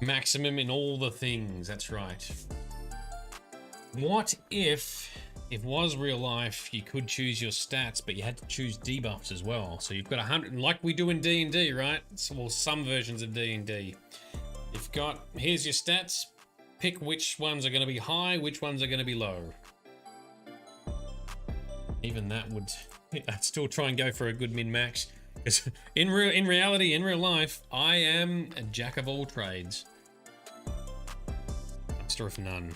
S1: Maximum in all the things, that's right. What if it was real life, you could choose your stats, but you had to choose debuffs as well. So you've got 100, like we do in D&D, right? So, well, some versions of D&D. You've got, here's your stats, pick which ones are going to be high, which ones are going to be low. Even that would, I'd still try and go for a good min-max. Because in reality, in real life, I am a jack of all trades. Master of none.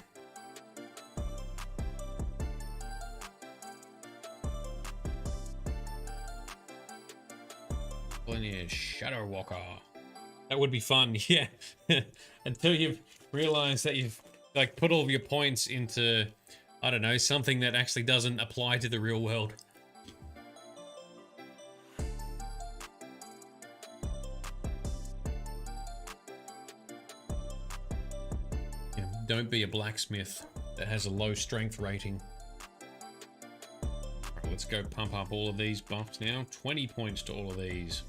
S1: Plenty of Shadow Walker. That would be fun, yeah. Until you've realized that you've like put all of your points into, I don't know, something that actually doesn't apply to the real world. Yeah, don't be a blacksmith that has a low strength rating. Right, let's go pump up all of these buffs now. 20 points to all of these.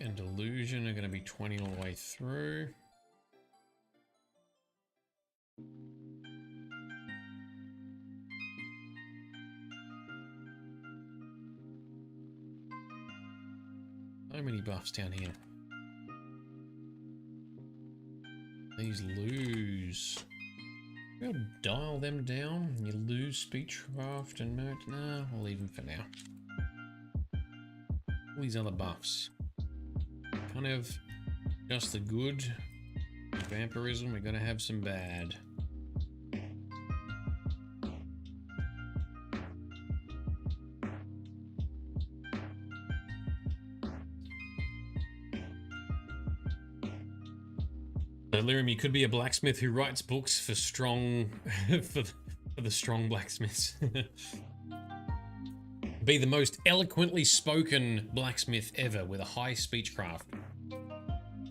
S1: And illusion are going to be 20 all the way through. So many buffs down here. These lose. We'll dial them down. You lose speechcraft and merit. No, I'll leave them for now. All these other buffs. Kind of just the good. Vampirism, we're gonna have some bad. So Lyrium, you could be a blacksmith who writes books for strong, for the strong blacksmiths. Be the most eloquently spoken blacksmith ever with a high speechcraft.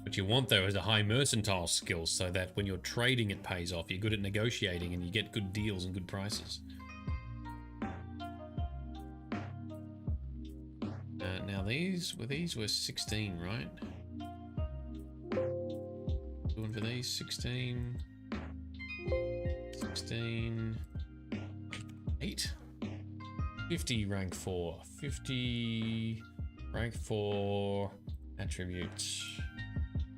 S1: What you want though is a high mercantile skill so that when you're trading it pays off. You're good at negotiating and you get good deals and good prices. Now these were 16, right? Doing for these 16, 8, 50 rank 4, 50 rank 4 attributes.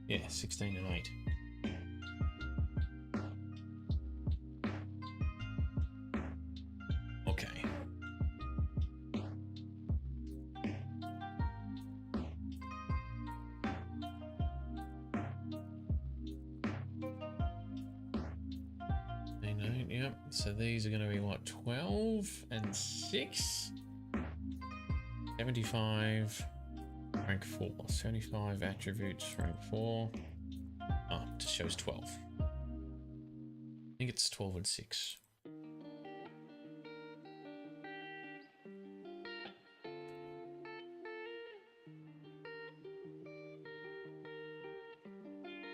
S1: Yeah, 16 and 8. Okay. Yep. So these are going to be what? 12 and 6? 75. Rank 4, 75 attributes, rank 4. Oh, it just shows 12. I think it's 12 and 6.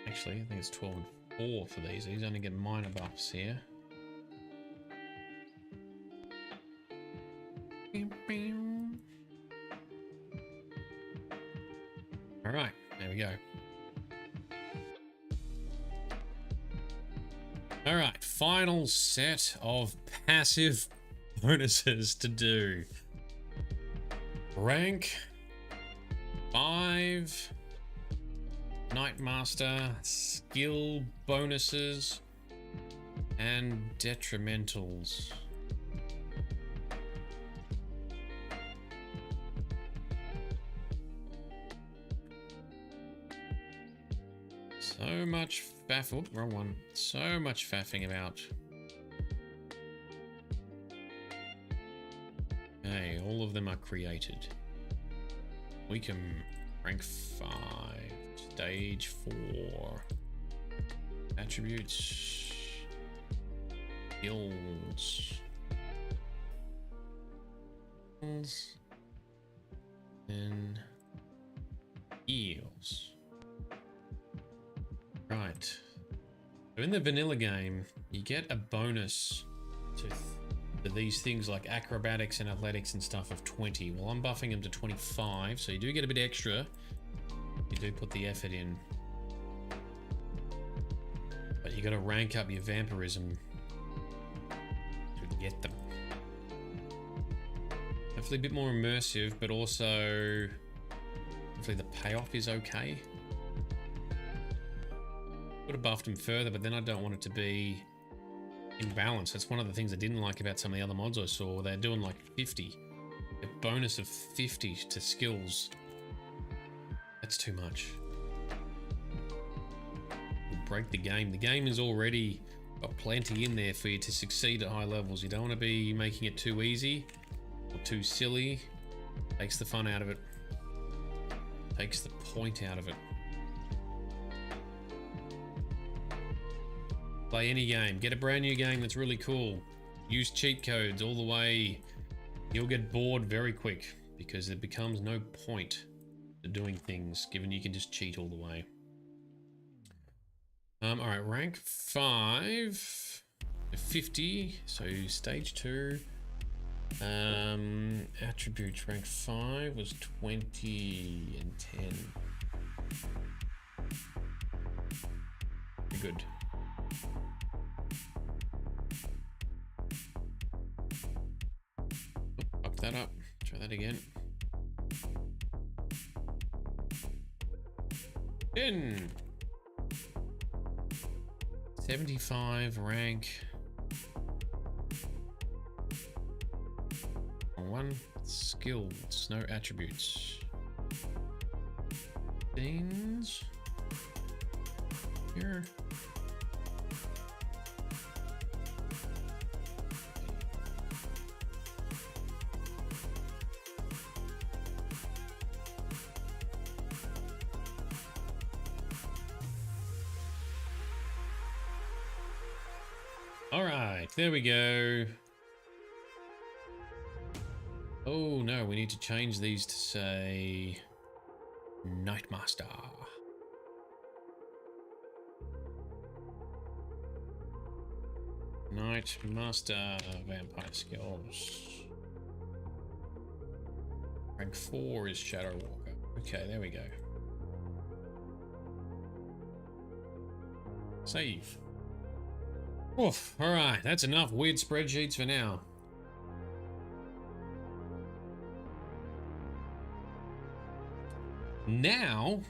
S1: Actually, I think it's 12 and 4 for these. These only get minor buffs here. Alright, there we go. Alright, final set of passive bonuses to do. Rank 5, Nightmaster, skill bonuses, and detrimentals. So much faff. Oh, wrong one. So much faffing about. Okay, all of them are created. We can rank 5, stage 4, attributes, skills, and heals. Right. So in the vanilla game, you get a bonus to these things like acrobatics and athletics and stuff of 20. Well, I'm buffing them to 25, so you do get a bit extra. You do put the effort in. But you got to rank up your vampirism to get them. Hopefully a bit more immersive, but also hopefully the payoff is okay. Would have buffed him further, but then I don't want it to be imbalanced. That's one of the things I didn't like about some of the other mods I saw. They're doing like 50. A bonus of 50 to skills. That's too much. It'll break the game. The game is already got plenty in there for you to succeed at high levels. You don't want to be making it too easy or too silly. Takes the fun out of it. Takes the point out of it. Play any game. Get a brand new game that's really cool. Use cheat codes all the way. You'll get bored very quick because there becomes no point to doing things given you can just cheat all the way. Alright, rank 5. 50. So stage 2. Attributes rank 5 was 20 and 10. Very good. Fuck that up. Try that again. 10. 75 rank. 1 skills, no attributes. Things here. All right, there we go. Oh no, we need to change these to say Nightmaster. Nightmaster vampire skills. Rank 4 is Shadow Walker. Okay, there we go. Save. Oof, alright, that's enough weird spreadsheets for now. Now,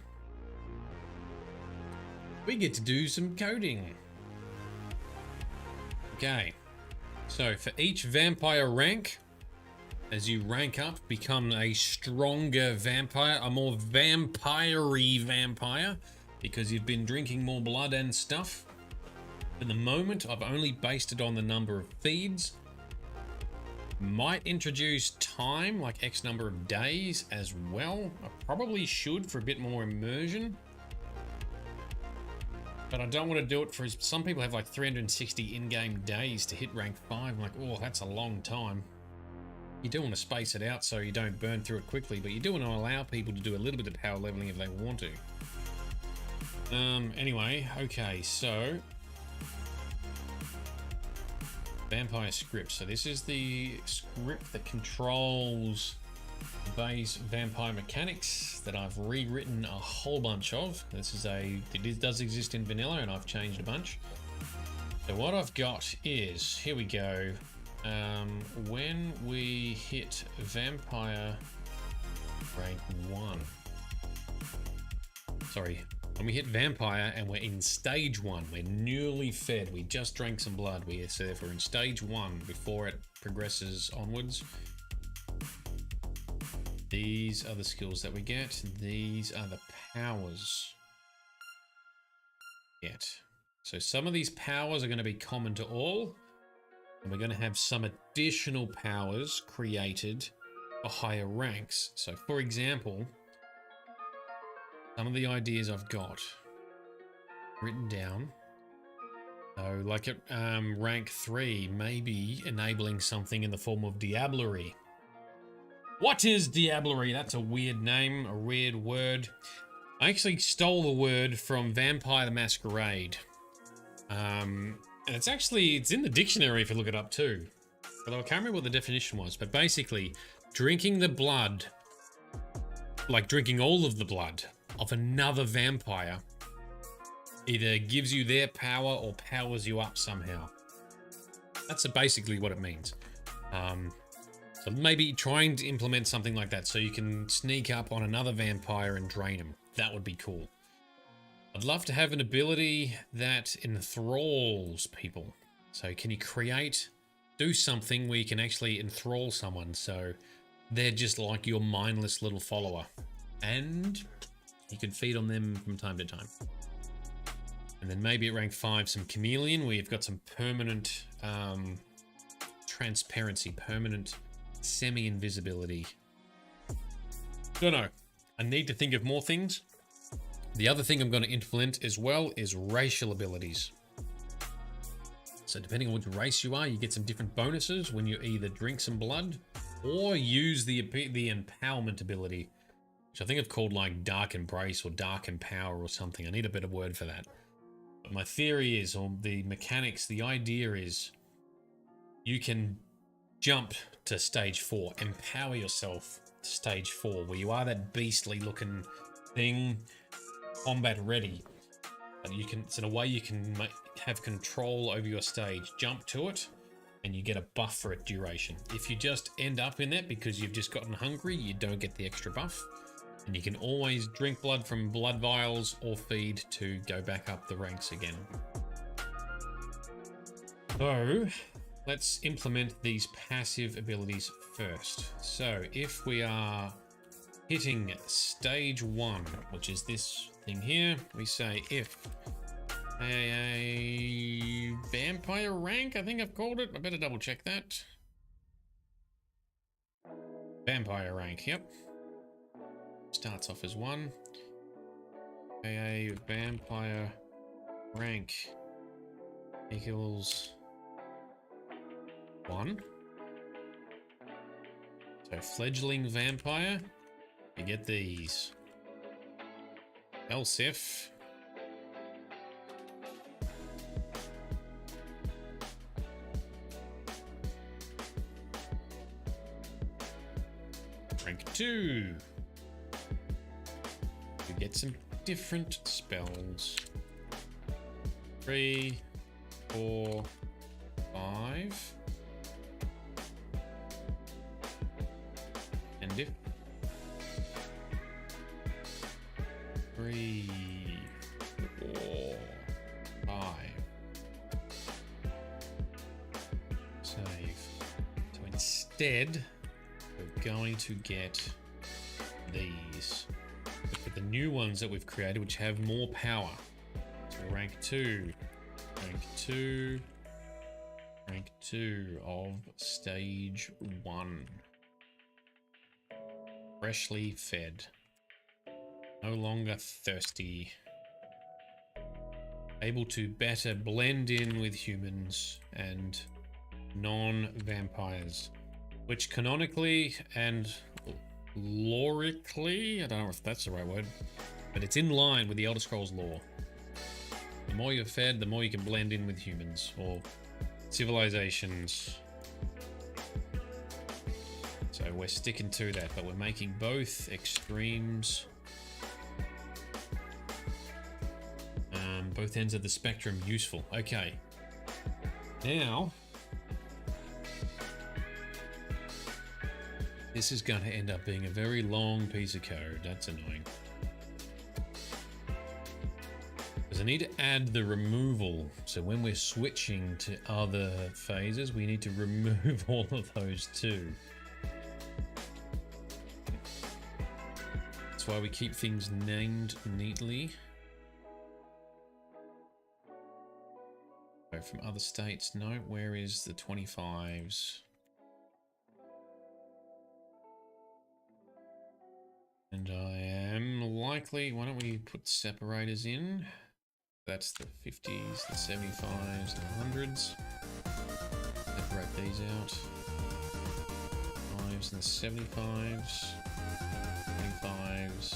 S1: we get to do some coding. Okay, so for each vampire rank, as you rank up, become a stronger vampire, a more vampire-y vampire, because you've been drinking more blood and stuff. At the moment, I've only based it on the number of feeds. Might introduce time, like X number of days as well. I probably should for a bit more immersion. But I don't want to do it for, some people have like 360 in-game days to hit rank 5. I'm like, oh, that's a long time. You do want to space it out so you don't burn through it quickly, but you do want to allow people to do a little bit of power leveling if they want to. Anyway, okay, so vampire script. So this is the script that controls base vampire mechanics that I've rewritten a whole bunch of. It does exist in vanilla and I've changed a bunch. So what I've got is, here we go. When we hit vampire rank 1, sorry, when we hit vampire and we're in stage 1, we're newly fed, we just drank some blood, so if we're in stage 1 before it progresses onwards, these are the skills that we get. These are the powers we get. So some of these powers are going to be common to all, and we're going to have some additional powers created for higher ranks. So for example, some of the ideas I've got written down. So like at rank 3, maybe enabling something in the form of diablerie. What is diablerie? That's a weird name, a weird word. I actually stole the word from Vampire the Masquerade. And it's in the dictionary if you look it up too. Although I can't remember what the definition was, but basically drinking the blood, like drinking all of the blood of another vampire, either gives you their power or powers you up somehow. That's basically what it means. So maybe trying to implement something like that so you can sneak up on another vampire and drain him. That would be cool. I'd love to have an ability that enthralls people. So can you do something where you can actually enthrall someone so they're just like your mindless little follower. And you can feed on them from time to time. And then maybe at rank 5, some chameleon, where you've got some permanent transparency, permanent semi-invisibility. Don't know. I need to think of more things. The other thing I'm going to implement as well is racial abilities. So depending on which race you are, you get some different bonuses when you either drink some blood or use the empowerment ability, which I think I've called like Dark Embrace or Dark Empower or something. I need a better word for that. But my theory is, or the mechanics, the idea is you can jump to stage 4, empower yourself to stage 4, where you are that beastly looking thing, combat ready. And you can, so in a way you can have control over your stage, jump to it, and you get a buff for its duration. If you just end up in that because you've just gotten hungry, you don't get the extra buff. And you can always drink blood from blood vials or feed to go back up the ranks again. So let's implement these passive abilities first. So if we are hitting stage 1, which is this thing here, we say if a vampire rank, I think I've called it. I better double check that. Vampire rank, yep. Starts off as 1. A vampire rank equals 1. So fledgling vampire, you get these. Else if rank 2, you get some different spells. 3, 4, 5. And if 3, 4, 5. Save. So instead, we're going to get these. But the new ones that we've created, which have more power. So rank 2, rank 2, rank 2 of stage 1. Freshly fed. No longer thirsty. Able to better blend in with humans and non-vampires. Which canonically and lorically, I don't know if that's the right word, but it's in line with the Elder Scrolls lore. The more you're fed, the more you can blend in with humans or civilizations. So we're sticking to that, but we're making both extremes, both ends of the spectrum useful. Okay. Now, this is going to end up being a very long piece of code. That's annoying. Because I need to add the removal. So when we're switching to other phases, we need to remove all of those too. That's why we keep things named neatly. So from other states, no, where is the 25s? And I am likely, why don't we put separators in? That's the 50s, the 75s, and the 100s. Separate these out. 5s and the 75s. 25s.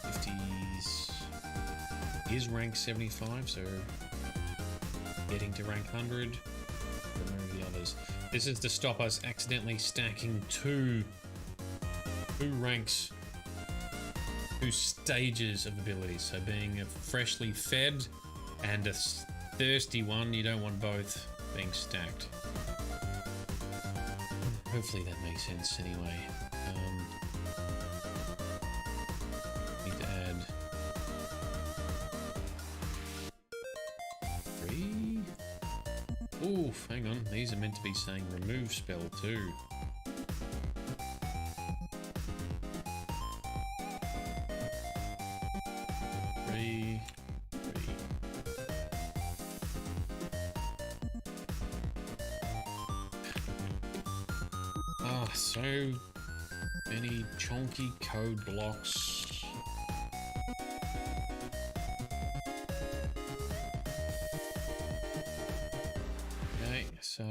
S1: 50s. Is rank 75, so getting to rank 100. Remove the others. This is to stop us accidentally stacking two ranks, 2 stages of abilities. So being a freshly fed and a thirsty one, you don't want both being stacked. Hopefully that makes sense anyway. Need to add 3. Oof, hang on. These are meant to be saying remove spell too. So many chunky code blocks. Okay, so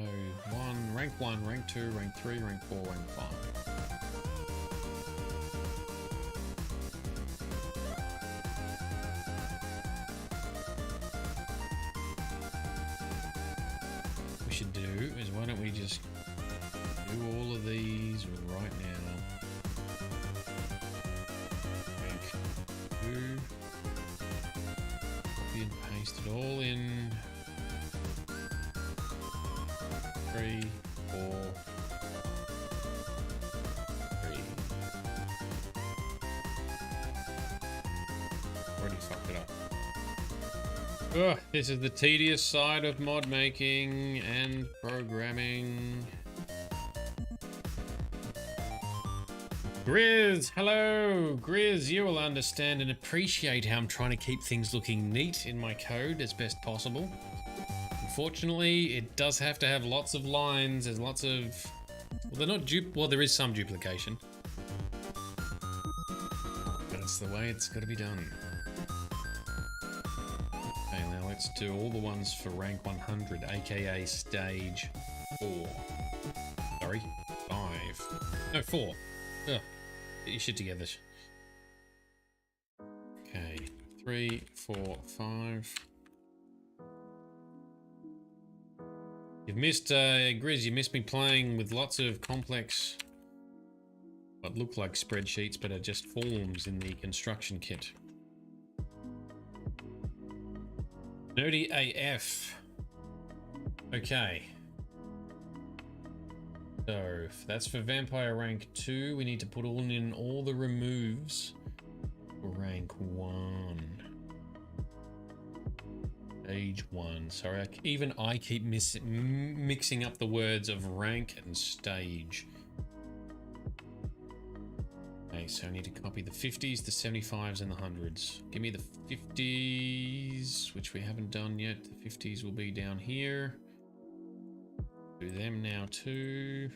S1: rank 1, rank 2, rank 3, rank 4, rank 5. What we should do is, why don't we just do all of these right now. Rank 2. Copy and paste it all in. 3, 4, 3. fucked it up. Ugh, this is the tedious side of mod making and programming. Grizz, hello! Grizz, you will understand and appreciate how I'm trying to keep things looking neat in my code as best possible. Unfortunately, it does have to have lots of lines, there's lots of... Well, they're not well, there is some duplication. But it's the way it's got to be done. Okay, now let's do all the ones for rank 100, aka stage 4. Sorry, 5. No, 4. Ugh. Get your shit together. Okay, 3, 4, 5. You've missed, Grizz, you missed me playing with lots of complex, what look like spreadsheets, but are just forms in the construction kit. Nerdy AF. Okay. So, that's for Vampire rank 2. We need to put in all the removes for rank 1. Stage 1. Sorry, even I keep mixing up the words of rank and stage. Okay, so I need to copy the 50s, the 75s, and the 100s. Give me the 50s, which we haven't done yet. The 50s will be down here. Do them now too.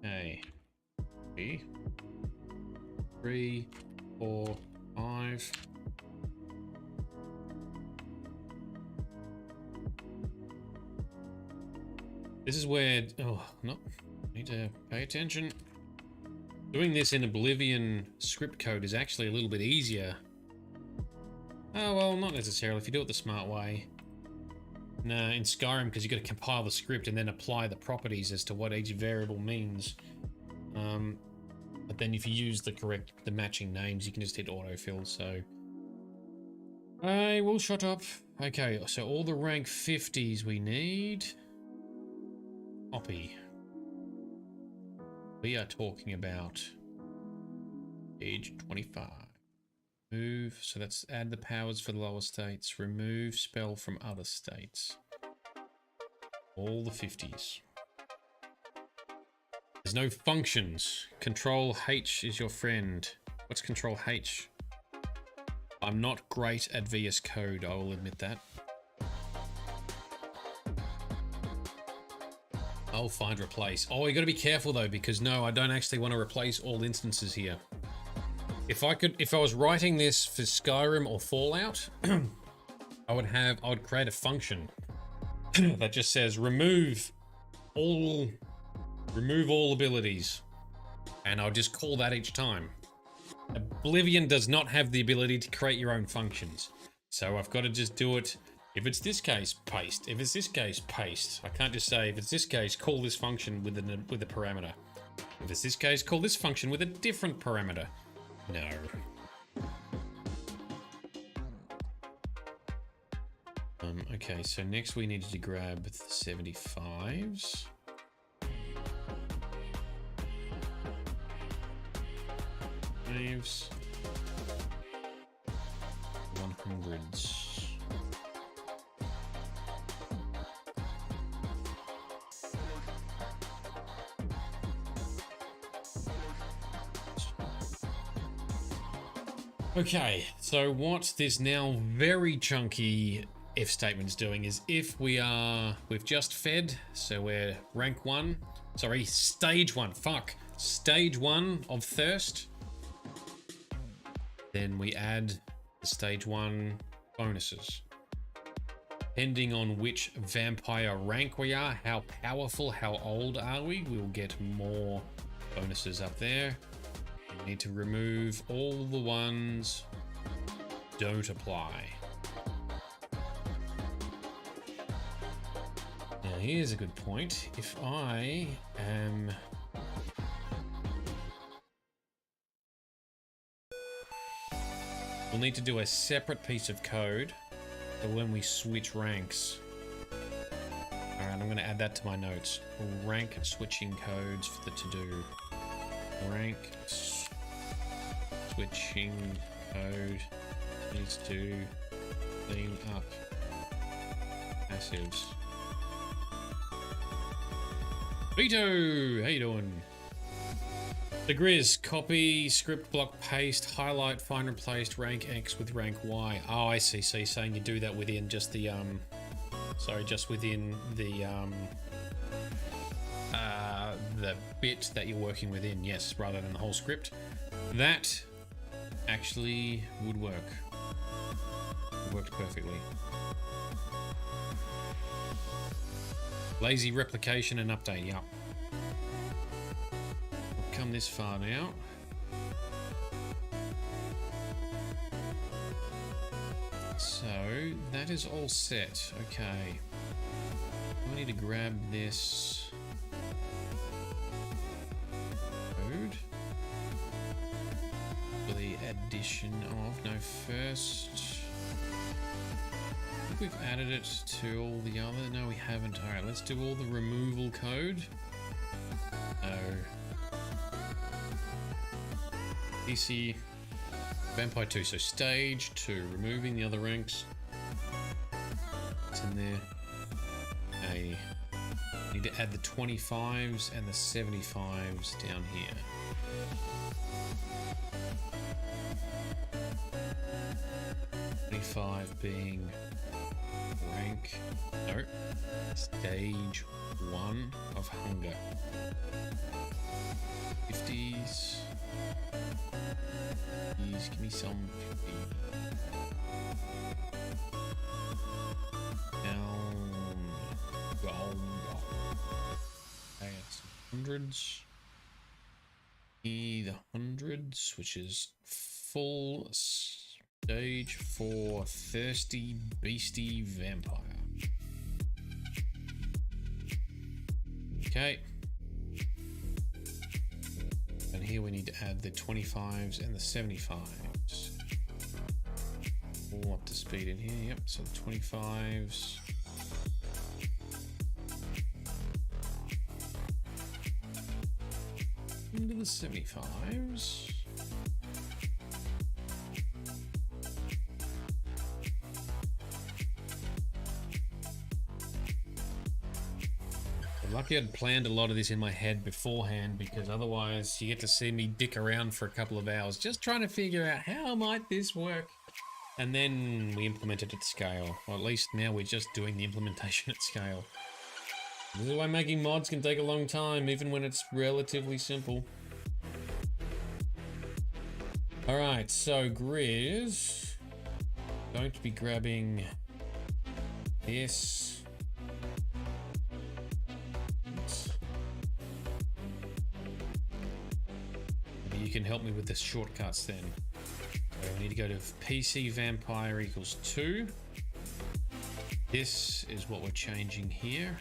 S1: Okay. 3, 4, 5. This is where, oh, no, need to pay attention. Doing this in Oblivion script code is actually a little bit easier. Oh, well, not necessarily. If you do it the smart way. No, in Skyrim, because you've got to compile the script and then apply the properties as to what each variable means. But then if you use the matching names, you can just hit autofill, so... I will shut up. Okay, so all the rank 50s we need. Copy. We are talking about age 25. Move, so let's add the powers for the lower states. Remove spell from other states. All the 50s. There's no functions. Control H is your friend. What's Control H? I'm not great at VS Code, I will admit that. I'll find replace. Oh, you got to be careful though, because no, I don't actually want to replace all instances here. If I was writing this for Skyrim or Fallout, I would create a function that just says remove all abilities, and I'll just call that each time. Oblivion does not have the ability to create your own functions, so I've got to just do it. If it's this case, paste. If it's this case, paste. I can't just say, if it's this case, call this function with a parameter. If it's this case, call this function with a different parameter. No. Okay, so next we needed to grab the 75s. Waves. 100s. Okay, so what this now very chunky if statement is doing is if we've just fed, so we're rank 1, sorry, stage 1, stage 1 of thirst, then we add the stage 1 bonuses. Depending on which vampire rank we are, how powerful, how old are we, we'll get more bonuses up there. We need to remove all the ones don't apply. Now here's a good point. If I am... We'll need to do a separate piece of code for when we switch ranks. Alright, I'm going to add that to my notes. Rank switching codes for the to-do. Rank switching code needs to clean up passives. Vito! How you doing? The Grizz, copy, script block, paste, highlight, find, replaced, rank X with rank Y. Oh, I see. So you're saying you do that within just the, just within the bit that you're working within, yes, rather than the whole script. That actually would work. It worked perfectly. Lazy replication and update, yeah. We've come this far now. So, that is all set. Okay. I need to grab this code for the addition of, no, first, I think we've added it to all the other, no we haven't. Alright, let's do all the removal code. No. PC Vampire 2, so stage 2, removing the other ranks. It's in there. I need to add the 25s and the 75s down here. Being rank, no, stage 1 of hunger. 50s. Please give me some 50. Down. Gold. Okay, some hundreds. The hundreds, which is full stage 4 thirsty beastie vampire. Okay. And here we need to add the 25s and the 75s. All up to speed in here, yep. So the 25s. Into the 75s. Lucky I'd planned a lot of this in my head beforehand, because otherwise you get to see me dick around for a couple of hours just trying to figure out how might this work. And then we implemented it at scale. Or at least now we're just doing the implementation at scale. This is why making mods can take a long time, even when it's relatively simple. Alright, so Grizz, going to be grabbing this. You can help me with the shortcuts then. So I need to go to PC Vampire equals 2. This is what we're changing here.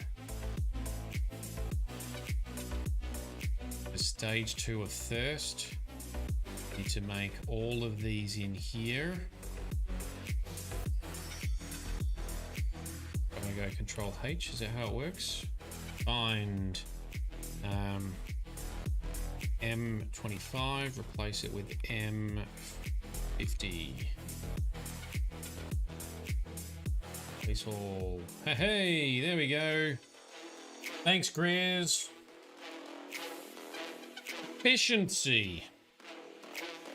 S1: The stage 2 of thirst. Need to make all of these in here. I'm gonna go Control H, is that how it works? Find M25, replace it with M50. Place all. Hey, there we go. Thanks, Grizz. Efficiency.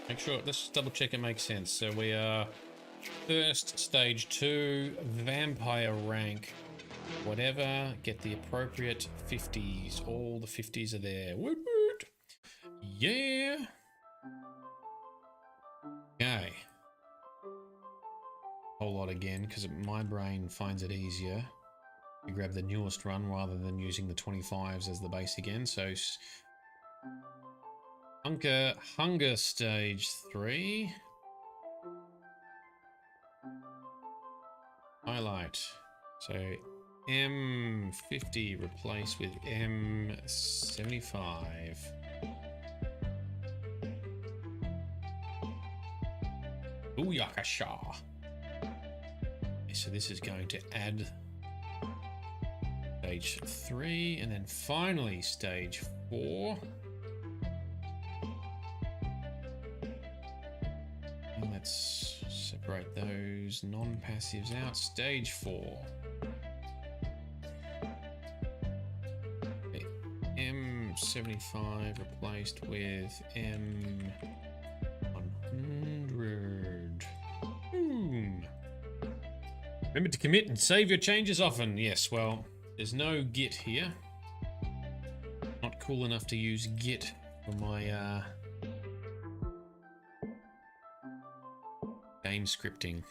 S1: Make sure, let's double check it makes sense. So we are first stage 2, vampire rank, whatever, get the appropriate 50s. All the 50s are there. Woot woot. Yeah. Okay. Whole lot again, because my brain finds it easier to grab the newest run rather than using the 25s as the base again. So hunger stage 3. Highlight. So M50 replaced with M75. Booyakasha. So this is going to add Stage 3, and then finally stage 4. And let's separate those non-passives out. Stage 4. M75 replaced with M100. Remember to commit and save your changes often. Yes, well, there's no Git here. Not cool enough to use Git for my game scripting.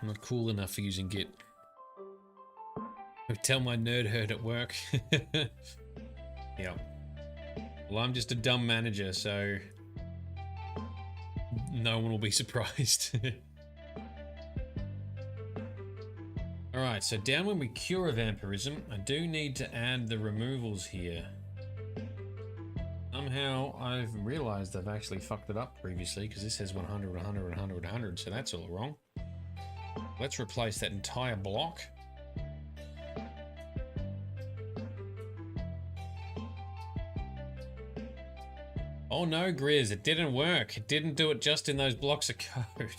S1: I'm not cool enough for using Git. I tell my nerd herd at work. Yeah. Well, I'm just a dumb manager, so no one will be surprised. Alright, so down when we cure a vampirism, I do need to add the removals here. Somehow I've realized I've actually fucked it up previously, because this says 100, 100, 100, 100, so that's all wrong. Let's replace that entire block. Oh no, Grizz, it didn't work. It didn't do it just in those blocks of code.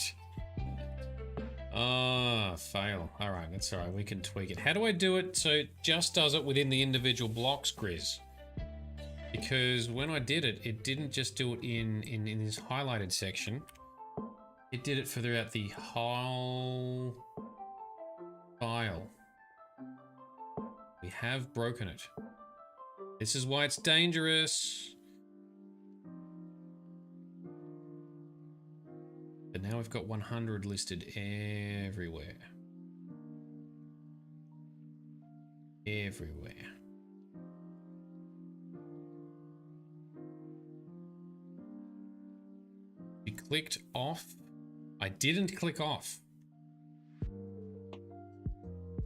S1: Ah, fail. Alright, that's alright, we can tweak it. How do I do it so it just does it within the individual blocks, Grizz? Because when I did it, it didn't just do it in this highlighted section. It did it throughout the whole file. We have broken it. This is why it's dangerous. But now we've got 100 listed everywhere. Everywhere. You clicked off. I didn't click off.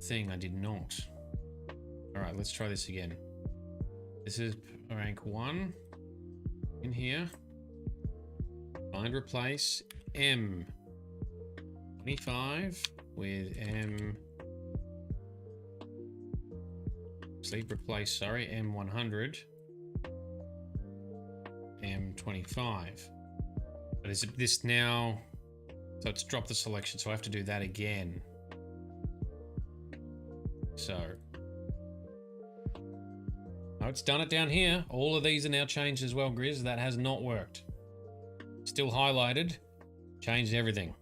S1: Thing, I did not. Alright, let's try this again. This is rank 1. In here. Find replace M25 with M. Sleep replace, sorry, M100. M25. But is it this now? So it's dropped the selection, so I have to do that again. So. No, it's done it down here. All of these are now changed as well, Grizz. That has not worked. Still highlighted. Changed everything.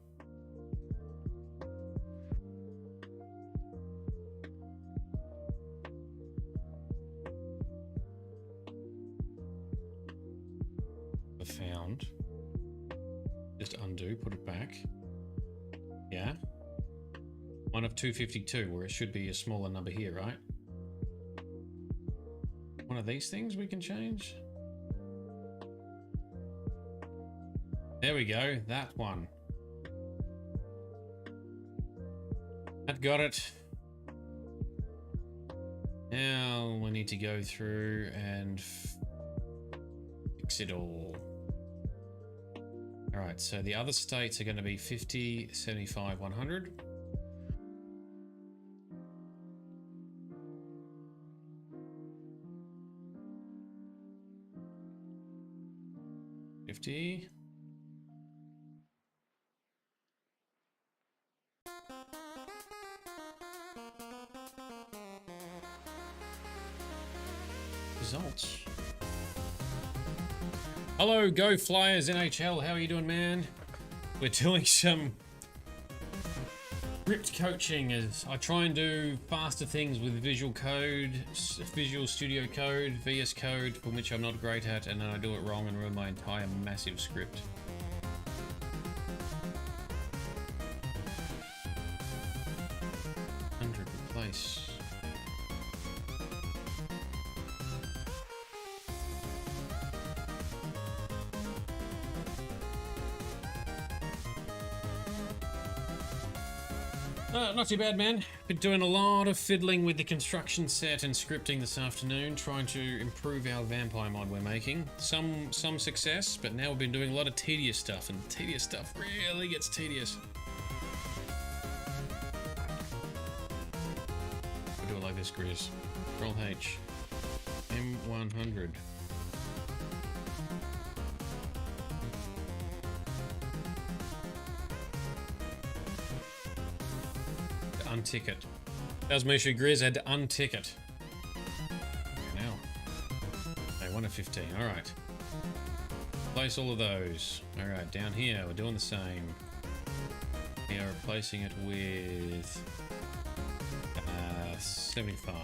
S1: I found. Just undo, put it back. Yeah. One of 252, where it should be a smaller number here, right? One of these things we can change. There we go, that one. That got it. Now we need to go through and fix it all. All right, so the other states are going to be 50, 75, 100. Results. Hello, Go Flyers NHL. How are you doing, man? We're doing some script coaching as I try and do faster things with Visual Code, Visual Studio Code, VS Code, from which I'm not great at, and then I do it wrong and ruin my entire massive script. Replace. Not too bad, man. Been doing a lot of fiddling with the construction set and scripting this afternoon, trying to improve our vampire mod we're making. Some success, but now we've been doing a lot of tedious stuff, and tedious stuff really gets tedious. this, Grizz. Control H. M100. Untick it. That was my issue, Grizz. I had to untick it. Now. Okay, 1 of 15. Alright. Place all of those. Alright, down here, we're doing the same. We are replacing it with 75.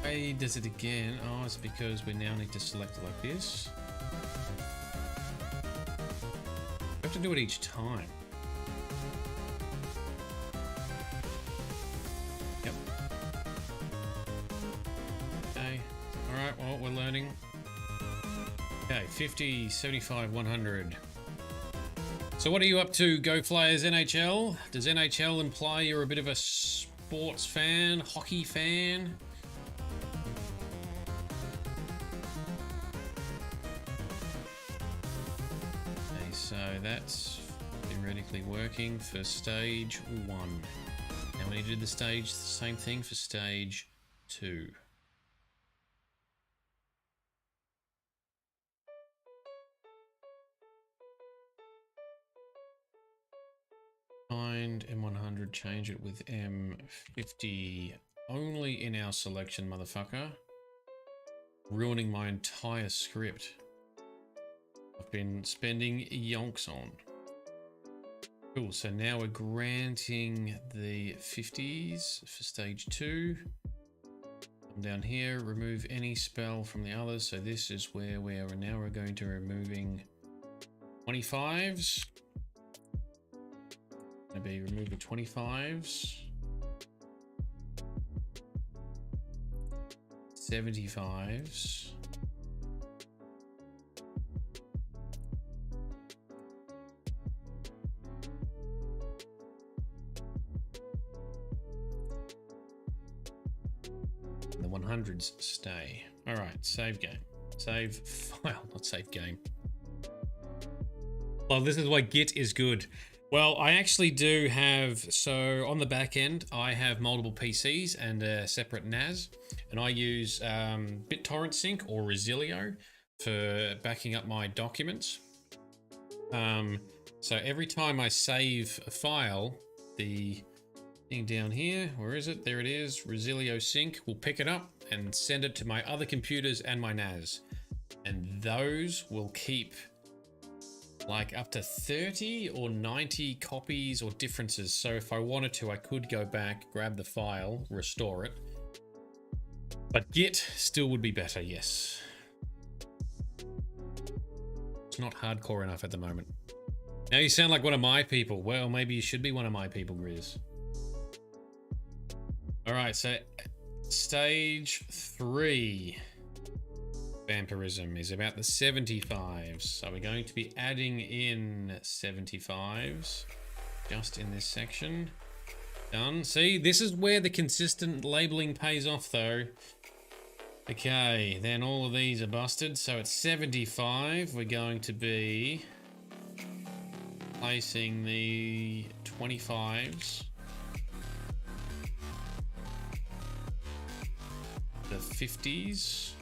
S1: Why does it again? Oh, it's because we now need to select it like this. We have to do it each time. Yep. Okay. Alright, well, we're learning. Okay, 50, 75, 100. So what are you up to, Go Flyers NHL? Does NHL imply you're a bit of a sports fan, hockey fan? Okay, so that's theoretically working for stage 1. Now we need to do the same thing for stage 2. Find M100, change it with M50 only in our selection, motherfucker. Ruining my entire script. I've been spending yonks on. Cool, so now we're granting the 50s for stage 2. Come down here, remove any spell from the others. So this is where we are now. We're going to removing 25s. Maybe remove the 25s. 75s. And the 100s stay. All right, save game. Save file, not save game. Well, this is why Git is good. Well, I actually do have, so on the back end, I have multiple PCs and a separate NAS, and I use BitTorrent Sync or Resilio for backing up my documents. So every time I save a file, the thing down here, where is it? There it is, Resilio Sync will pick it up and send it to my other computers and my NAS. And those will keep like up to 30 or 90 copies or differences. So if I wanted to, I could go back, grab the file, restore it. But Git still would be better, yes. It's not hardcore enough at the moment. Now you sound like one of my people. Well, maybe you should be one of my people, Grizz. All right, so stage 3. Vampirism is about the 75s. So we're going to be adding in 75s just in this section. Done. See, this is where the consistent labeling pays off though. Okay, then all of these are busted. So at 75, we're going to be placing the 25s. The 50s.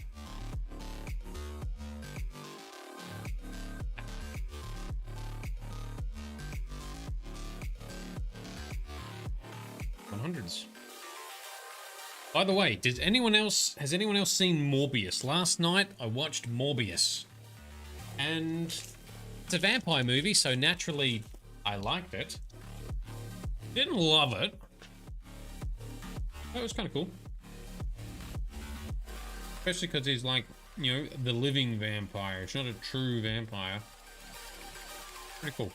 S1: Hundreds. By the way, has anyone else seen Morbius? Last night I watched Morbius, and it's a vampire movie, so naturally I liked it. Didn't love it. That was kind of cool, especially because he's like, you know, the living vampire. It's not a true vampire. Pretty cool.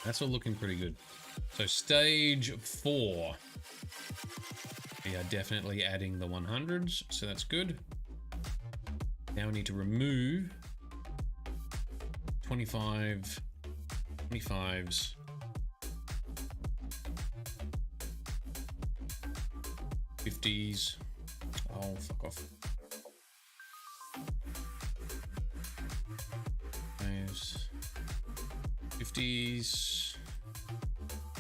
S1: That's all looking pretty good. So stage 4. We are definitely adding the 100s, so that's good. Now we need to remove 25, 25s, 50s. Oh, fuck off. Those. 50s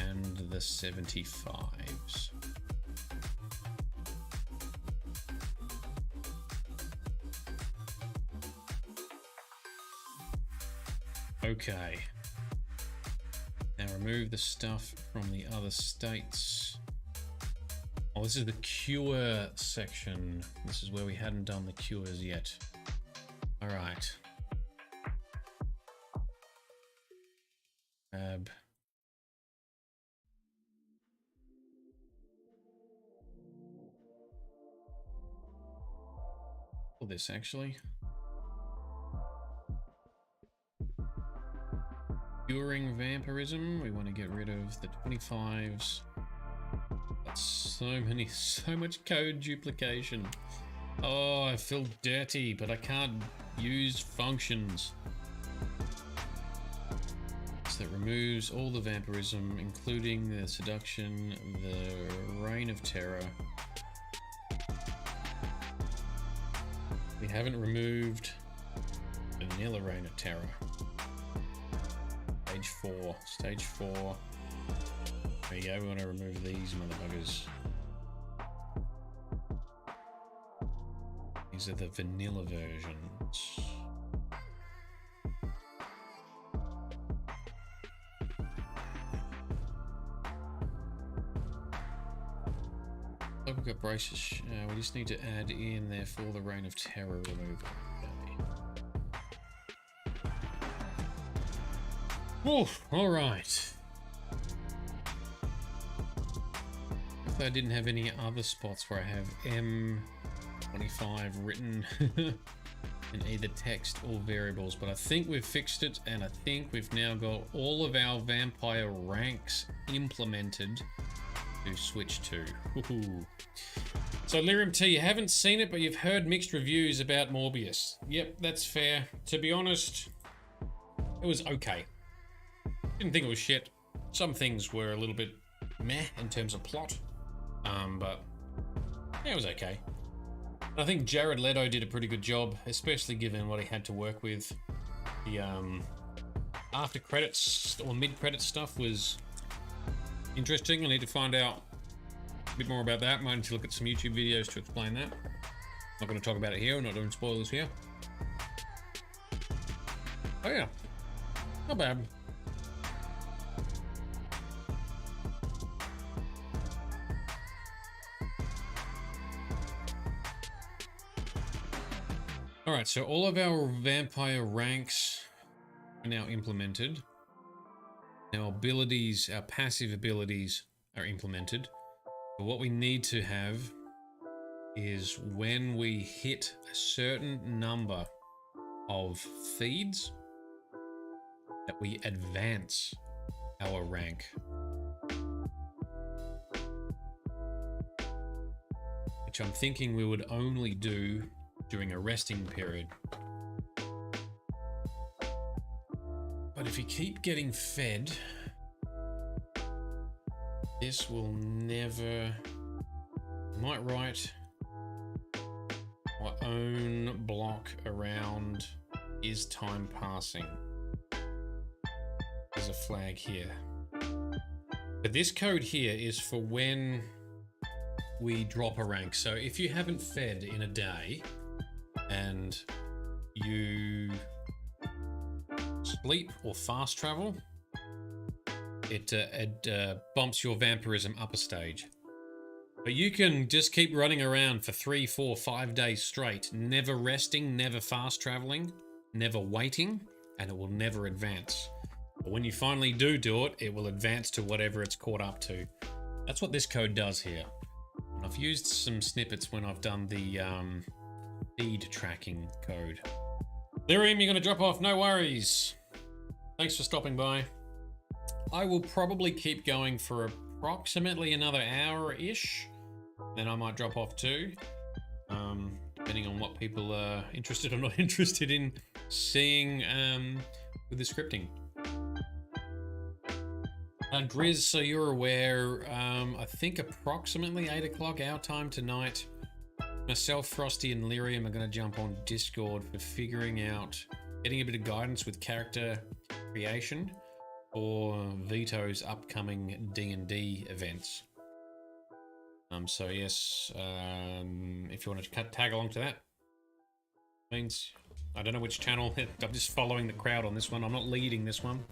S1: and the 75s. Okay. Now remove the stuff from the other states. Oh, this is the cure section. This is where we hadn't done the cures yet. All right. All this actually. Curing vampirism. We want to get rid of the 25s. That's so much code duplication. Oh, I feel dirty, but I can't use functions. So that removes all the vampirism, including the seduction, the reign of terror. We haven't removed the vanilla reign of terror. Stage 4. There you go, we want to remove these motherfuckers. These are the vanilla versions. We've got braces. We just need to add in, therefore, the reign of terror removal. Oof, all right. If I didn't have any other spots where I have M25 written in either text or variables, but I think we've fixed it, and I think we've now got all of our vampire ranks implemented to switch to. Woohoo. So Lyrium T, you haven't seen it, but you've heard mixed reviews about Morbius. Yep, that's fair. To be honest, it was okay. Didn't think it was shit. Some things were a little bit meh in terms of plot, but yeah, it was okay. I think Jared Leto did a pretty good job, especially given what he had to work with. The after credits or mid credits stuff was interesting. I need to find out a bit more about that. Might need to look at some YouTube videos to explain that. Not going to talk about it here. We're not doing spoilers here. Oh yeah, not bad. All right, so all of our vampire ranks are now implemented. Our abilities, our passive abilities are implemented. But what we need to have is when we hit a certain number of feeds, that we advance our rank. Which I'm thinking we would only do during a resting period. But if you keep getting fed, this will never... I might write our own block around is time passing. There's a flag here. But this code here is for when we drop a rank. So if you haven't fed in a day, and you sleep or fast travel, it bumps your vampirism up a stage. But you can just keep running around for 3, 4, 5 days straight, never resting, never fast traveling, never waiting, and it will never advance. But when you finally do it, it will advance to whatever it's caught up to. That's what this code does here. And I've used some snippets when I've done the feed tracking code. Lyrium, you're going to drop off, no worries. Thanks for stopping by. I will probably keep going for approximately another hour-ish. Then I might drop off too. Depending on what people are interested or not interested in seeing with the scripting. Grizz, so you're aware, I think approximately 8 o'clock our time tonight, myself, Frosty, and Lyrium are going to jump on Discord for figuring out, getting a bit of guidance with character creation. for Vito's upcoming D&D events. So yes, if you want to tag along to that, means I don't know which channel. I'm just following the crowd on this one. I'm not leading this one.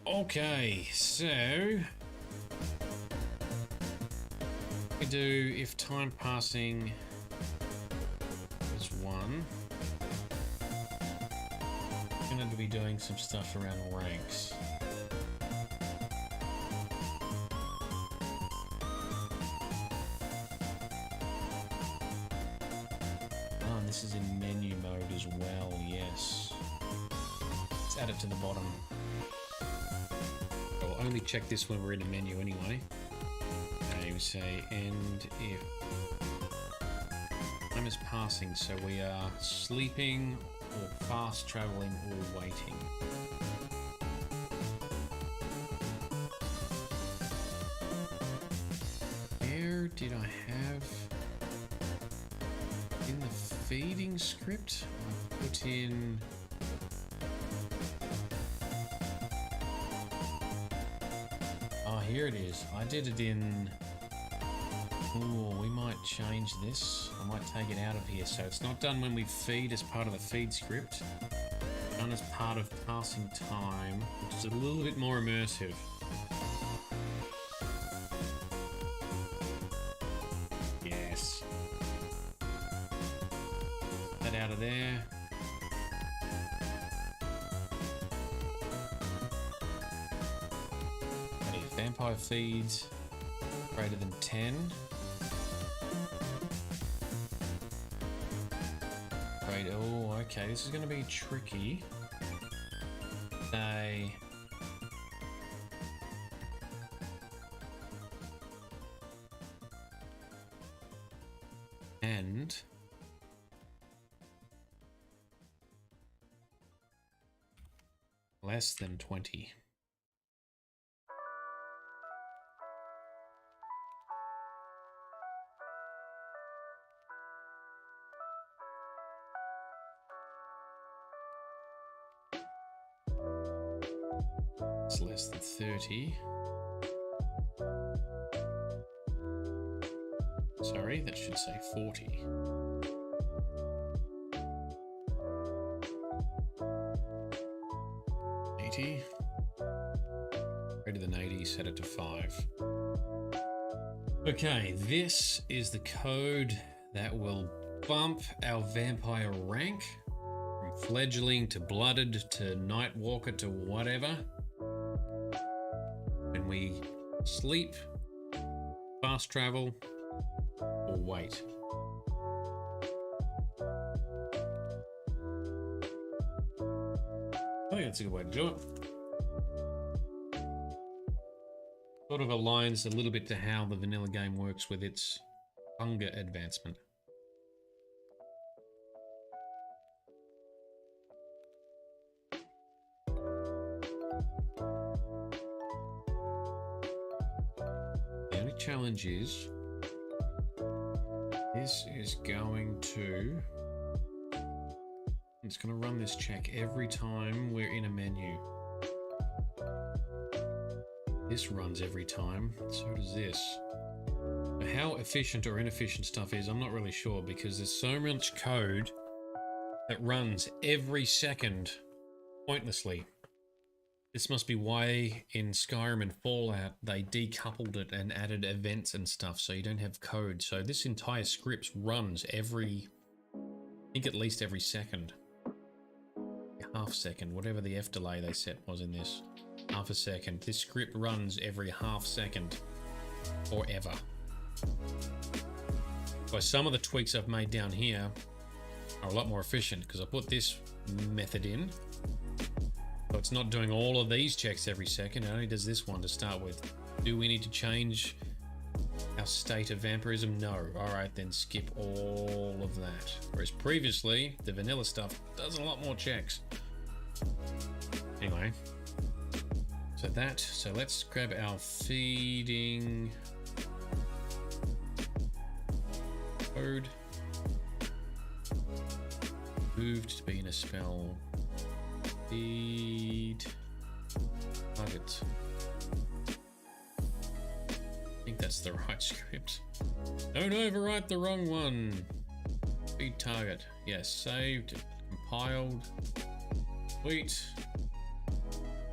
S1: Okay, so we do if time passing is 1. I'm going to be doing some stuff around ranks. Oh, and this is in menu mode as well, yes. Let's add it to the bottom. I'll only check this when we're in a menu anyway. Okay, we say end if time is passing, so we are sleeping or fast traveling or waiting. Where did I have in the feeding script? I put in here it is. I did it in... Ooh, we might change this. I might take it out of here. So it's not done when we feed as part of the feed script. Done as part of passing time, which is a little bit more immersive. Yes. That out of there. Vampire feeds greater than 10. Great. Oh, okay. This is going to be tricky. They... And... less than 20. It's less than 30. Sorry, that should say 40. Greater than 80, set it to 5. Okay, this is the code that will bump our vampire rank from fledgling to blooded to nightwalker to whatever. When we sleep, fast travel, or wait. I think that's a good way to do it. Sort of aligns a little bit to how the vanilla game works with its hunger advancement. The only challenge is this is going to... It's going to run this check every time we're in a menu. This runs every time, so does this. How efficient or inefficient stuff is, I'm not really sure, because there's so much code that runs every second pointlessly. This must be why in Skyrim and Fallout they decoupled it and added events and stuff so you don't have code. So this entire script runs every, I think at least every second. Half second, whatever the F delay they set was in this. Half a second. This script runs every half second. Forever. So some of the tweaks I've made down here are a lot more efficient because I put this method in. So it's not doing all of these checks every second, it only does this one to start with. Do we need to change our state of vampirism? No. Alright, then skip all of that. Whereas previously, the vanilla stuff does a lot more checks. Anyway. So let's grab our feeding code. moved to be in a spell. Feed target. I think that's the right script. Don't overwrite the wrong one. Feed target. Yes, saved, compiled. Sweet.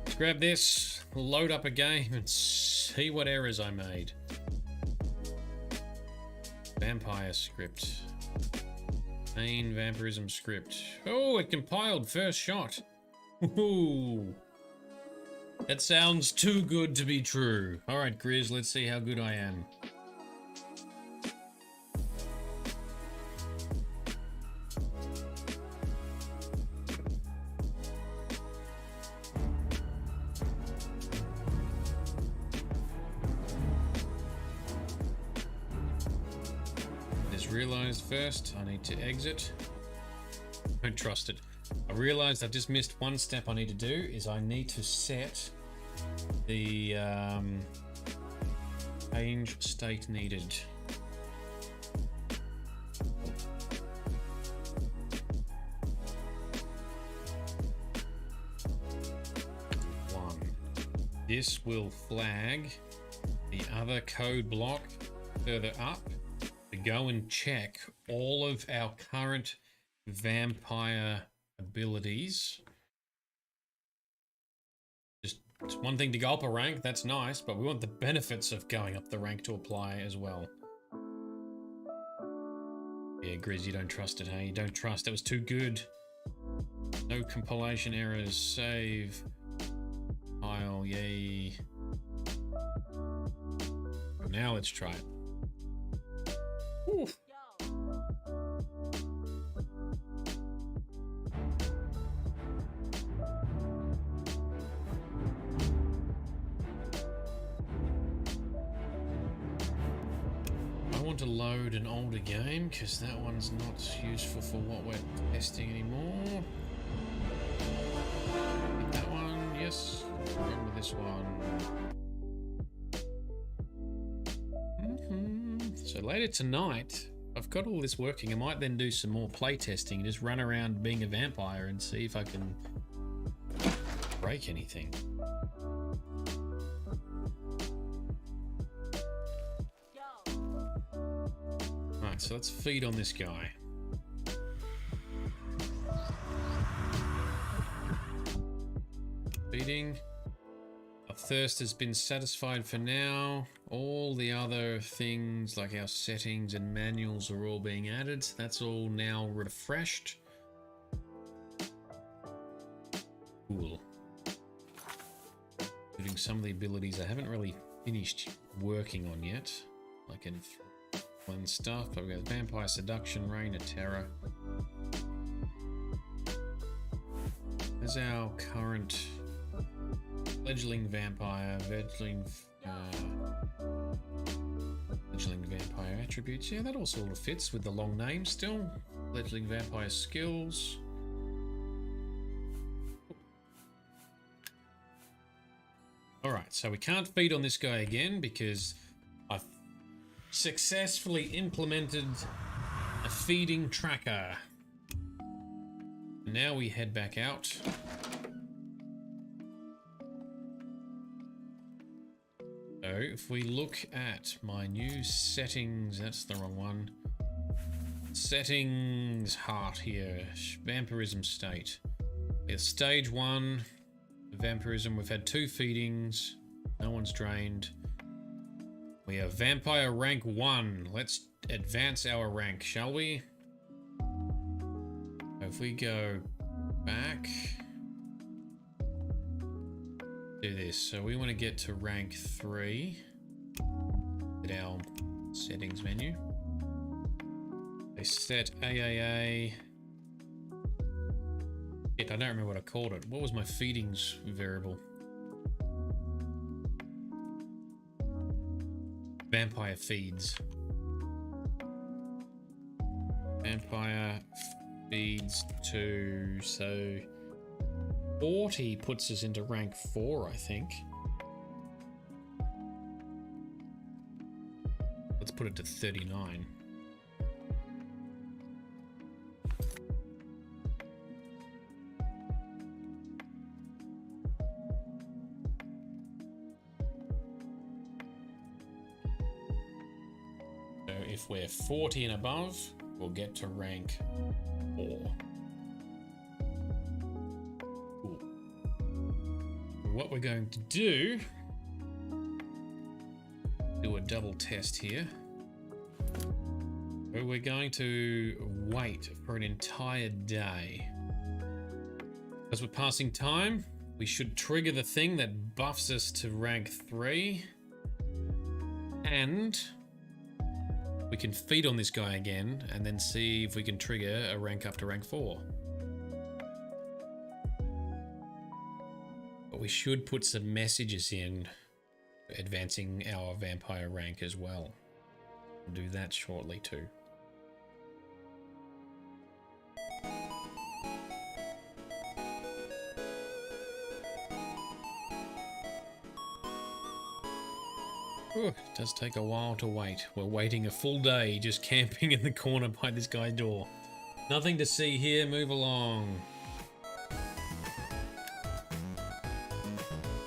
S1: Let's grab this, load up a game, and see what errors I made. Vampire script. Main vampirism script. Oh, it compiled first shot. Ooh. That sounds too good to be true. Alright, Grizz, let's see how good I am. Realized first I need to exit. Don't trust it. I realized I just missed one step I need to do is I need to set the change state needed. One. This will flag the other code block further up to go and check all of our current vampire abilities. Just it's one thing to go up a rank, that's nice, but we want the benefits of going up the rank to apply as well. Yeah, Grizz, you don't trust it, hey? You don't trust, it was too good. No compilation errors, save. File, yay. Now let's try it. Oof. I want to load an older game because that one's not useful for what we're testing anymore. That one, yes. Remember this one. So later tonight, I've got all this working. I might then do some more playtesting, just run around being a vampire and see if I can break anything. Alright, so let's feed on this guy. Feeding. Our thirst has been satisfied for now. All the other things like our settings and manuals are all being added. That's all now refreshed. Cool. Including some of the abilities I haven't really finished working on yet. Like in fun stuff. But we got Vampire Seduction, Reign of Terror. There's our current fledgling vampire, fledgling vampire attributes. Yeah, that all sort of fits with the long name still. Fledgling vampire skills. Alright, so we can't feed on this guy again because I've successfully implemented a feeding tracker. Now we head back out. So if we look at my new settings, that's the wrong one. Settings heart here, vampirism state. It's stage 1, vampirism. We've had 2 feedings, no one's drained. We have vampire rank 1. Let's advance our rank, shall we? If we go back, do this. So we want to get to rank 3. At our settings menu. They set AAA. I don't remember what I called it. What was my feedings variable? Vampire feeds. Vampire feeds to, so 40 puts us into rank 4, I think. Let's put it to 39. if we're 40 and above, we'll get to rank 4. Cool. What we're going to do a double test here. So we're going to wait for an entire day. As we're passing time, we should trigger the thing that buffs us to rank 3. And we can feed on this guy again and then see if we can trigger a rank up to rank 4. But we should put some messages in advancing our vampire rank as well. We'll do that shortly too. It does take a while to wait. We're waiting a full day just camping in the corner by this guy's door. Nothing to see here, move along.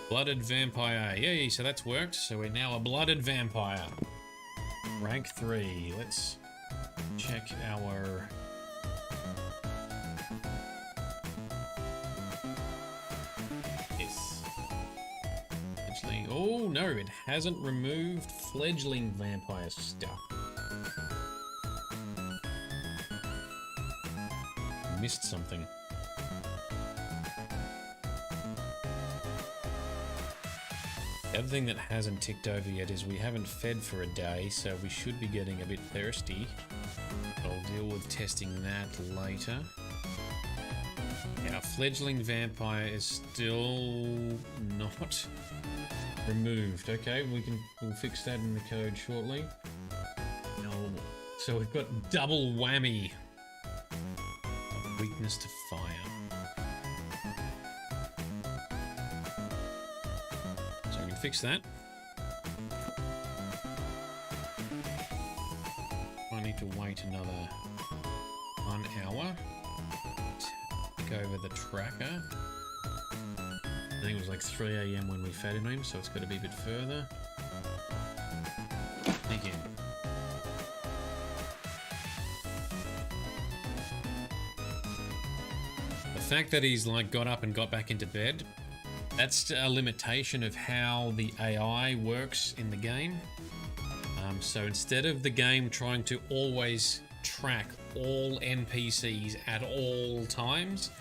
S1: Blooded vampire. Yay, so that's worked. So we're now a blooded vampire. Rank 3. Let's check our... Yes. Actually, oh no, it hasn't removed fledgling vampire stuff. Missed something. The other thing that hasn't ticked over yet is we haven't fed for a day, so we should be getting a bit thirsty. I'll deal with testing that later. Our fledgling vampire is still not removed. Okay, we'll fix that in the code shortly. No, so we've got double whammy. Weakness to fire. Fix that. I need to wait another 1 hour. Take over the tracker. I think it was like 3 AM when we fed him, so it's got to be a bit further. Again. The fact that he's like got up and got back into bed, that's a limitation of how the AI works in the game. So instead of the game trying to always track all NPCs at all times,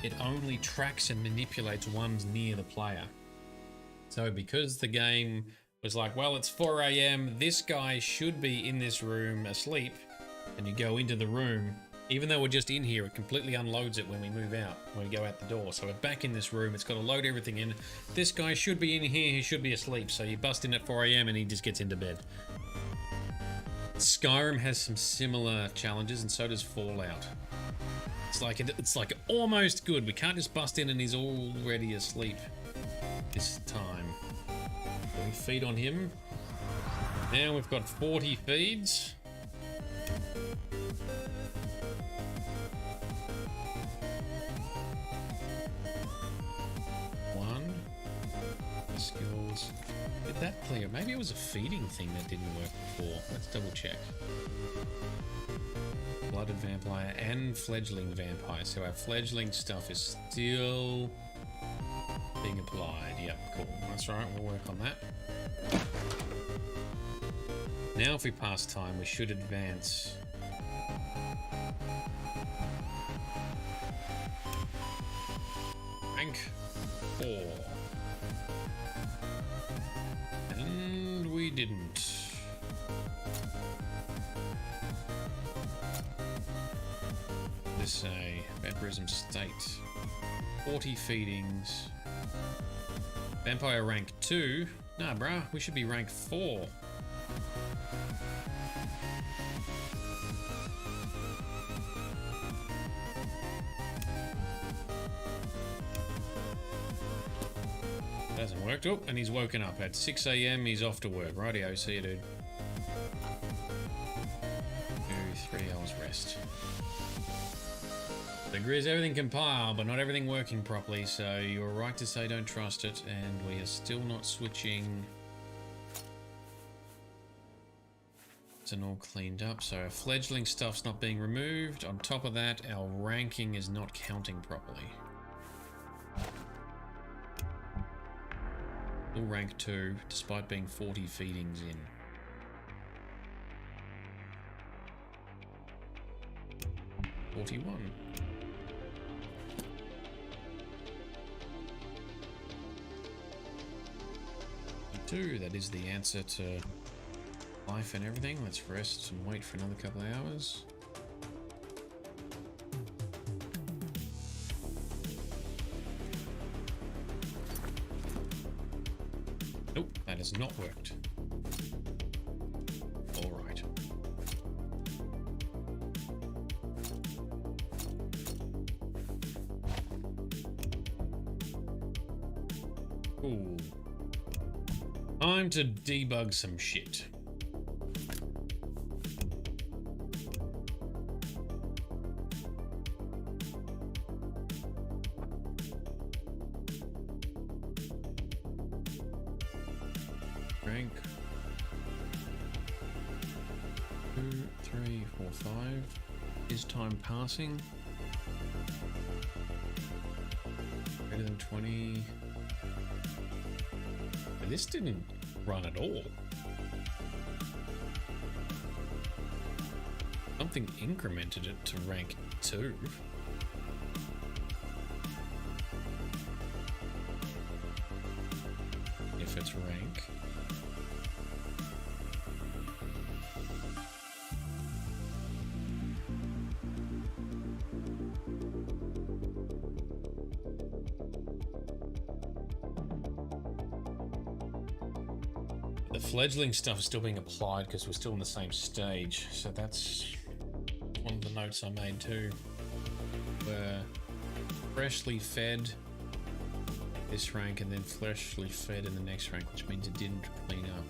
S1: it only tracks and manipulates ones near the player. So because the game was like, well, it's 4 AM, this guy should be in this room asleep, and you go into the room, even though we're just in here, it completely unloads it when we move out, when we go out the door. So we're back in this room, it's got to load everything in. This guy should be in here, he should be asleep. So you bust in at 4 AM and he just gets into bed. Skyrim has some similar challenges, and so does Fallout. It's like almost good. We can't just bust in and he's already asleep this time. So we feed on him. Now we've got 40 feeds. Skills. Did that clear? Maybe it was a feeding thing that didn't work before. Let's double check. Blooded vampire and fledgling vampire. So our fledgling stuff is still being applied. Yep, cool. That's right, we'll work on that. Now if we pass time, we should advance. Rank 4. And we didn't. Let's say Vampirism state. 40 feedings. Vampire rank 2. Nah, bruh, we should be rank 4. Hasn't worked. Oh, and he's woken up at 6 AM. He's off to work. Rightio, see you, dude. 3 hours rest. The agrees everything compiled, but not everything working properly, so you're right to say don't trust it, and we are still not switching and all cleaned up. So our fledgling stuff's not being removed. On top of that, our ranking is not counting properly. Still rank 2, despite being 40 feedings in. $41. That is the answer to life and everything. Let's rest and wait for another couple of hours. Nope, that has not worked. All right. Ooh. Time to debug some shit. Rank 2, 3, 4, 5. Is time passing? Greater than 20. This didn't run at all. Something incremented it to rank 2. If it's rank. The fledgling stuff is still being applied because we're still in the same stage. So that's one of the notes I made too. We're freshly fed this rank and then freshly fed in the next rank, which means it didn't clean up.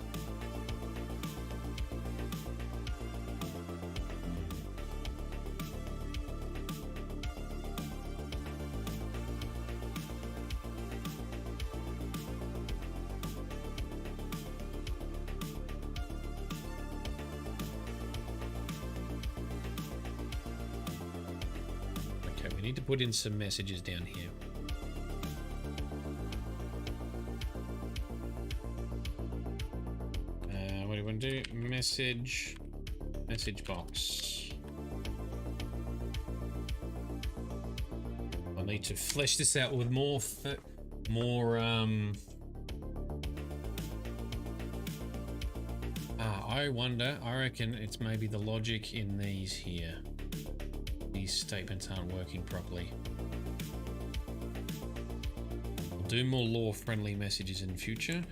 S1: Need to put in some messages down here. What do you want to do? Message box. I need to flesh this out with more I wonder, I reckon it's maybe the logic in these here. These statements aren't working properly. I'll do more lore-friendly messages in future.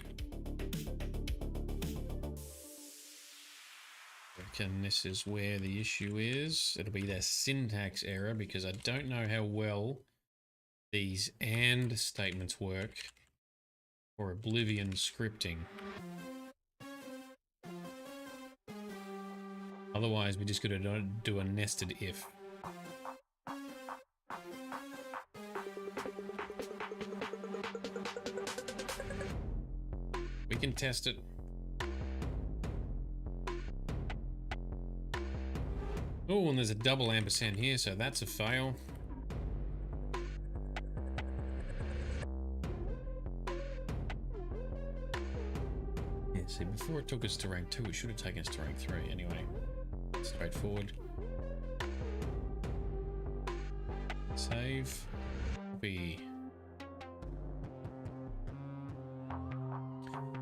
S1: I reckon this is where the issue is. It'll be their syntax error because I don't know how well these AND statements work for Oblivion scripting. Otherwise, we just got to do a nested if. We can test it. Oh, and there's a double ampersand here, so that's a fail. Yeah, see, before it took us to rank 2, it should have taken us to rank 3. Anyway, straightforward. Save. B.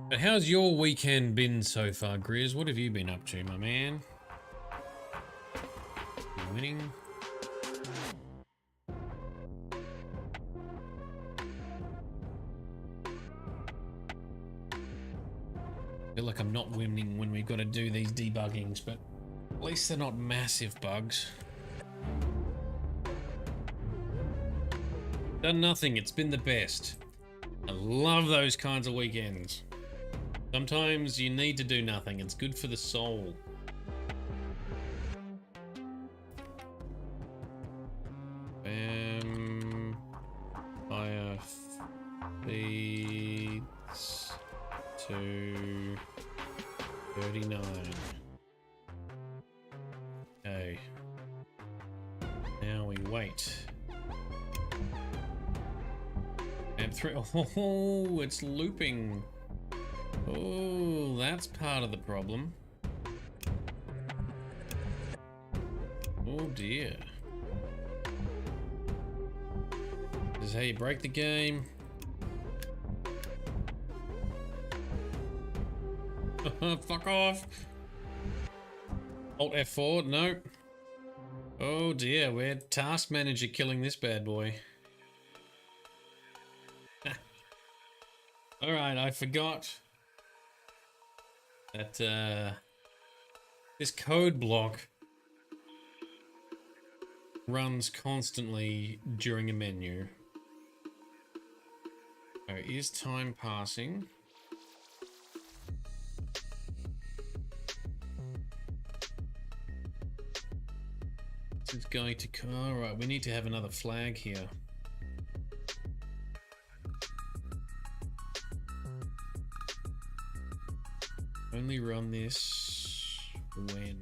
S1: But how's your weekend been so far, Grizz? What have you been up to, my man? You winning? I feel like I'm not winning when we've got to do these debuggings, but at least they're not massive bugs. Done nothing, it's been the best. I love those kinds of weekends. Sometimes you need to do nothing, it's good for the soul. Fire feeds to 39. 3. Oh, it's looping. Oh, that's part of the problem. Oh dear. This is how you break the game. Fuck off. Alt F4, no. Oh dear, we're task manager killing this bad boy. Alright, I forgot that this code block runs constantly during a menu. So is time passing? It's going to come. Alright, we need to have another flag here. Only run this when.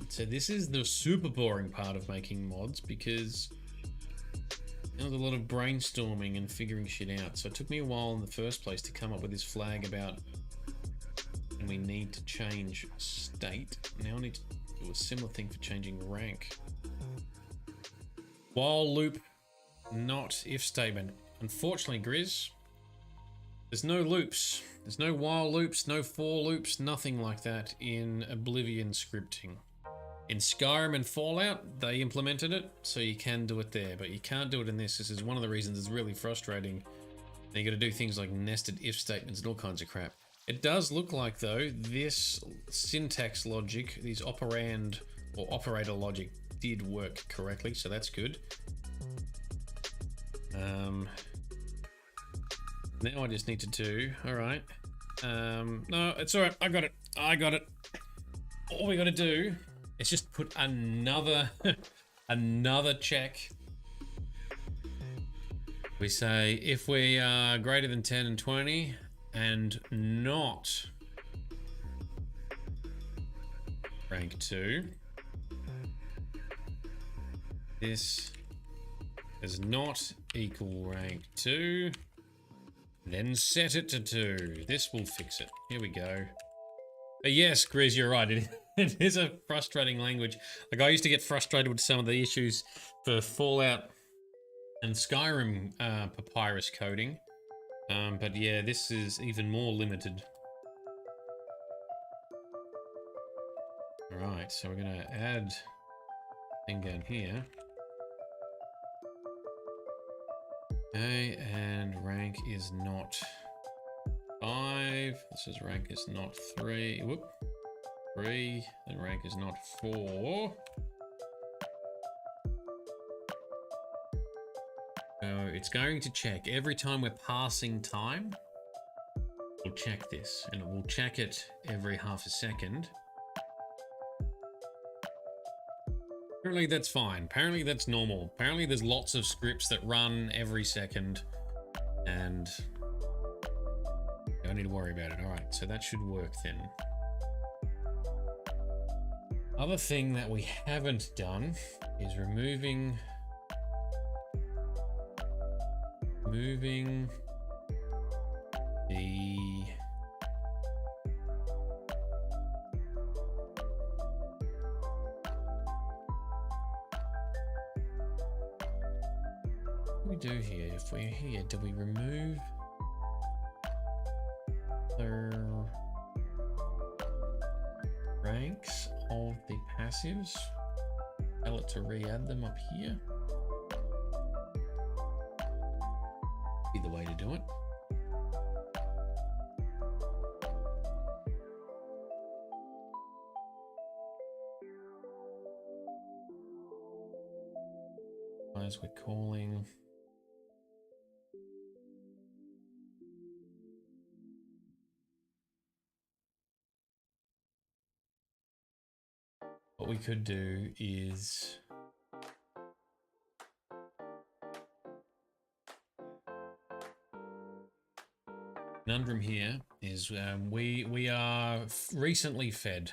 S1: So this is the super boring part of making mods because there's a lot of brainstorming and figuring shit out. So it took me a while in the first place to come up with this flag about when we need to change state. Now I need to do a similar thing for changing rank. While loop, not if statement. Unfortunately, Grizz, there's no loops. There's no while loops, no for loops, nothing like that in Oblivion scripting. In Skyrim and Fallout, they implemented it, so you can do it there, but you can't do it in this. This is one of the reasons it's really frustrating. And you got to do things like nested if statements and all kinds of crap. It does look like, though, this syntax logic, these operand or operator logic did work correctly, so that's good. Now I just need to do, alright. No, it's alright, I got it. All we gotta do is just put another, another check. We say if we are greater than 10 and 20 and not rank 2, this does not equal rank 2. Then set it to 2. This will fix it. Here we go. But yes, Grizz, you're right. It is a frustrating language. Like, I used to get frustrated with some of the issues for Fallout and Skyrim papyrus coding. But yeah, this is even more limited. Alright, so we're going to add thing down here. Okay, and rank is not 5. This is rank is not 3. Whoop. 3. And rank is not 4. So it's going to check every time we're passing time. We'll check this, and it will check it every half a second. Apparently that's fine. Apparently that's normal. Apparently there's lots of scripts that run every second and don't need to worry about it. All right, so that should work then. Other thing that we haven't done is moving the what do we do here? If we're here, do we remove the ranks of the passives? Tell it to re-add them up here. Be the way to do it. As we're calling what we could do is conundrum here is we are recently fed,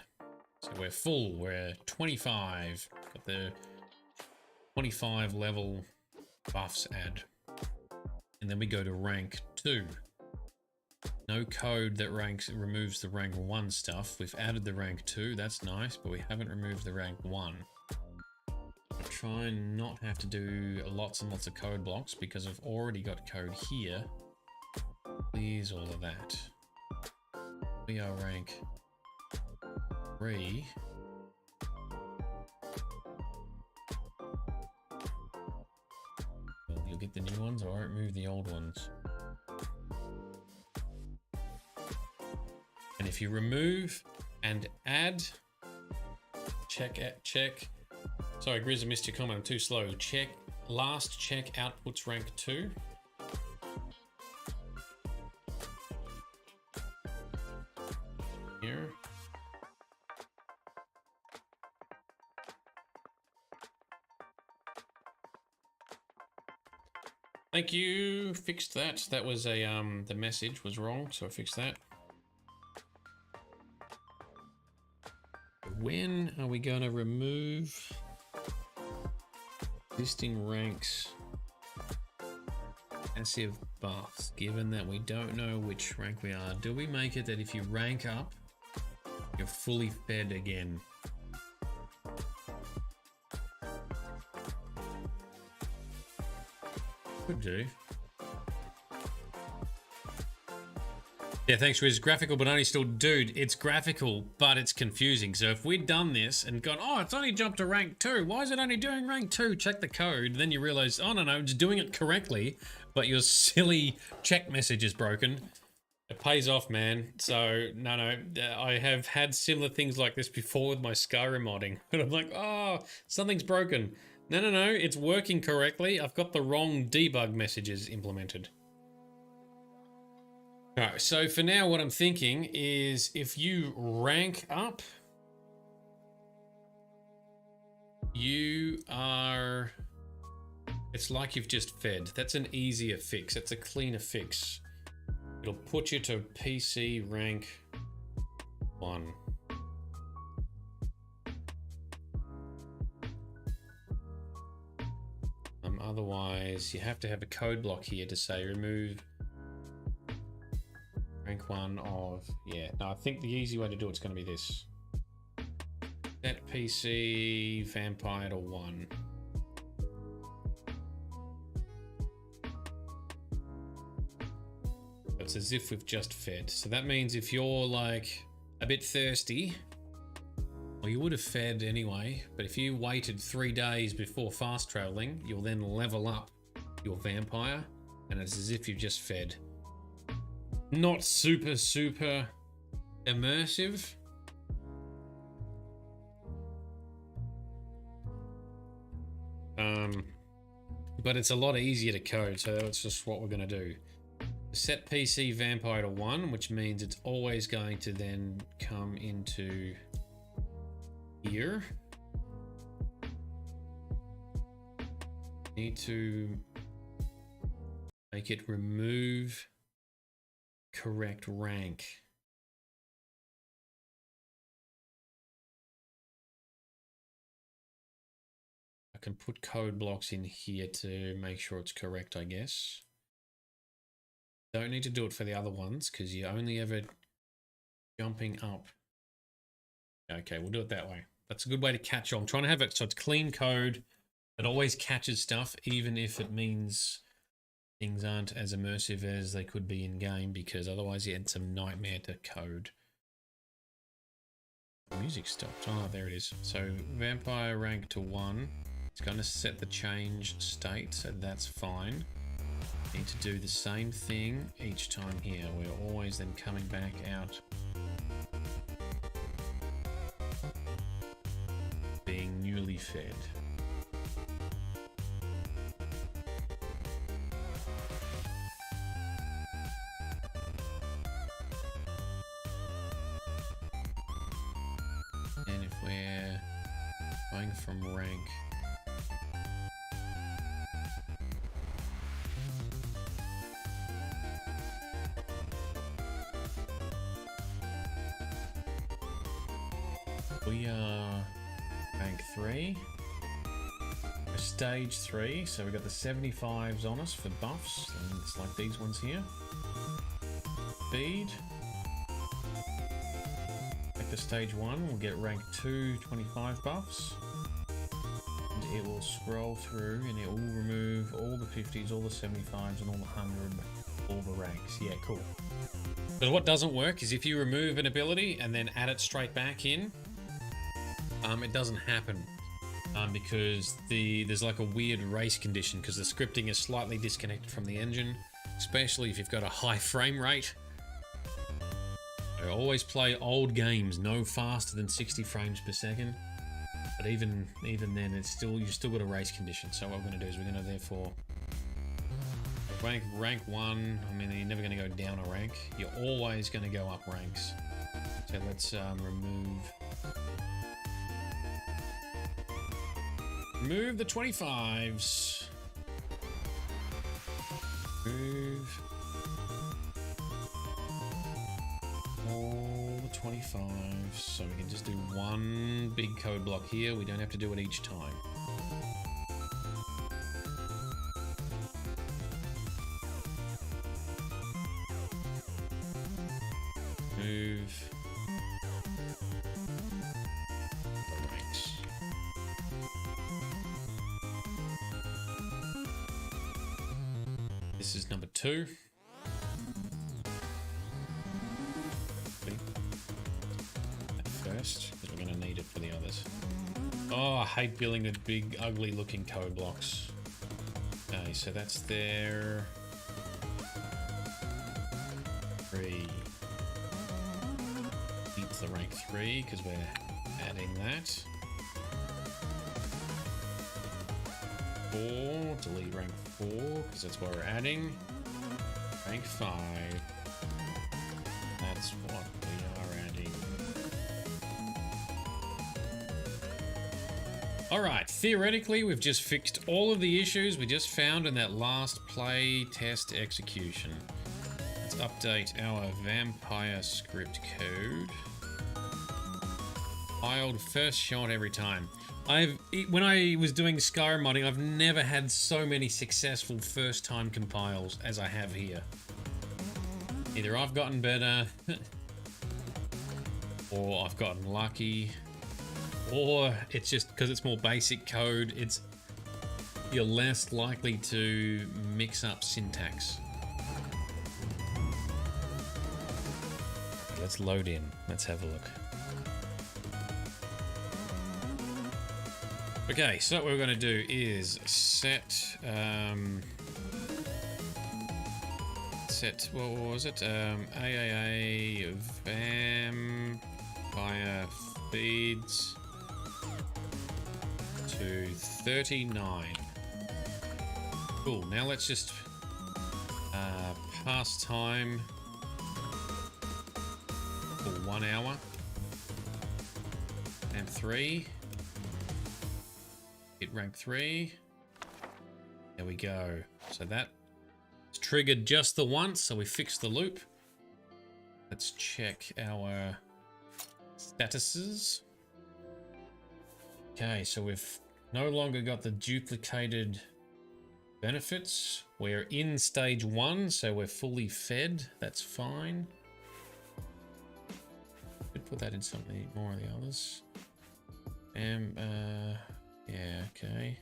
S1: so we're full. We're 25. Got the 25 level buffs add. And then we go to rank 2. No code that removes the rank 1 stuff. We've added the rank 2, that's nice, but we haven't removed the rank 1. I'll try and not have to do lots and lots of code blocks because I've already got code here. Clears all of that. We are rank 3. Well, you'll get the new ones, or I won't move the old ones. And if you remove and add, check. Sorry, Grizz, I missed your comment. I'm too slow. Last check outputs rank 2. Here. Thank you. Fixed that. That was a the message was wrong, so I fixed that. When are we going to remove existing ranks passive buffs, given that we don't know which rank we are? Do we make it that if you rank up, you're fully fed again? Could do. Yeah, thanks, Riz. Graphical, but only still, dude, it's graphical, but it's confusing. So if we'd done this and gone, oh, it's only jumped to rank 2. Why is it only doing rank 2? Check the code. Then you realize, oh, no, it's doing it correctly, but your silly check message is broken. It pays off, man. So, no, I have had similar things like this before with my Skyrim modding. And I'm like, oh, something's broken. No, it's working correctly. I've got the wrong debug messages implemented. Alright, so for now what I'm thinking is if you rank up, you are... It's like you've just fed. That's an easier fix. That's a cleaner fix. It'll put you to PC rank 1. Otherwise, you have to have a code block here to say remove rank 1 of... Yeah, no, I think the easy way to do it's going to be this. Set PC vampire to 1. It's as if we've just fed. So that means if you're like a bit thirsty, well, you would have fed anyway, but if you waited 3 days before fast traveling, you'll then level up your vampire, and it's as if you've just fed. Not super immersive. But it's a lot easier to code, so that's just what we're going to do. Set PC vampire to 1, which means it's always going to then come into here. Need to make it remove correct rank. I can put code blocks in here to make sure it's correct, I guess. Don't need to do it for the other ones because you're only ever jumping up. Okay, we'll do it that way. That's a good way to catch on. I'm trying to have it so it's clean code. It always catches stuff, even if it means things aren't as immersive as they could be in game, because otherwise you had some nightmare to code. The music stopped. Oh, there it is. So vampire rank to 1. It's going to set the change state, so that's fine. Need to do the same thing each time here. We're always then coming back out being newly fed. And if we're going from rank we are rank 3. Stage 3, so we got the 75s on us for buffs, and it's like these ones here. Speed. Back to stage 1, we'll get rank 2 25 buffs. And it will scroll through and it will remove all the 50s, all the 75s, and all the 100, all the ranks. Yeah, cool. But what doesn't work is if you remove an ability and then add it straight back in, it doesn't happen. Because there's like a weird race condition because the scripting is slightly disconnected from the engine, especially if you've got a high frame rate. I always play old games no faster than 60 frames per second, but even then it's still, you've still got a race condition. So what we're going to do is we're going to therefore rank 1. I mean, you're never going to go down a rank, you're always going to go up ranks. So let's remove the 25s. Move all the 25s. So we can just do one big code block here. We don't have to do it each time. Move. This is number 2. First, because we're going to need it for the others. Oh, I hate building the big, ugly looking code blocks. Okay, so that's there. 3. Keep the rank 3 because we're adding that. 4, delete rank 4 because that's what we're adding. Rank 5, that's what we are adding. Alright, theoretically we've just fixed all of the issues we just found in that last play test execution. Let's update our vampire script code. Compiled first shot every time. When I was doing Skyrim modding, I've never had so many successful first-time compiles as I have here. Either I've gotten better, or I've gotten lucky, or it's just because it's more basic code, you're less likely to mix up syntax. Let's load in. Let's have a look. Okay, so what we're going to do is set, what was it? AAA vampire feeds to 39. Cool, now let's just pass time for 1 hour and 3. Hit rank 3. There we go. So that's triggered just the once, so we fixed the loop. Let's check our statuses. Okay, so we've no longer got the duplicated benefits. We're in stage 1, so we're fully fed. That's fine. Could put that in something more of the others. Yeah, okay.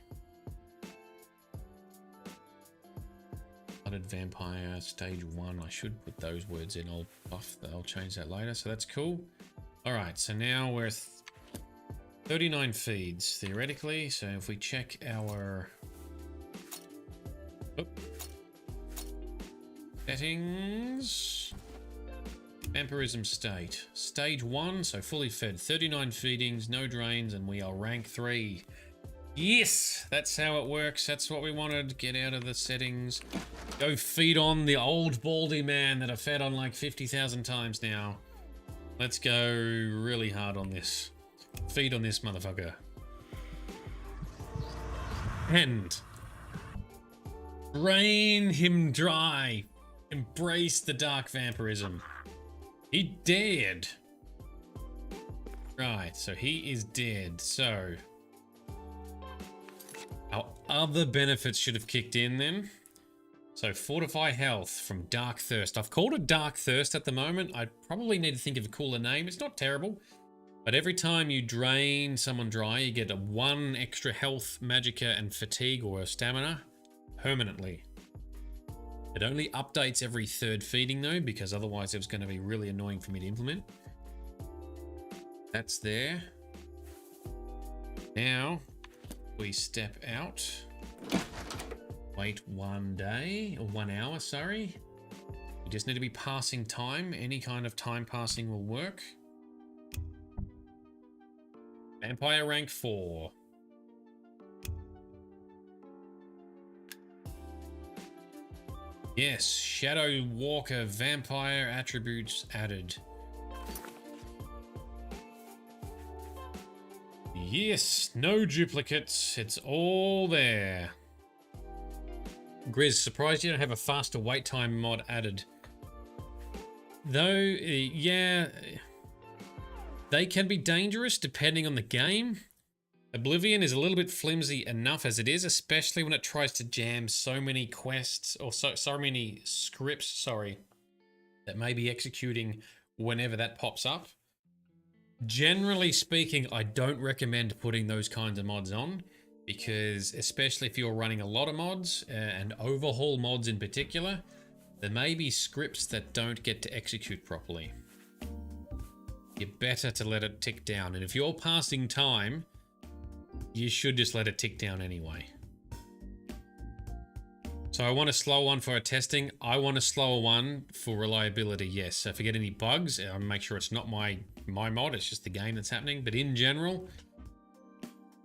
S1: Blooded vampire stage 1. I should put those words in. I'll change that later. So that's cool. All right. So now we're 39 feeds theoretically. So if we check our settings, Vampirism state, stage 1. So fully fed, 39 feedings, no drains, and we are rank 3. Yes, that's how it works. That's what we wanted. Get out of the settings. Go feed on the old baldy man that I've fed on like 50,000 times now. Let's go really hard on this. Feed on this motherfucker. And drain him dry. Embrace the dark vampirism. He dead. Right, so he is dead. So our other benefits should have kicked in then. So fortify health from Dark Thirst. I've called it Dark Thirst at the moment. I probably need to think of a cooler name. It's not terrible. But every time you drain someone dry, you get a 1 extra health, magicka, and fatigue or stamina permanently. It only updates every 3rd feeding though, because otherwise it was going to be really annoying for me to implement. That's there. Now we step out. Wait 1 day, or 1 hour, sorry. We just need to be passing time. Any kind of time passing will work. Vampire rank 4. Yes, Shadow Walker vampire attributes added. Yes, no duplicates. It's all there. Grizz, surprised you don't have a faster wait time mod added. Though, yeah, they can be dangerous depending on the game. Oblivion is a little bit flimsy enough as it is, especially when it tries to jam so many quests, or so many scripts, sorry, that may be executing whenever that pops up. Generally speaking, I don't recommend putting those kinds of mods on, because especially if you're running a lot of mods, and overhaul mods in particular, there may be scripts that don't get to execute properly. You're better to let it tick down, and if you're passing time, you should just let it tick down anyway. So I want a slow one for our testing. I want a slower one for reliability, yes. So if I get any bugs, I'll make sure it's not my mod, it's just the game that's happening. But in general,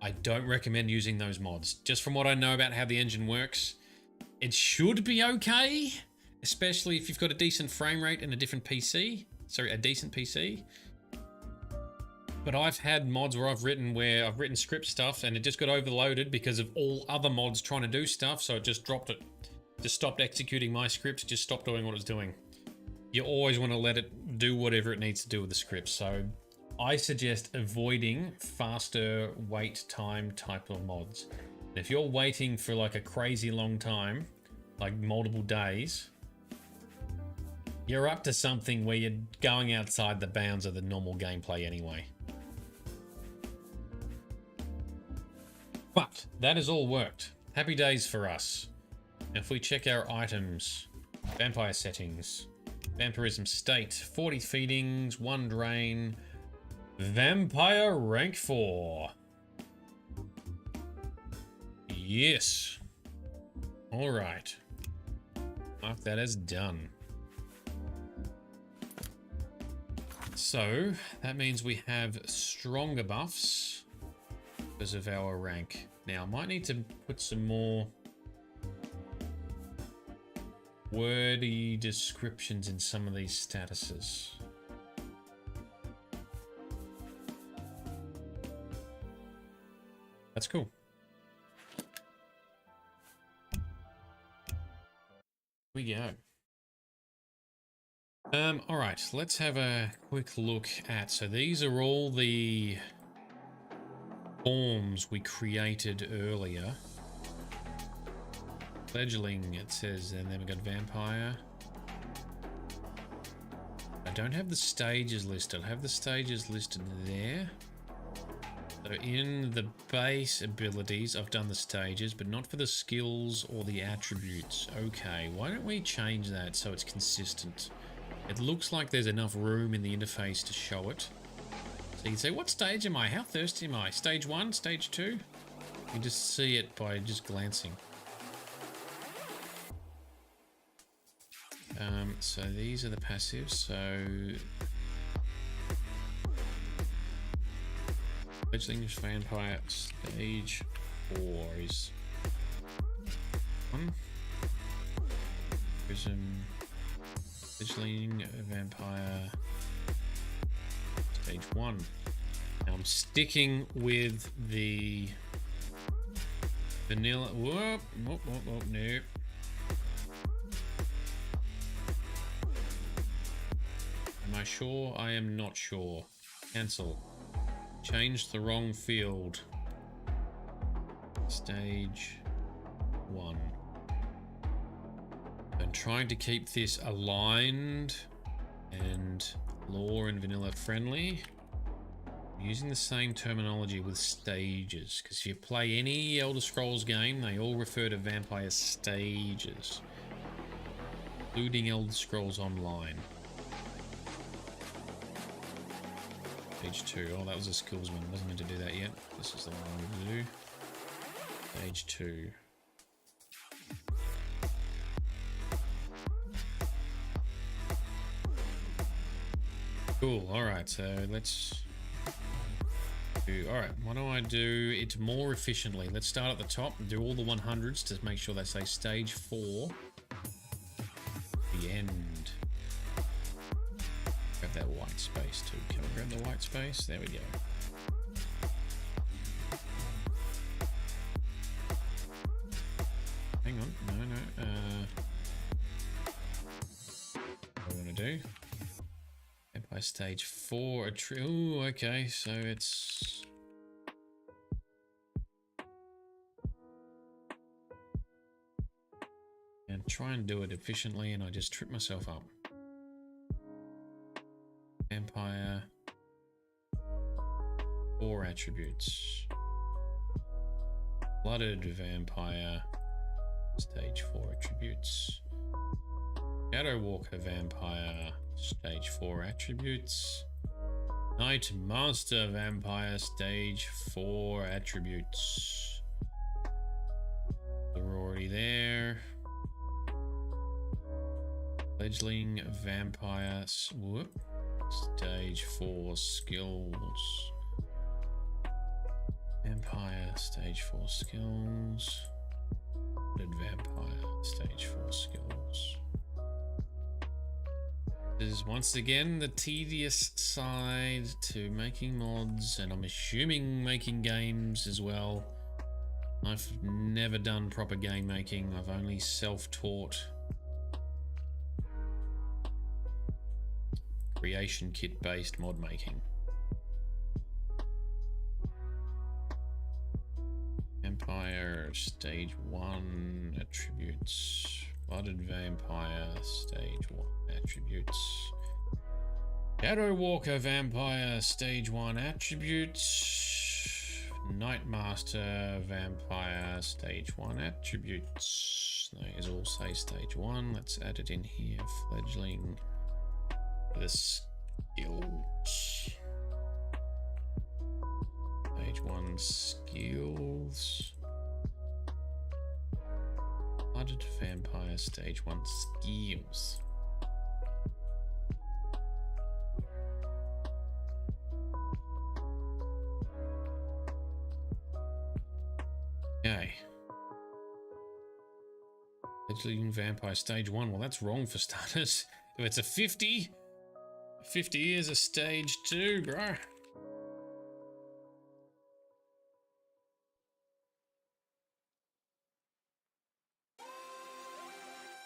S1: I don't recommend using those mods. Just from what I know about how the engine works, it should be okay, especially if you've got a decent frame rate and a decent PC. But I've had mods where I've written script stuff and it just got overloaded because of all other mods trying to do stuff, so it just dropped it. Just stopped executing my scripts, just stopped doing what it was doing. You always want to let it do whatever it needs to do with the script. So I suggest avoiding faster wait time type of mods. And if you're waiting for like a crazy long time, like multiple days, you're up to something where you're going outside the bounds of the normal gameplay anyway. But that has all worked. Happy days for us. If we check our items, vampire settings, vampirism state, 40 feedings, 1 drain, vampire rank 4. Yes. All right. Mark that as done. So that means we have stronger buffs because of our rank. Now I might need to put some more wordy descriptions in some of these statuses. That's cool. We go. All right, let's have a quick look at, so these are all the forms we created earlier. Fledgling, it says, and then we got vampire. I don't have the stages listed. I have the stages listed there. So in the base abilities, I've done the stages, but not for the skills or the attributes. Okay, why don't we change that so it's consistent? It looks like there's enough room in the interface to show it. So you can say, what stage am I? How thirsty am I? Stage 1? Stage 2? You can just see it by just glancing. So these are the passives. So Fledgling Vampire stage 4 is 1. Prism Fledgling Vampire stage 1. Now I'm sticking with the vanilla. Whoop, whoop, whoop, whoop, no. Am I sure? I am not sure. Cancel. Changed the wrong field. Stage 1. And trying to keep this aligned and lore and vanilla friendly. I'm using the same terminology with stages, because if you play any Elder Scrolls game, they all refer to vampire stages, including Elder Scrolls Online. Stage 2. Oh, that was a skills one. Wasn't meant to do that yet. This is the one I want to do. Stage 2. Cool. Alright, so let's do... Alright, what do I do it more efficiently? Let's start at the top and do all the 100s to make sure they say stage 4. The end. Grab that white space too. Can we grab the white space? There we go. Hang on. No. What do I want to do? By stage 4, oh, okay, so it's... And try and do it efficiently, and I just trip myself up. Vampire. 4 attributes. Blooded vampire. Stage 4 attributes. Shadow Walker vampire. Stage 4 attributes. Night Master vampire. Stage 4 attributes. They're already there. Fledgling vampire. Whoop. Stage 4 skills. Vampire. Stage 4 skills. Vampire. Stage 4 skills. This is once again the tedious side to making mods, and I'm assuming making games as well. I've never done proper game making. I've only self-taught creation kit based mod making. Vampire stage 1 attributes. Blooded vampire stage 1 attributes. Shadow Walker vampire stage 1 attributes. Night Master vampire stage 1 attributes. These all say stage 1. Let's add it in here. Fledgling. The skills. Stage 1 skills. Blooded vampire stage 1 skills. Okay. Fledgling vampire stage 1. Well, that's wrong for starters. If it's a 50 is a stage 2, bro.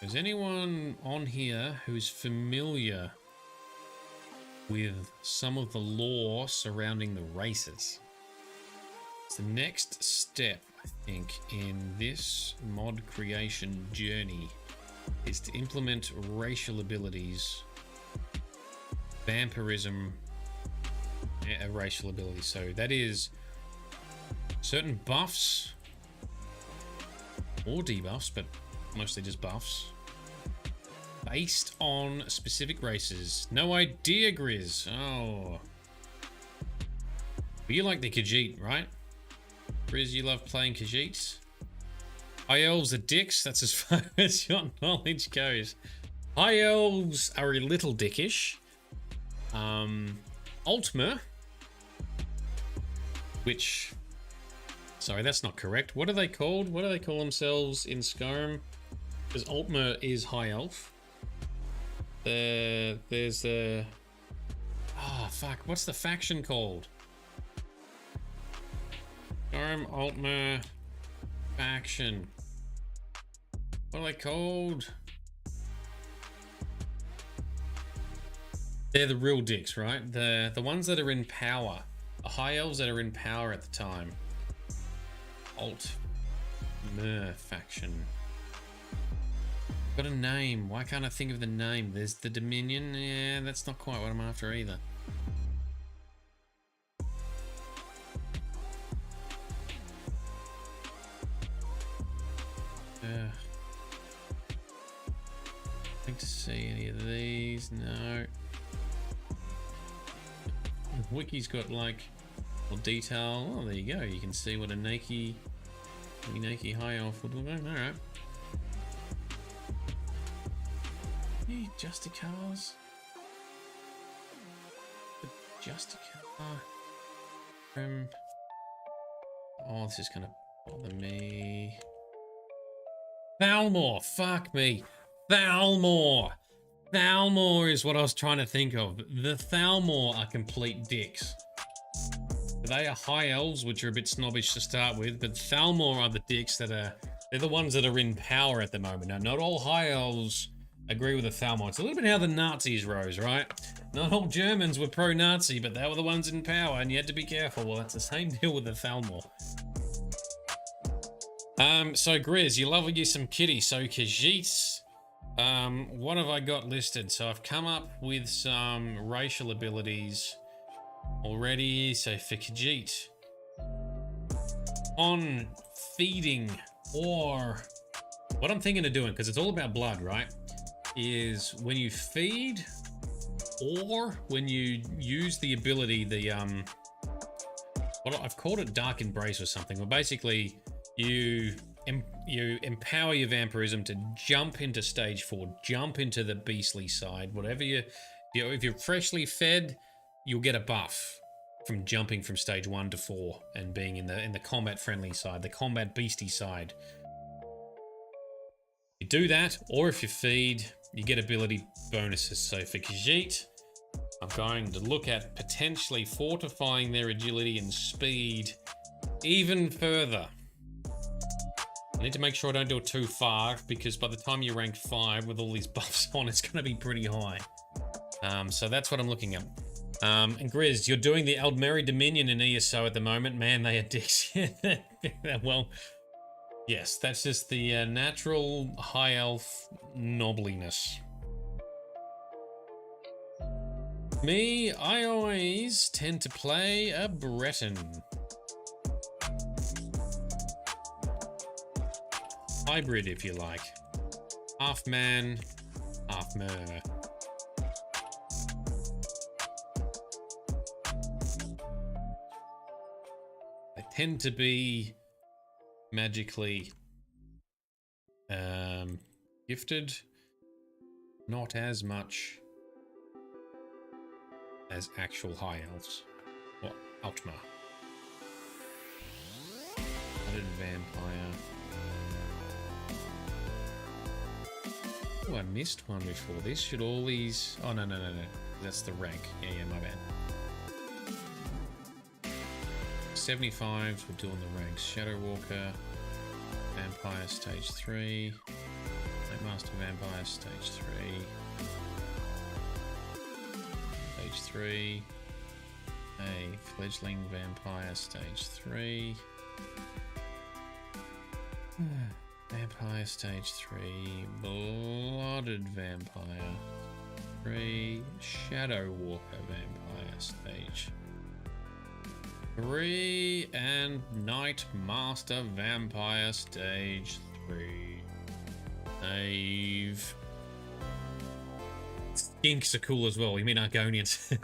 S1: Is anyone on here who's familiar with some of the lore surrounding the races? It's the next step, I think, in this mod creation journey is to implement racial abilities, vampirism, racial abilities. So that is certain buffs or debuffs, but mostly just buffs based on specific races. No idea, Grizz. Oh, but you like the Khajiit, right? Grizz, you love playing Khajiits. High elves are dicks. That's as far as your knowledge goes. High elves are a little dickish. Altmer, which, sorry, that's not correct. What are they called? What do they call themselves in Skyrim? Because Altmer is high elf. There's the... Oh, fuck. What's the faction called? Skyrim Altmer faction. What are they called? They're the real dicks, right? The ones that are in power. The high elves that are in power at the time. faction. Got a name. Why can't I think of the name? There's the Dominion. Yeah, that's not quite what I'm after either. Like to see any of these? No. The wiki's got like more detail. Oh, there you go. You can see what a Nike high elf would look like. All right. Hey, Justicars. Justicar. Oh, this is gonna bother me. Thalmor, fuck me. Thalmor. Thalmor is what I was trying to think of. The Thalmor are complete dicks. They are high elves, which are a bit snobbish to start with, but Thalmor are the dicks they're the ones that are in power at the moment. Now, not all high elves agree with the Thalmor. It's a little bit how the Nazis rose, right? Not all Germans were pro-Nazi, but they were the ones in power, and you had to be careful. Well, that's the same deal with the Thalmor. So Grizz, you love you some kitty. So Khajiits, what have I got listed? So I've come up with some racial abilities already. So for Khajiit, on feeding, or what I'm thinking of doing, because it's all about blood, right? Is when you feed or when you use the ability, what I've called it Dark Embrace or something. Well, basically you empower your vampirism to jump into stage 4, jump into the beastly side. Whatever if you're freshly fed, you'll get a buff from jumping from stage 1 to 4 and being in the combat friendly side, the combat beastie side. You do that, or if you feed, you get ability bonuses. So for Khajiit, I'm going to look at potentially fortifying their agility and speed even further. I need to make sure I don't do it too far, because by the time you rank 5 with all these buffs on, it's going to be pretty high. So that's what I'm looking at. And Grizz, you're doing the Aldmeri Dominion in ESO at the moment. Man, they are dicks. Well, yes, that's just the natural high elf nobliness. Me, I always tend to play a Breton. Hybrid, if you like. Half man, half mer. They tend to be magically gifted, not as much as actual high elves. Or Altma. Added vampire. Oh, I missed one before this. Should all these... Oh, no. That's the rank. Yeah, my bad. 75s, we're doing the ranks. Shadow Walker, Vampire Stage 3, Master Vampire Stage 3, Stage 3, a Fledgling Vampire Stage 3, Vampire Stage 3, Blooded Vampire 3, Shadow Walker Vampire Stage 3, and Night Master Vampire Stage 3. Save. Skinks are cool as well. You mean Argonians?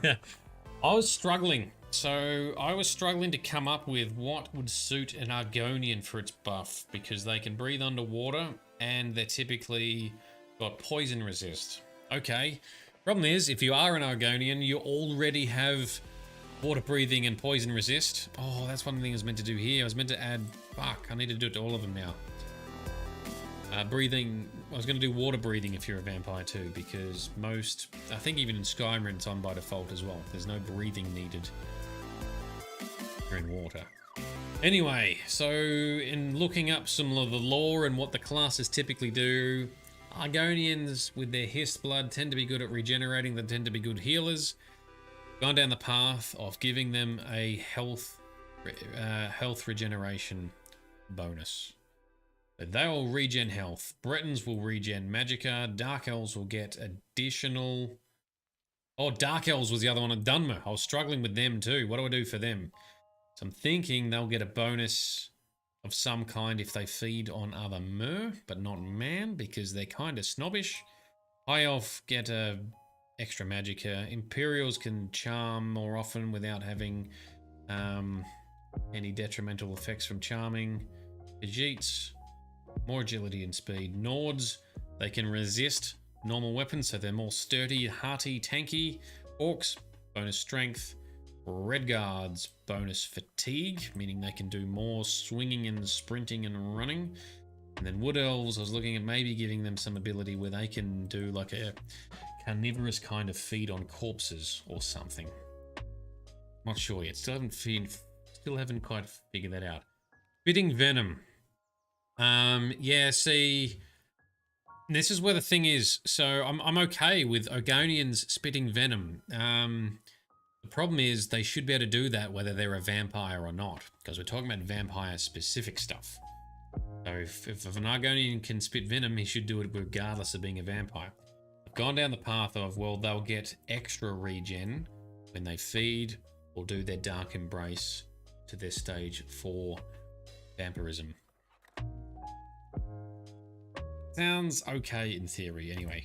S1: I was struggling. So I was struggling to come up with what would suit an Argonian for its buff, because they can breathe underwater and they're typically got poison resist. Okay. Problem is, if you are an Argonian, you already have water breathing and poison resist. Oh, that's one thing I was meant to do here. I was meant to add... Fuck, I need to do it to all of them now. Breathing... I was going to do water breathing if you're a vampire too, because most... I think even in Skyrim it's on by default as well. There's no breathing needed. You're in water. Anyway, so in looking up some of the lore and what the classes typically do, Argonians with their hissed blood tend to be good at regenerating. They tend to be good healers. Gone down the path of giving them a health regeneration bonus. But they will regen health. Bretons will regen magicka. Dark Elves will get additional... Oh, Dark Elves was the other one at Dunmer. I was struggling with them too. What do I do for them? So I'm thinking they'll get a bonus of some kind if they feed on other mer, but not man, because they're kind of snobbish. High Elf get a extra magicka. Imperials can charm more often without having any detrimental effects from charming. Khajiits, more agility and speed. Nords, they can resist normal weapons, so they're more sturdy, hearty, tanky. Orcs, bonus strength. Red Guards, bonus fatigue, meaning they can do more swinging and sprinting and running. And then Wood Elves, I was looking at maybe giving them some ability where they can do like a carnivorous kind of feed on corpses or something. Not sure yet. Still haven't quite figured that out. Spitting Venom. Yeah, see, this is where the thing is. So I'm okay with Ogonians spitting venom. The problem is they should be able to do that whether they're a vampire or not, because we're talking about vampire specific stuff. So if an Argonian can spit venom, he should do it regardless of being a vampire. I've gone down the path of, well, they'll get extra regen when they feed or do their Dark Embrace to their stage 4 Vampirism. Sounds okay in theory, anyway.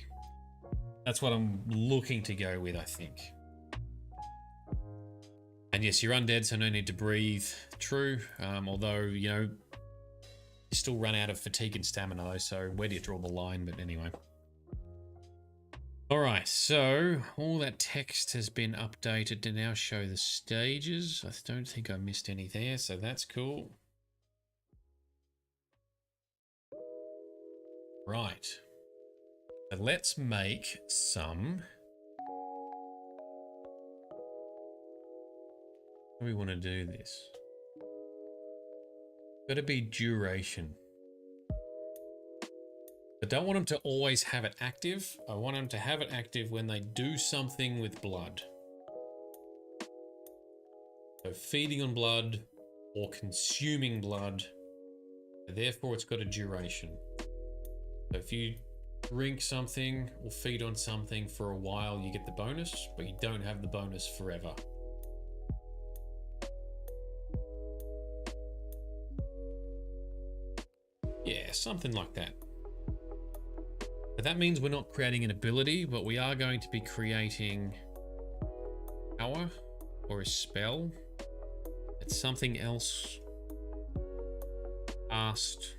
S1: That's what I'm looking to go with, I think. And yes, you're undead, so no need to breathe. True, although, you know, you still run out of fatigue and stamina though, so where do you draw the line? But anyway. Alright, so all that text has been updated to now show the stages. I don't think I missed any there, so that's cool. Right. But let's make some... How do we want to do this? Got to be duration. I don't want them to always have it active. I want them to have it active when they do something with blood. So feeding on blood or consuming blood. Therefore, it's got a duration. So if you drink something or feed on something for a while, you get the bonus, but you don't have the bonus forever. Yeah, something like that. But that means we're not creating an ability, but we are going to be creating power or a spell. It's something else cast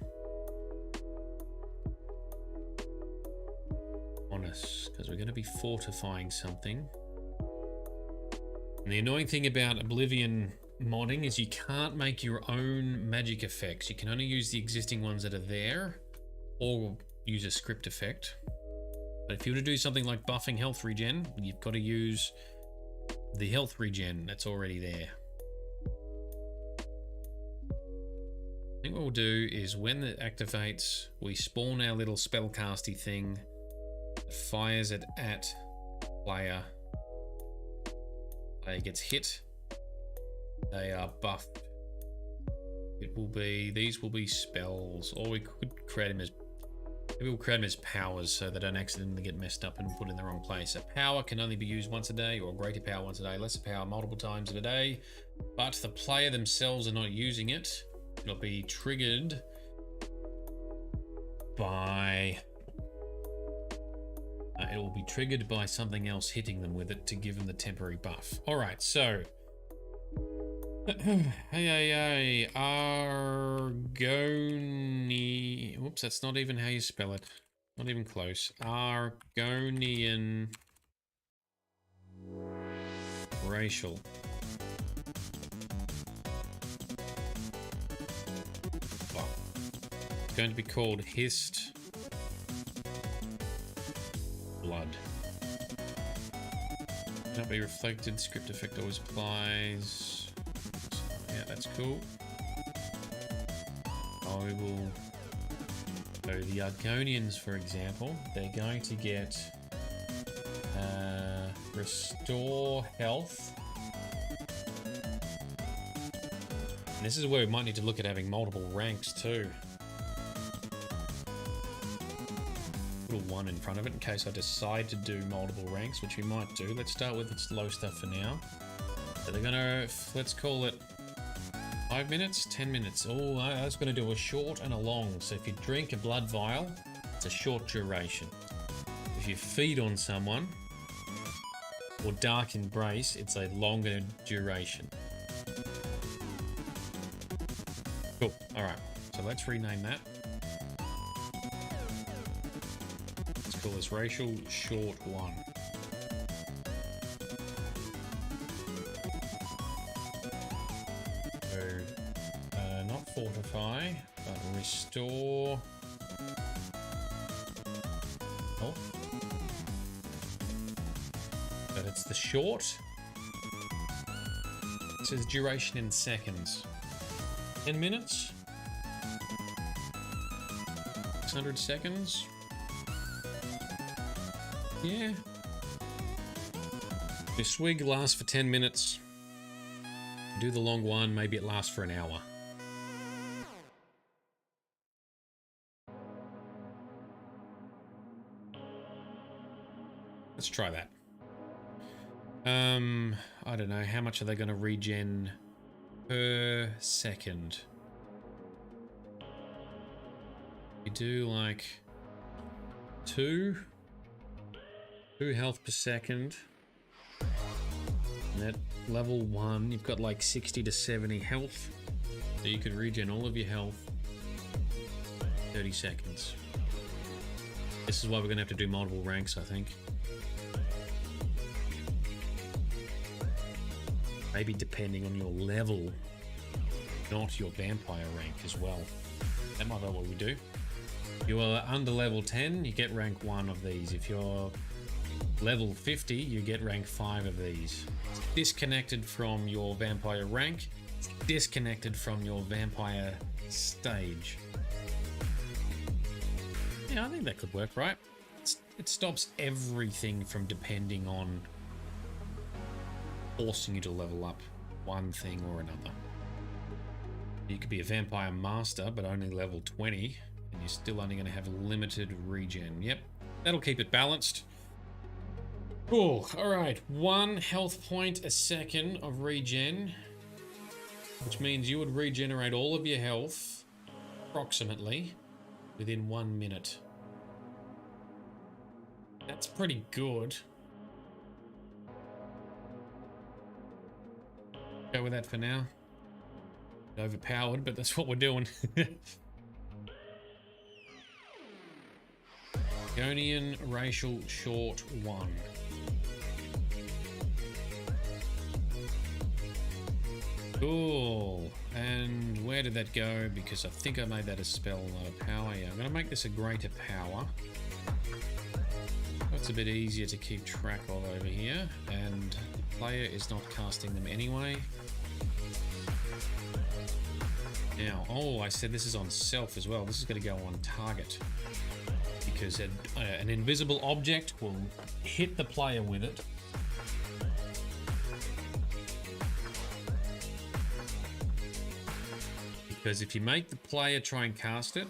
S1: on us, because we're going to be fortifying something. And the annoying thing about Oblivion modding is you can't make your own magic effects. You can only use the existing ones that are there or use a script effect. But if you were to do something like buffing health regen, you've got to use the health regen that's already there. I think what we'll do is when it activates, we spawn our little spellcasty thing that fires it at player. Player gets hit. They are buffed. It will be, these will be spells, or we could create them as, maybe we'll create them as powers so they don't accidentally get messed up and put in the wrong place. A power can only be used once a day, or greater power once a day, lesser power multiple times in a day, but the player themselves are not using it. It'll be triggered by, it will be triggered by something else hitting them with it to give them the temporary buff. All right, so hey, Argoni. Whoops, that's not even how you spell it. Not even close. Argonian racial. Oh. It's going to be called hist blood. Cannot be reflected. Script effect always applies. Yeah, that's cool. I will... So the Argonians, for example, they're going to get restore health. And this is where we might need to look at having multiple ranks too. 1 in front of it in case I decide to do multiple ranks, which we might do. Let's start with its low stuff for now. So they're gonna, let's call it 5 minutes, 10 minutes. Oh, I was gonna do a short and a long. So if you drink a blood vial, it's a short duration. If you feed on someone, or dark embrace, it's a longer duration. Cool, all right. So let's rename that. Let's call this racial short 1. So, not fortify, but restore health. But it's the short. It says duration in seconds. 10 minutes. 600 seconds. Yeah. The swig lasts for 10 minutes. Do the long one, maybe it lasts for an hour. Let's try that. I don't know, how much are they going to regen per second? We do like 2 health per second. And at level 1, you've got like 60 to 70 health. So you could regen all of your health 30 seconds. This is why we're going to have to do multiple ranks, I think. Maybe depending on your level, not your vampire rank as well. That might be what we do. If you're under level 10, you get rank 1 of these. If you're level 50, you get rank 5 of these. It's disconnected from your vampire rank. It's disconnected from your vampire stage. Yeah, I think that could work, right? It stops everything from depending on forcing you to level up one thing or another. You could be a vampire master, but only level 20, and you're still only going to have limited regen. Yep, that'll keep it balanced. Cool. All right, 1 health point a second of regen, which means you would regenerate all of your health approximately within 1 minute. That's pretty good. Go with that for now. Overpowered, but that's what we're doing. Gonian racial short 1. Cool. And where did that go? Because I think I made that a spell, not a power. Yeah, I'm going to make this a greater power. That's a bit easier to keep track of over here. And the player is not casting them anyway. Now, oh, I said this is on self as well. This is going to go on target. Because an invisible object will hit the player with it. Because if you make the player try and cast it,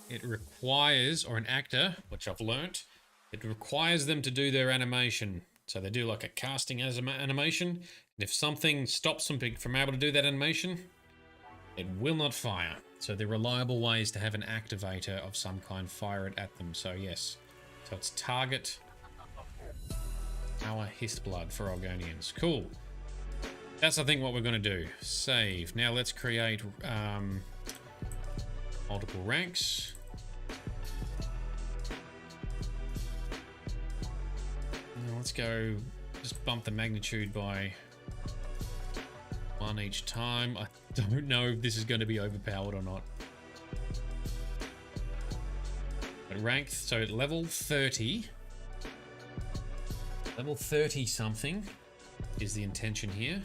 S1: it requires, or an actor, which I've learnt, it requires them to do their animation. So they do like a casting as animation. And if something stops them from able to do that animation, it will not fire. So the reliable way is to have an activator of some kind fire it at them. So yes, so it's target, our hist blood for Argonians. Cool. That's, I think, what we're going to do. Save. Now let's create multiple ranks. Now let's go, just bump the magnitude by 1 each time. I don't know if this is going to be overpowered or not. But rank, so at level 30, level 30 something is the intention here.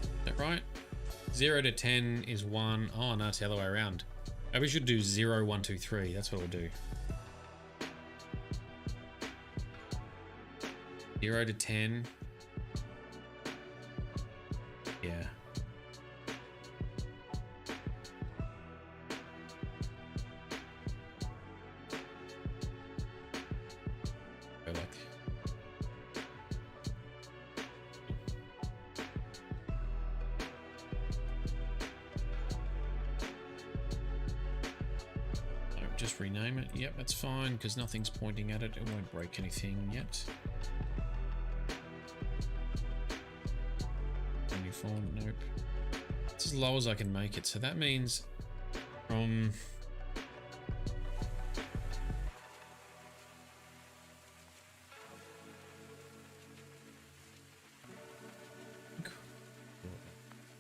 S1: Is that right? 0 to 10 is 1. Oh no, it's the other way around. Oh, we should do 0, 1, 2, 3. That's what we'll do. 0 to 10. Yeah. just rename it. Yep, that's fine, because nothing's pointing at it. It won't break anything yet. Uniform, nope. It's as low as I can make it, so that means from...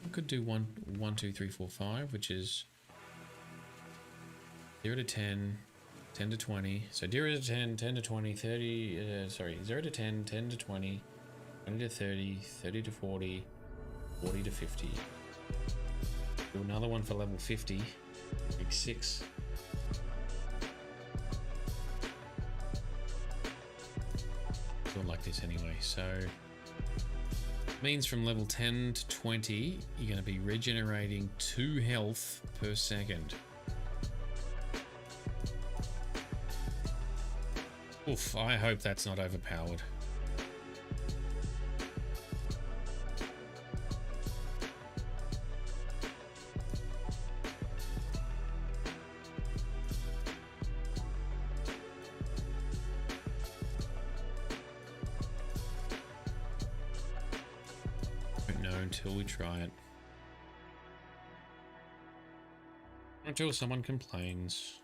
S1: I could do 1, 2, 3, 4, 5, which is 0 to 10, 10 to 20. So 0 to 10, 10 to 20, 30, 0 to 10, 10 to 20, 20 to 30, 30 to 40, 40 to 50. Do another one for level 50, big 6. Not like this anyway, so means from level 10 to 20, you're going to be regenerating 2 health per second. Oof, I hope that's not overpowered. Until we try it. Until someone complains.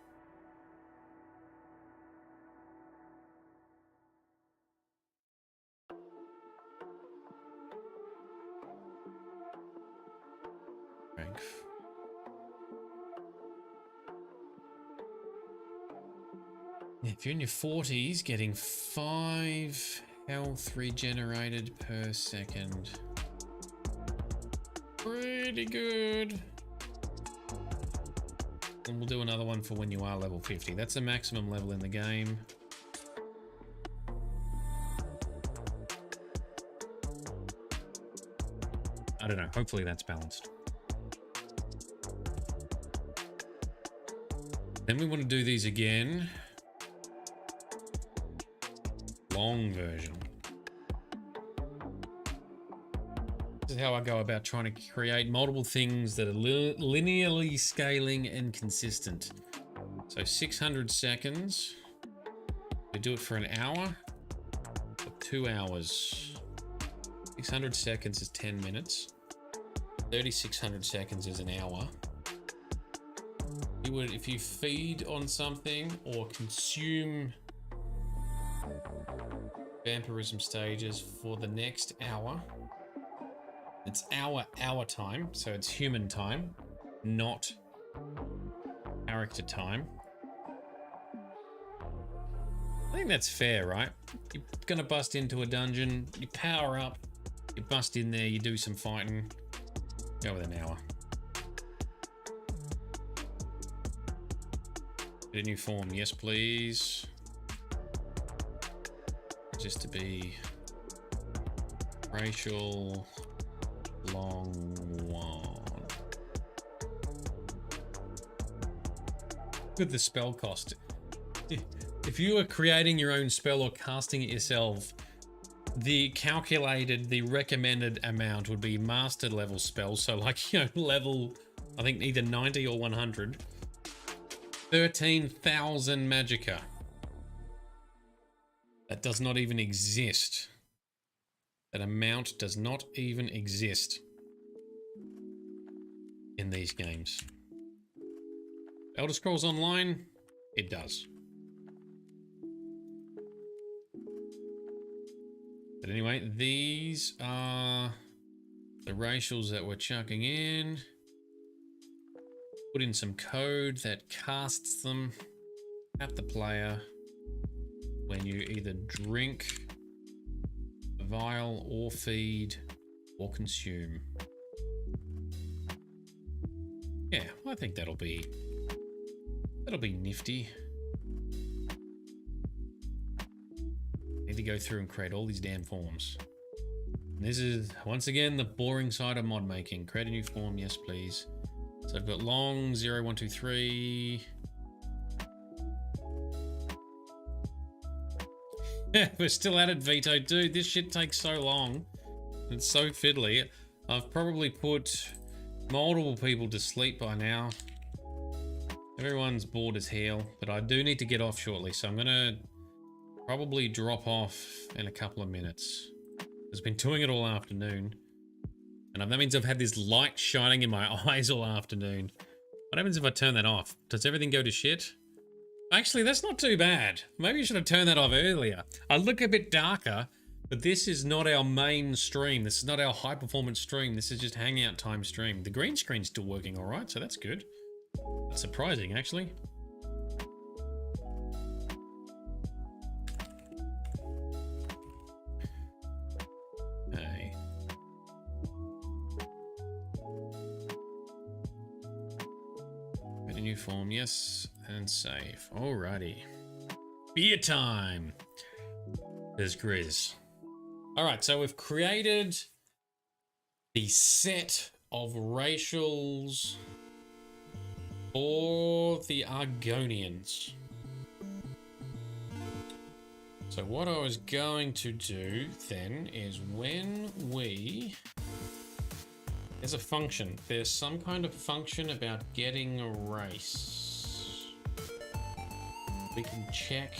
S1: Strength. If you're in your 40s, getting 5 health regenerated per second. Pretty good. And we'll do another one for when you are level 50. That's the maximum level in the game. I don't know. Hopefully that's balanced. Then we want to do these again. Long version. This is how I go about trying to create multiple things that are linearly scaling and consistent. So 600 seconds. We do it for an hour or 2 hours. 600 seconds is 10 minutes. 3600 seconds is an hour. You would, if you feed on something or consume vampirism stages for the next hour. It's hour time, so it's human time, not character time. I think that's fair, right? You're gonna bust into a dungeon, you power up, you bust in there, you do some fighting, go with an hour. Get a new form, yes please. Just to be racial long one. With the spell cost. If you are creating your own spell or casting it yourself, the recommended amount would be master level spells. So like, you know, level, I think either 90 or 100. 13,000 magicka. That does not even exist. That amount does not even exist in these games. Elder Scrolls Online, it does. But anyway, these are the racials that we're chucking in. Put in some code that casts them at the player when you either drink, vial, or feed, or consume. Yeah, I think that'll be nifty. Need to go through and create all these damn forms. And this is once again the boring side of mod making. Create a new form, yes please. So I've got long 0, 1, 2, 3. We're still at it, Vito. Dude, this shit takes so long. It's so fiddly. I've probably put multiple people to sleep by now. Everyone's bored as hell, but I do need to get off shortly, so I'm gonna probably drop off in a couple of minutes. I've been doing it all afternoon, and that means I've had this light shining in my eyes all afternoon. What happens if I turn that off? Does everything go to shit? Actually, that's not too bad. Maybe you should have turned that off earlier. I look a bit darker, but this is not our main stream. This is not our high performance stream. This is just hangout time stream. The green screen's still working all right, so that's good. That's surprising, actually. Hey. New form, yes, and save. Alrighty. Beer time. There's Grizz. Alright, so we've created the set of racials for the Argonians. So what I was going to do then is when we... There's a function. There's some kind of function about getting a race. We can check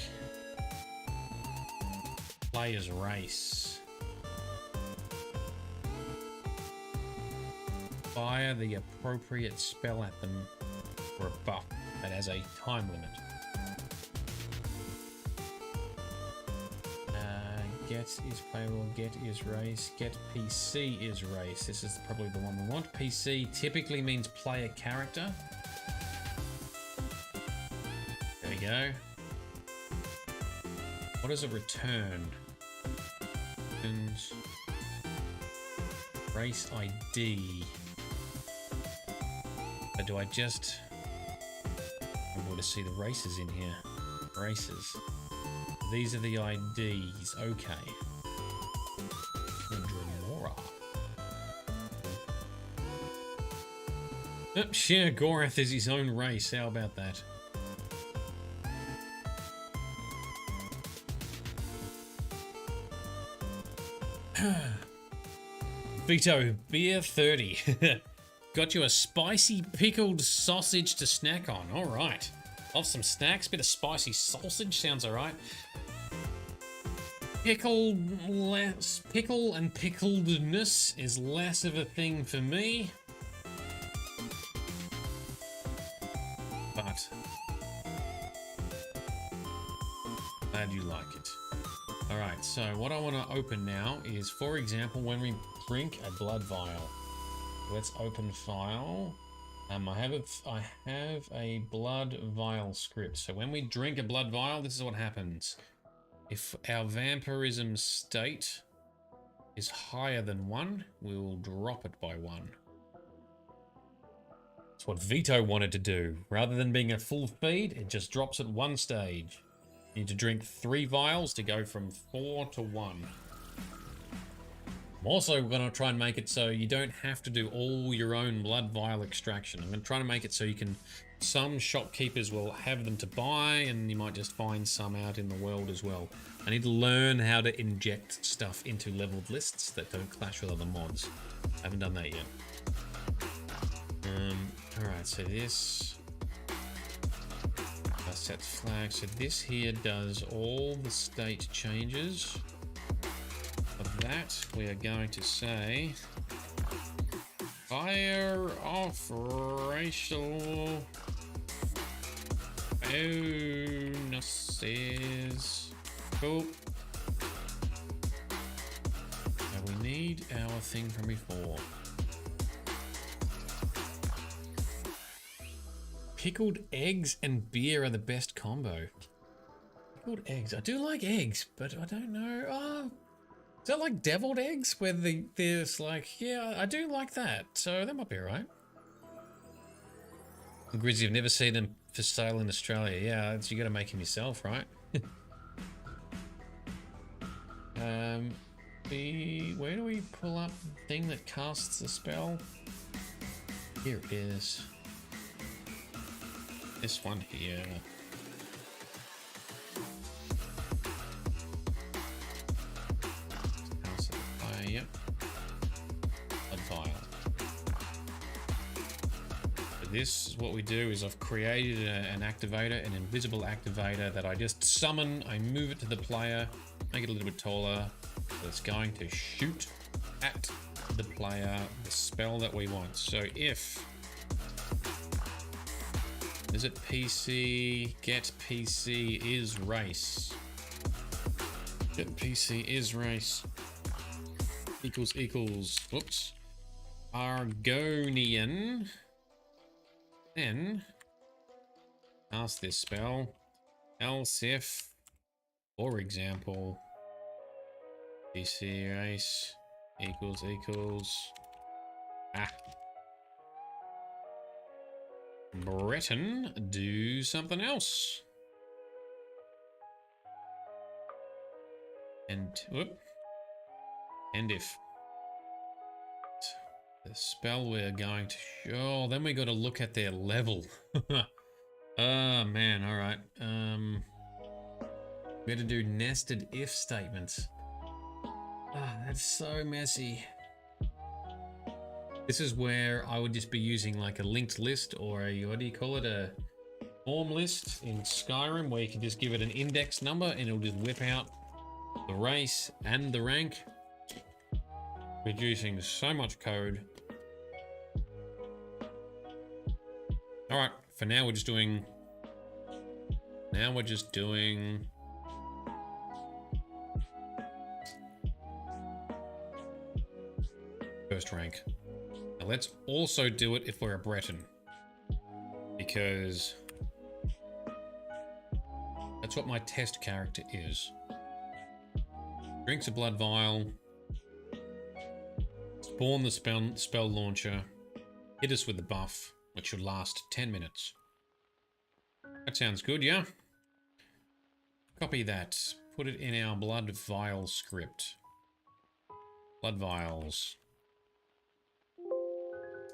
S1: player's race. Fire the appropriate spell at them for a buff that has a time limit. Get is playable, get is race, get PC is race. This is probably the one we want. PC typically means player character. There we go. What does it return? And race ID. But do I just... I'm able to see the races in here. Races. These are the IDs. Okay. Yep, Sher Gorath is his own race. How about that? Vito, beer 30. Got you a spicy pickled sausage to snack on. All right. Love some snacks. Bit of spicy sausage sounds all right. Pickle and pickledness is less of a thing for me. But glad you like it. All right, so what I want to open now is, for example, when we drink a blood vial. Let's open file. I have a blood vial script. So when we drink a blood vial, this is what happens. If our vampirism state is higher than 1, we will drop it by 1. That's what Vito wanted to do. Rather than being a full feed, it just drops at 1 stage. You need to drink 3 vials to go from 4 to 1. I'm also going to try and make it so you don't have to do all your own blood vial extraction. I'm going to try to make it so you can... Some shopkeepers will have them to buy, and you might just find some out in the world as well. I need to learn how to inject stuff into leveled lists that don't clash with other mods. I haven't done that yet. Alright, so this... sets flag. So this here does all the state changes. Of that, we are going to say... Fire off racial bonuses. Cool. Now we need our thing from before. Pickled eggs and beer are the best combo. Pickled eggs. I do like eggs, but I don't know. Oh, is that like deviled eggs where there's like, yeah, I do like that. So that might be alright. Grizzly, I've never seen them for sale in Australia. Yeah, you got to make them yourself, right? Where do we pull up the thing that casts the spell? Here it is. This one here. Yep. A vial. this is what we do is I've created an activator, an invisible activator that I just summon. I move it to the player, make it a little bit taller. It's going to shoot at the player the spell that we want. So if is it PC, get PC is race. Get PC is race equals whoops, Argonian. Then cast this spell. Else if, for example, PC race equals Breton, do something else. And whoop. And if the spell we're going to show, then we got to look at their level. Oh man, all right. We had to do nested if statements. Ah, that's so messy. This is where I would just be using like a linked list or a, what do you call it, a form list in Skyrim, where you can just give it an index number and it'll just whip out the race and the rank, reducing so much code. All right, for now we're just doing, first rank. Now let's also do it if we're a Breton, because that's what my test character is. Drinks a blood vial, spawn the spell launcher, hit us with the buff, which should last 10 minutes. That sounds good, yeah? Copy that, put it in our blood vial script. Blood vials.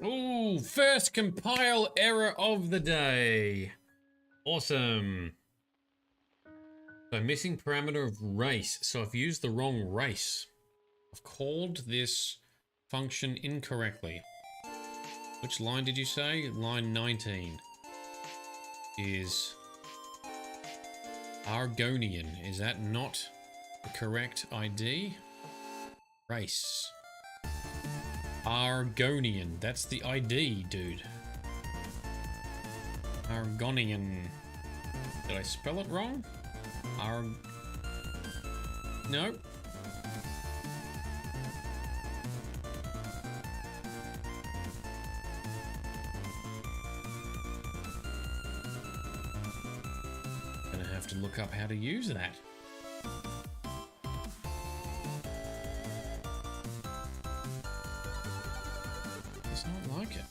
S1: Ooh, first compile error of the day. Awesome. So missing parameter of race. So I've used the wrong race. I've called this function incorrectly. Which line did you say? Line 19 is Argonian. Is that not the correct ID? Race. Argonian. That's the ID, dude. Argonian. Did I spell it wrong? No. Gonna have to look up how to use that. Does not like it.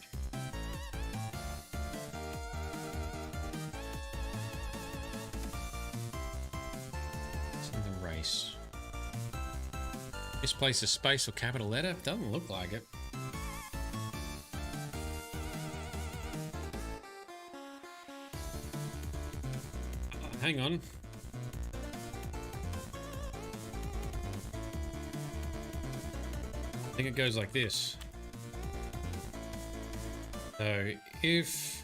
S1: Misplace a space or capital letter? Doesn't look like it. Hang on. I think it goes like this. So if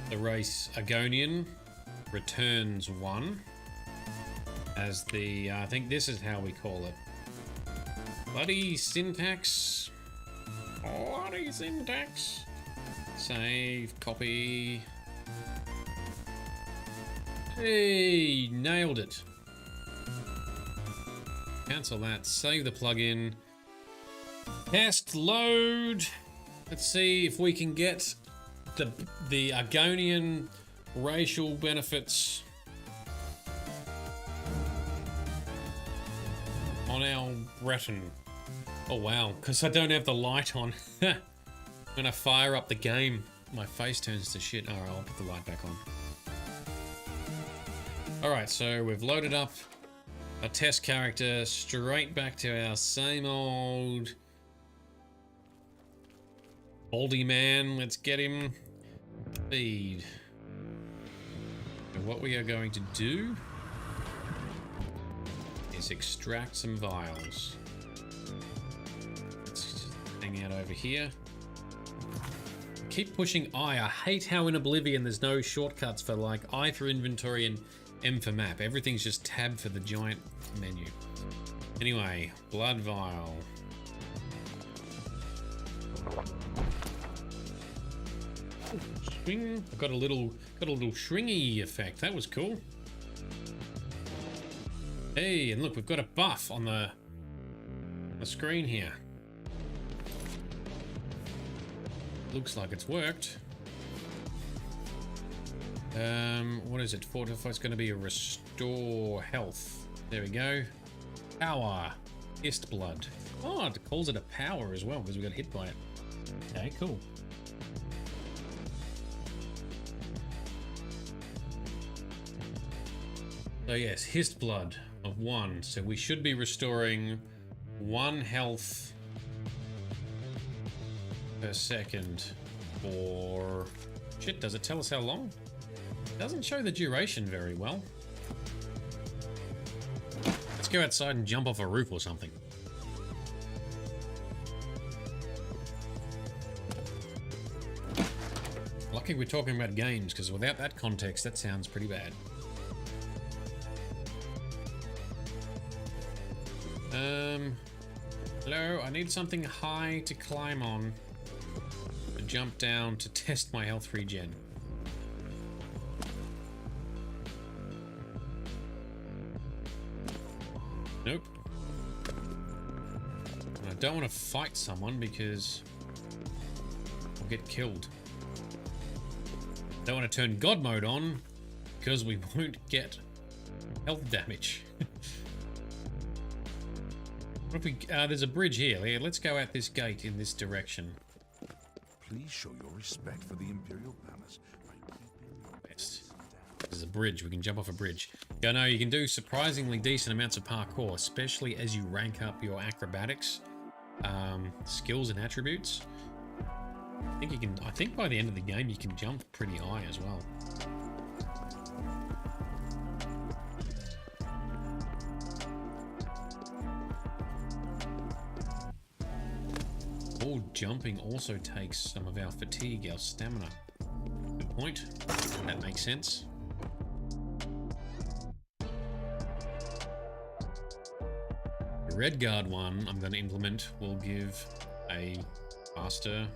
S1: the race Argonian returns 1 as the, I think this is how we call it. Bloody syntax. Bloody syntax. Save, copy. Hey, nailed it. Cancel that, save the plugin. Test load. Let's see if we can get the Argonian racial benefits on our Breton. Oh wow, because I don't have the light on. When I fire up the game, my face turns to shit. Alright, I'll put the light back on. Alright, so we've loaded up a test character straight back to our same old baldy man. Let's get him. Feed. And what we are going to do is extract some vials. Let's just hang out over here. keep pushing I. I hate how in Oblivion there's no shortcuts for like I for inventory and M for map. Everything's just tab for the giant menu. Anyway, blood vial. Swing. I've got a little shringy effect. That was cool. Hey, and look, we've got a buff on the screen here. Looks like it's worked. What is it? Fortify. It's going to be a restore health. There we go. Power. Hist blood. Oh, it calls it a power as well because we got hit by it. Okay, cool. So yes, hist blood of 1. So we should be restoring 1 health per second for... Shit, does it tell us how long? It doesn't show the duration very well. Let's go outside and jump off a roof or something. Lucky we're talking about games, because without that context, that sounds pretty bad. Hello, I need something high to climb on. To jump down to test my health regen. Nope. And I don't want to fight someone because I'll get killed. Don't want to turn God mode on because we won't get health damage. What if we, there's a bridge here. Let's go out this gate in this direction.
S5: Please show your respect for the Imperial Palace.
S1: Best. There's a bridge. We can jump off a bridge. Yeah, no, you can do surprisingly decent amounts of parkour, especially as you rank up your acrobatics, skills and attributes. I think you can. I think by the end of the game you can jump pretty high as well. Oh, jumping also takes some of our fatigue, our stamina. Good point. That makes sense. The red guard one I'm going to implement will give a faster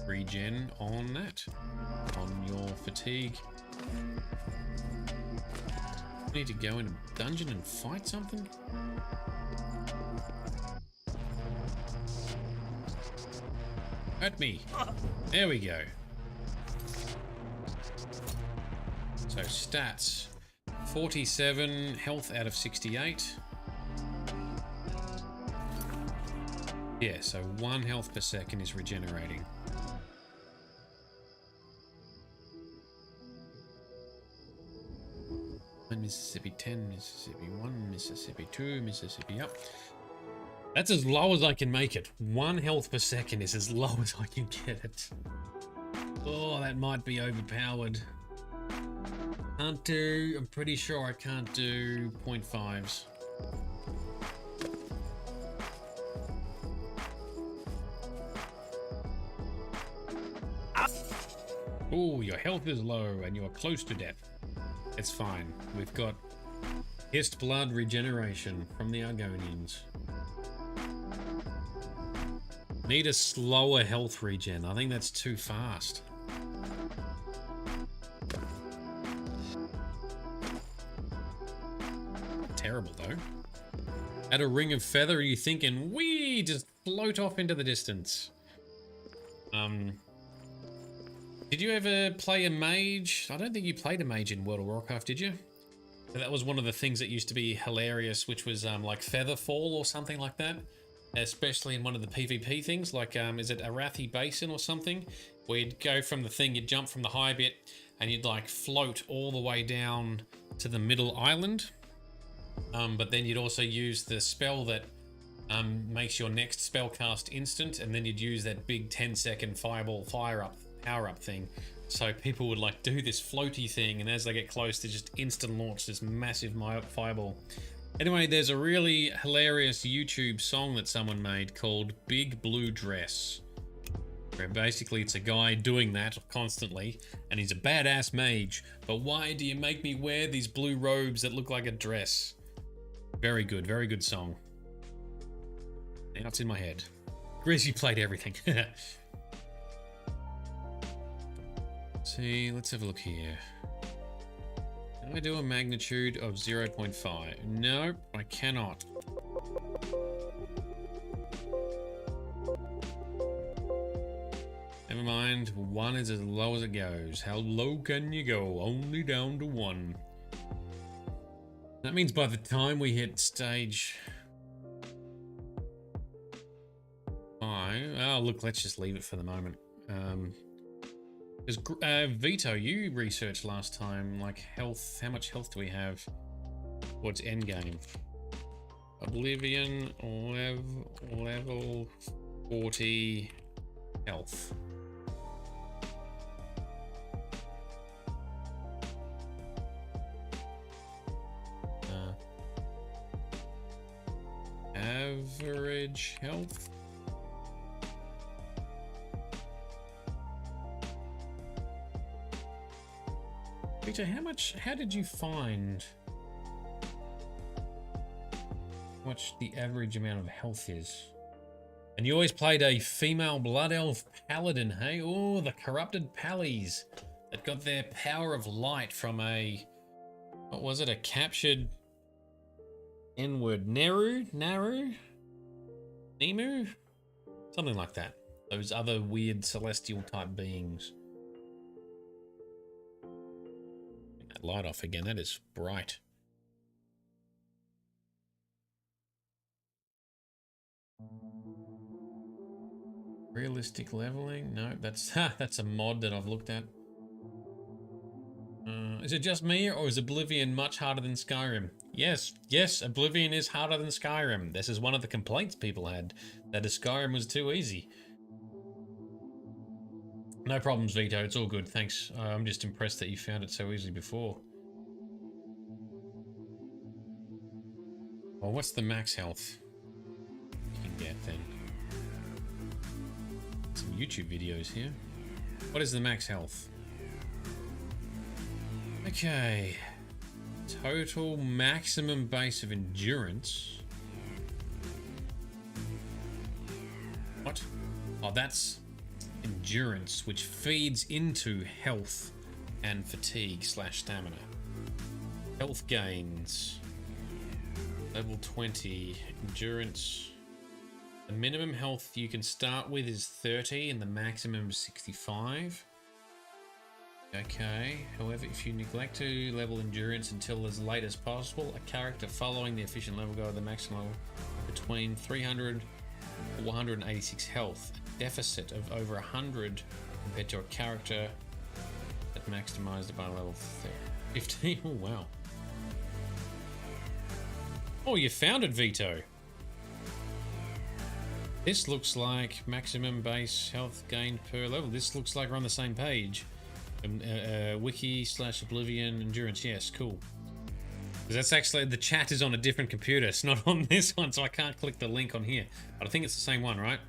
S1: regen on that, on your fatigue. Need to go in a dungeon and fight something? Hurt me. There we go. So stats, 47 health out of 68. Yeah, so 1 health per second is regenerating. Mississippi 10, Mississippi 1, Mississippi 2, Mississippi up. That's as low as I can make it. 1 health per second is as low as I can get it. Oh, that might be overpowered. Can't do, I'm pretty sure I can't do 0.5s. Oh, your health is low and you are close to death. It's fine. We've got hist blood regeneration from the Argonians. Need a slower health regen. I think that's too fast. Terrible though. At a ring of feather, are you thinking, wee, just float off into the distance? Did you ever play a mage? I don't think you played a mage in World of Warcraft, did you? That was one of the things that used to be hilarious, which was like feather fall or something like that. Especially in one of the PvP things, like is it Arathi Basin or something? Where you'd go from the thing, you'd jump from the high bit, and you'd like float all the way down to the middle island. But then you'd also use the spell that makes your next spell cast instant, and then you'd use that big 10-second fireball power up thing. So people would like do this floaty thing, and as they get close, they just instant launch this massive fireball. Anyway, there's a really hilarious YouTube song that someone made called Big Blue Dress. Where basically it's a guy doing that constantly, and he's a badass mage, but why do you make me wear these blue robes that look like a dress? Very good song. Now it's in my head. Grizzy played everything. See, let's have a look here. Can I do a magnitude of 0.5? Nope, I cannot. Never mind, 1 is as low as it goes. How low can you go? Only down to 1. That means by the time we hit stage 5... Oh, look, let's just leave it for the moment. Because Vito, you researched last time, like health. How much health do we have? What's endgame? Oblivion level 40 health. Average health. Peter, how did you find how much the average amount of health is? And you always played a female blood elf paladin, hey? Oh, the corrupted pallies that got their power of light from a, what was it, a captured N-word, Nemu? Something like that. Those other weird celestial type beings. Light off again. That is bright. Realistic leveling? No, that's a mod that I've looked at. Is it just me, or is Oblivion much harder than Skyrim? Yes, Oblivion is harder than Skyrim. This is one of the complaints people had, that Skyrim was too easy. No problems, Vito. It's all good. Thanks. I'm just impressed that you found it so easily before. Well, what's the max health you can get then? Some YouTube videos here. What is the max health? Okay. Total maximum base of endurance. What? Oh, that's endurance, which feeds into health and fatigue/stamina. Health gains. Level 20. Endurance. The minimum health you can start with is 30 and the maximum is 65. Okay, however, if you neglect to level endurance until as late as possible, a character following the efficient level go to the maximum level between 300 and 486 health. Deficit of over 100 compared to a character that maximized by level 15. Oh, wow. Oh, you found it, Vito. This looks like maximum base health gained per level. This looks like we're on the same page. Wiki/Oblivion endurance. Yes, cool. Because that's actually, the chat is on a different computer. It's not on this one, so I can't click the link on here. But I think it's the same one, right?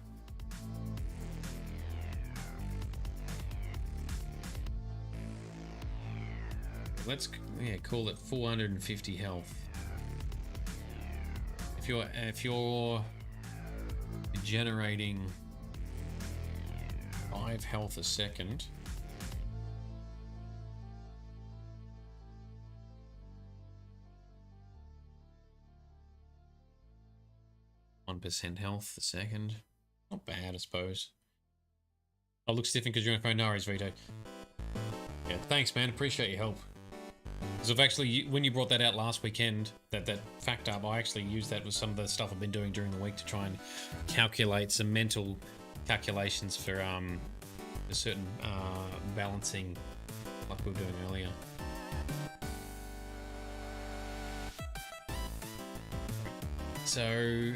S1: Let's call it 450 health. If you're generating 5 health a second, %, health a second. Not bad, I suppose. Oh, looks different because you're on phone. No worries, Vito. Yeah, thanks, man. Appreciate your help. Because I've actually, when you brought that out last weekend, that fact up, I actually used that with some of the stuff I've been doing during the week to try and calculate some mental calculations for a certain balancing, like we were doing earlier. So,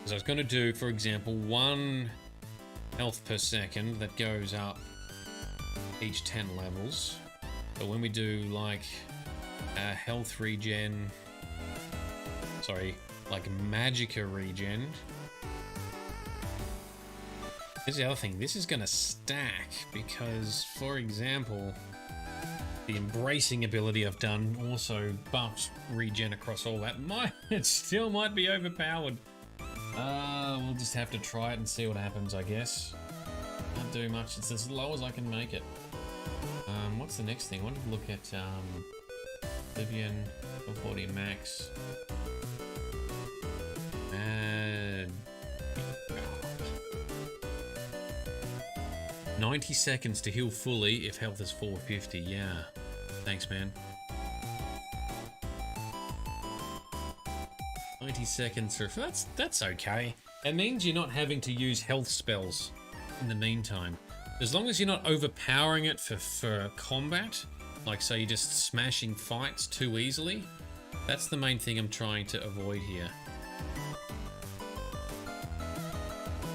S1: as I was going to do, for example, 1 health per second that goes up each 10 levels. But when we do like health regen, sorry, like magicka regen, Here's the other thing. This is going to stack because, for example, the embracing ability I've done also buffs regen across all that. It still might be overpowered. We'll just have to try it and see what happens, I guess. Can't do much. It's as low as I can make it. What's the next thing? I want to look at Oblivion 40 max. 90 seconds to heal fully if health is 450. Yeah. Thanks, man. 90 seconds for that's okay. It means you're not having to use health spells in the meantime. As long as you're not overpowering it for combat, like say you're just smashing fights too easily, that's the main thing I'm trying to avoid here.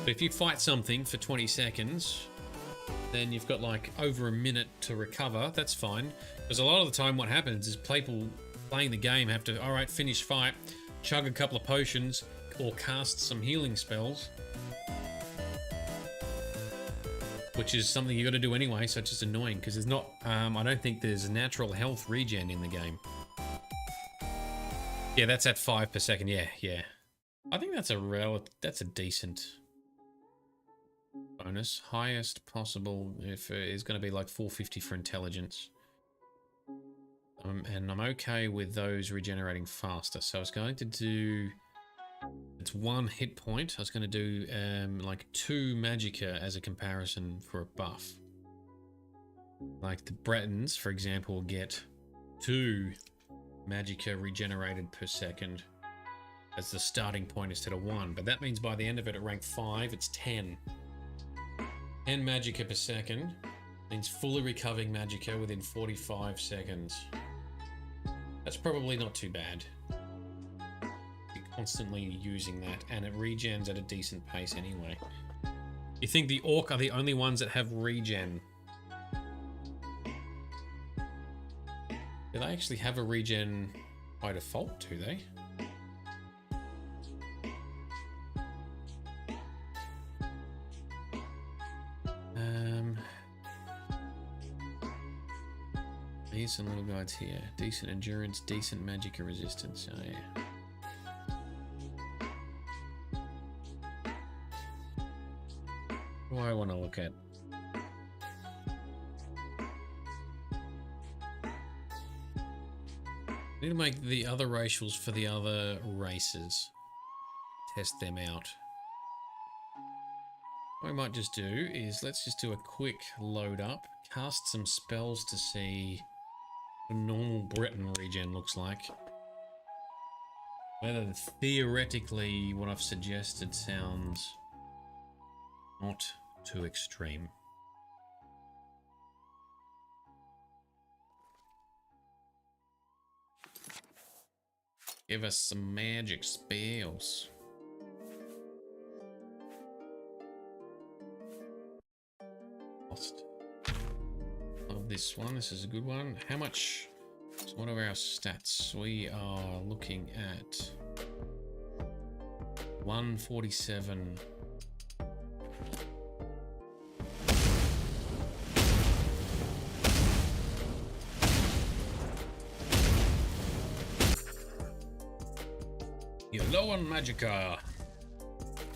S1: But if you fight something for 20 seconds, then you've got like over a minute to recover. That's fine. Because a lot of the time what happens is people playing the game have to, alright, finish fight, chug a couple of potions, or cast some healing spells. Which is something you got to do anyway, so it's just annoying because there's not, I don't think there's natural health regen in the game. Yeah, that's at 5 per second. Yeah. I think that's a decent bonus. Highest possible if is going to be like 450 for intelligence. And I'm okay with those regenerating faster. So I was going to do, it's 1 hit point. I was going to do like 2 magicka as a comparison for a buff. Like the Bretons, for example, will get 2 magicka regenerated per second as the starting point instead of 1. But that means by the end of it at rank 5, it's 10. 10 magicka per second means fully recovering magicka within 45 seconds. That's probably not too bad. You're constantly using that, and it regens at a decent pace anyway. You think the Orc are the only ones that have regen? Do they actually have a regen by default, do they? Decent little guides here. Decent endurance, decent magicka resistance. Oh yeah. What do I want to look at? I need to make the other racials for the other races. Test them out. What I might just do is let's just do a quick load up. Cast some spells to see what a normal Breton regen looks like. Whether theoretically what I've suggested sounds not too extreme. Give us some magic spells. Lost. Love this one. This is a good one. How much? So what are our stats? We are looking at 147. You're low on magicka.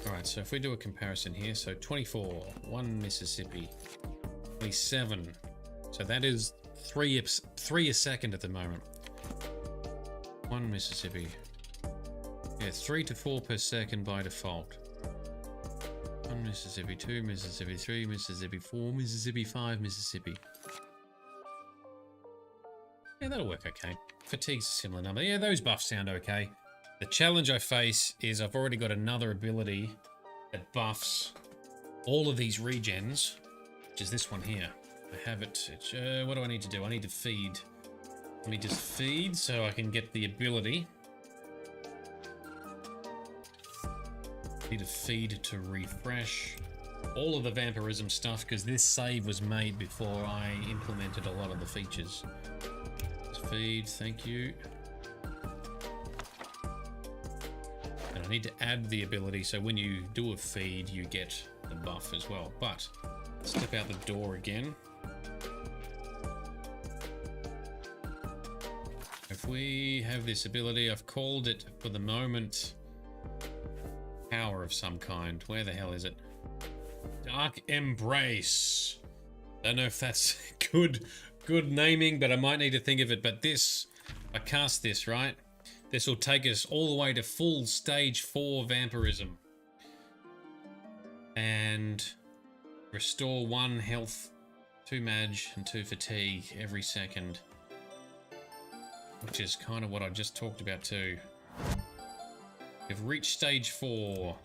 S1: Alright, so if we do a comparison here, so 24, 1 Mississippi, 27. So that is 3 a second at the moment. 1 Mississippi. Yeah, 3 to 4 per second by default. 1 Mississippi, 2 Mississippi, 3 Mississippi, 4 Mississippi, 5 Mississippi. Yeah, that'll work okay. Fatigue's a similar number. Yeah, those buffs sound okay. The challenge I face is I've already got another ability that buffs all of these regens, which is this one here. I have it. What do I need to do? I need to feed. Let me just feed so I can get the ability. I need to feed to refresh all of the vampirism stuff because this save was made before I implemented a lot of the features. Just feed, thank you. And I need to add the ability so when you do a feed, you get the buff as well. But step out the door again. If we have this ability, I've called it for the moment power of some kind. Where the hell is it? Dark Embrace. Don't know if that's good naming, but I might need to think of it. But this, I cast this, right? This will take us all the way to full stage 4 vampirism. And restore 1 health, 2 mage, and 2 fatigue every second. Which is kind of what I just talked about too. We've reached stage 4.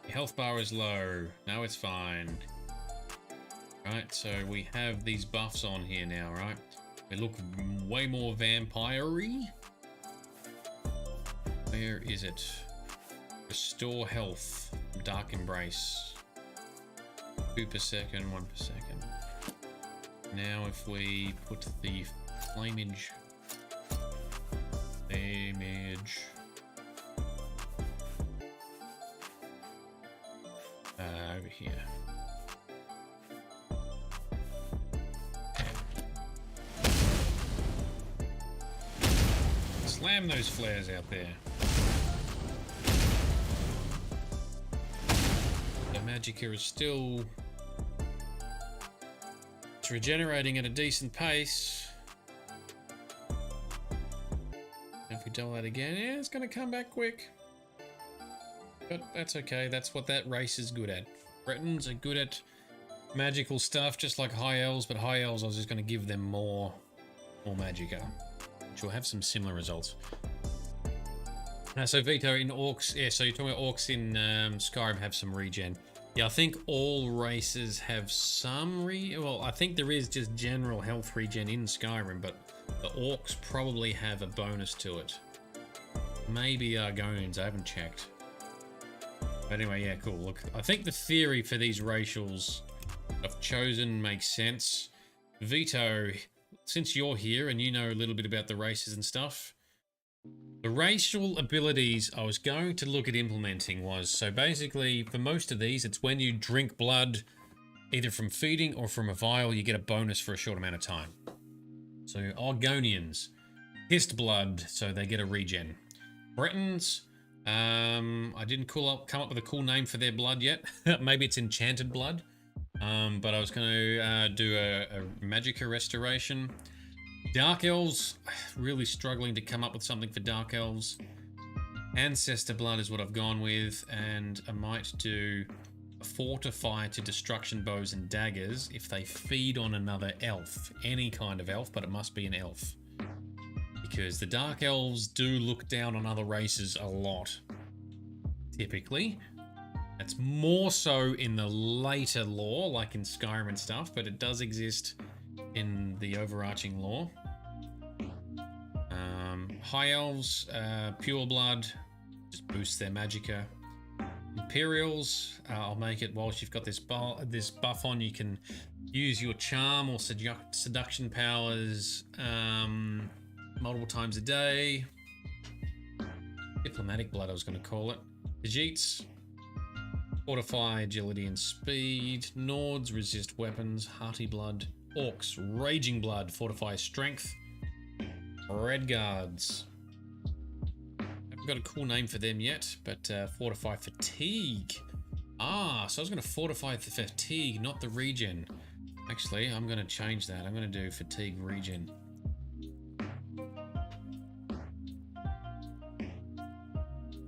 S1: Your health bar is low. No, it's fine. Right, so we have these buffs on here now, right? They look way more vampire-y. Where is it? Restore health. Dark Embrace. 2 per second, 1 per second. Now if we put the flamage... over here. Slam those flares out there. The Magicka is still... it's regenerating at a decent pace. If we double that again, yeah, it's going to come back quick. But that's okay, that's what that race is good at. Bretons are good at magical stuff, just like High Elves, but High Elves I was just going to give them more Magicka, which will have some similar results. So Vito, in Orcs, yeah, so you're talking about Orcs in Skyrim have some regen. Yeah, I think all races have some well, I think there is just general health regen in Skyrim, but the Orcs probably have a bonus to it. Maybe Argonians, I haven't checked. But anyway, yeah, cool. Look, I think the theory for these racials I've chosen makes sense. Vito, since you're here and you know a little bit about the races and stuff, the racial abilities I was going to look at implementing was, so basically for most of these, it's when you drink blood, either from feeding or from a vial, you get a bonus for a short amount of time. So Argonians, hissed blood, so they get a regen. Bretons, I didn't come up with a cool name for their blood yet. Maybe it's enchanted blood. But I was going to do a Magicka restoration. Dark Elves, really struggling to come up with something for Dark Elves. Ancestor blood is what I've gone with, and I might do a fortify to destruction bows and daggers if they feed on another elf. Any kind of elf, but it must be an elf. Because the Dark Elves do look down on other races a lot, typically. That's more so in the later lore, like in Skyrim and stuff, but it does exist in the overarching lore. High Elves, pure blood, just boosts their Magicka. Imperials, I'll make it whilst you've got this buff on, you can use your charm or seduction powers multiple times a day. Diplomatic blood, I was going to call it. Khajiits, fortify agility and speed. Nords, resist weapons. Hearty blood. Orcs, raging blood, fortify strength. Redguards, haven't got a cool name for them yet, but fortify fatigue. So I was going to fortify the fatigue, not the regen. Actually, I'm going to change that. I'm going to do fatigue regen.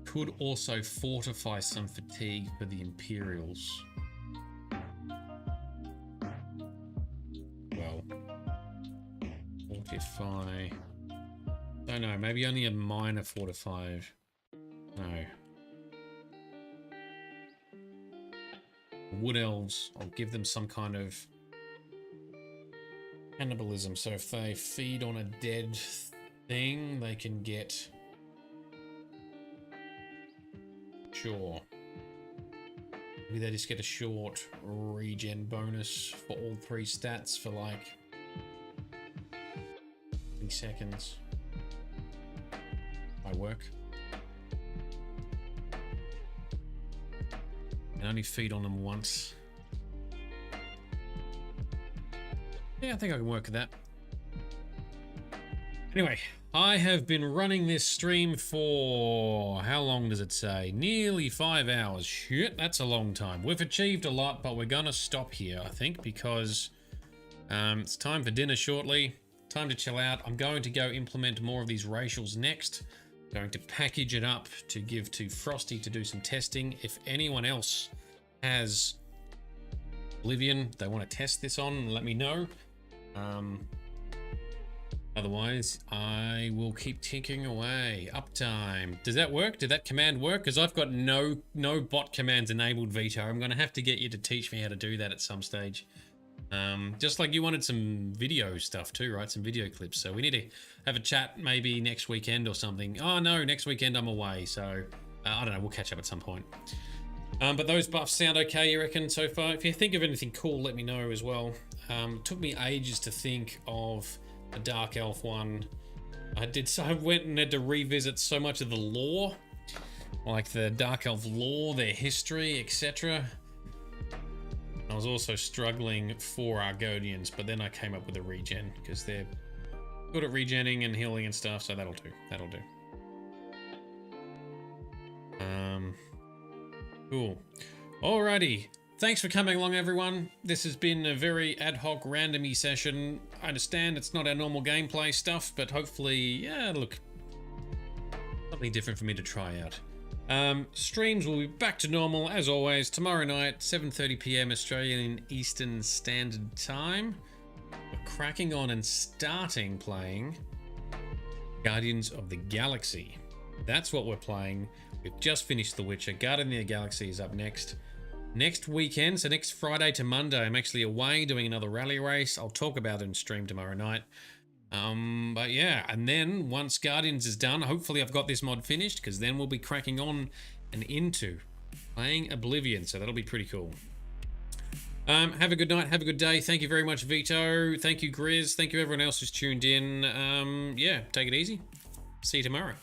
S1: Could also fortify some fatigue for the Imperials. Well, fortify. Don't know, maybe only a minor fortify. No. Wood Elves, I'll give them some kind of cannibalism. So if they feed on a dead thing, they can get... Sure. Maybe they just get a short regen bonus for all 3 stats for like 20 seconds. Might work. And only feed on them once. Yeah, I think I can work with that. Anyway, I have been running this stream for, how long does it say? Nearly 5 hours. Shit, that's a long time. We've achieved a lot, but we're gonna stop here, I think, because it's time for dinner shortly. Time to chill out. I'm going to go implement more of these racials next. Going to package it up to give to Frosty to do some testing. If anyone else has Oblivion they want to test this on, let me know. Otherwise, I will keep ticking away. Uptime. Does that work? Did that command work? Because I've got no bot commands enabled, Vito. I'm going to have to get you to teach me how to do that at some stage. Just like you wanted some video stuff too, right? Some video clips. So we need to have a chat maybe next weekend or something. Oh no, next weekend I'm away. So I don't know. We'll catch up at some point. But those buffs sound okay, you reckon, so far? If you think of anything cool, let me know as well. It took me ages to think of a Dark Elf one. I went and had to revisit so much of the lore, like the Dark Elf lore, their history, etc. I was also struggling for Argonians, but then I came up with a regen because they're good at regenning and healing and stuff, so that'll do. That'll do. Cool. Alrighty. Thanks for coming along, everyone. This has been a very ad hoc, randomy session. I understand it's not our normal gameplay stuff, but hopefully, yeah, look, something different for me to try out. Streams will be back to normal, as always, tomorrow night, 7:30 PM Australian Eastern Standard Time. We're cracking on and starting playing Guardians of the Galaxy. That's what we're playing. We've just finished The Witcher. Guardians of the Galaxy is up next. Next weekend, so next Friday to Monday, I'm actually away doing another rally race. I'll talk about it in stream tomorrow night. But yeah, and then once Guardians is done, hopefully I've got this mod finished, because then we'll be cracking on and into playing Oblivion, so that'll be pretty cool. Have a good night, have a good day. Thank you very much, Vito. Thank you, Grizz. Thank you, everyone else who's tuned in. Yeah, take it easy. See you tomorrow.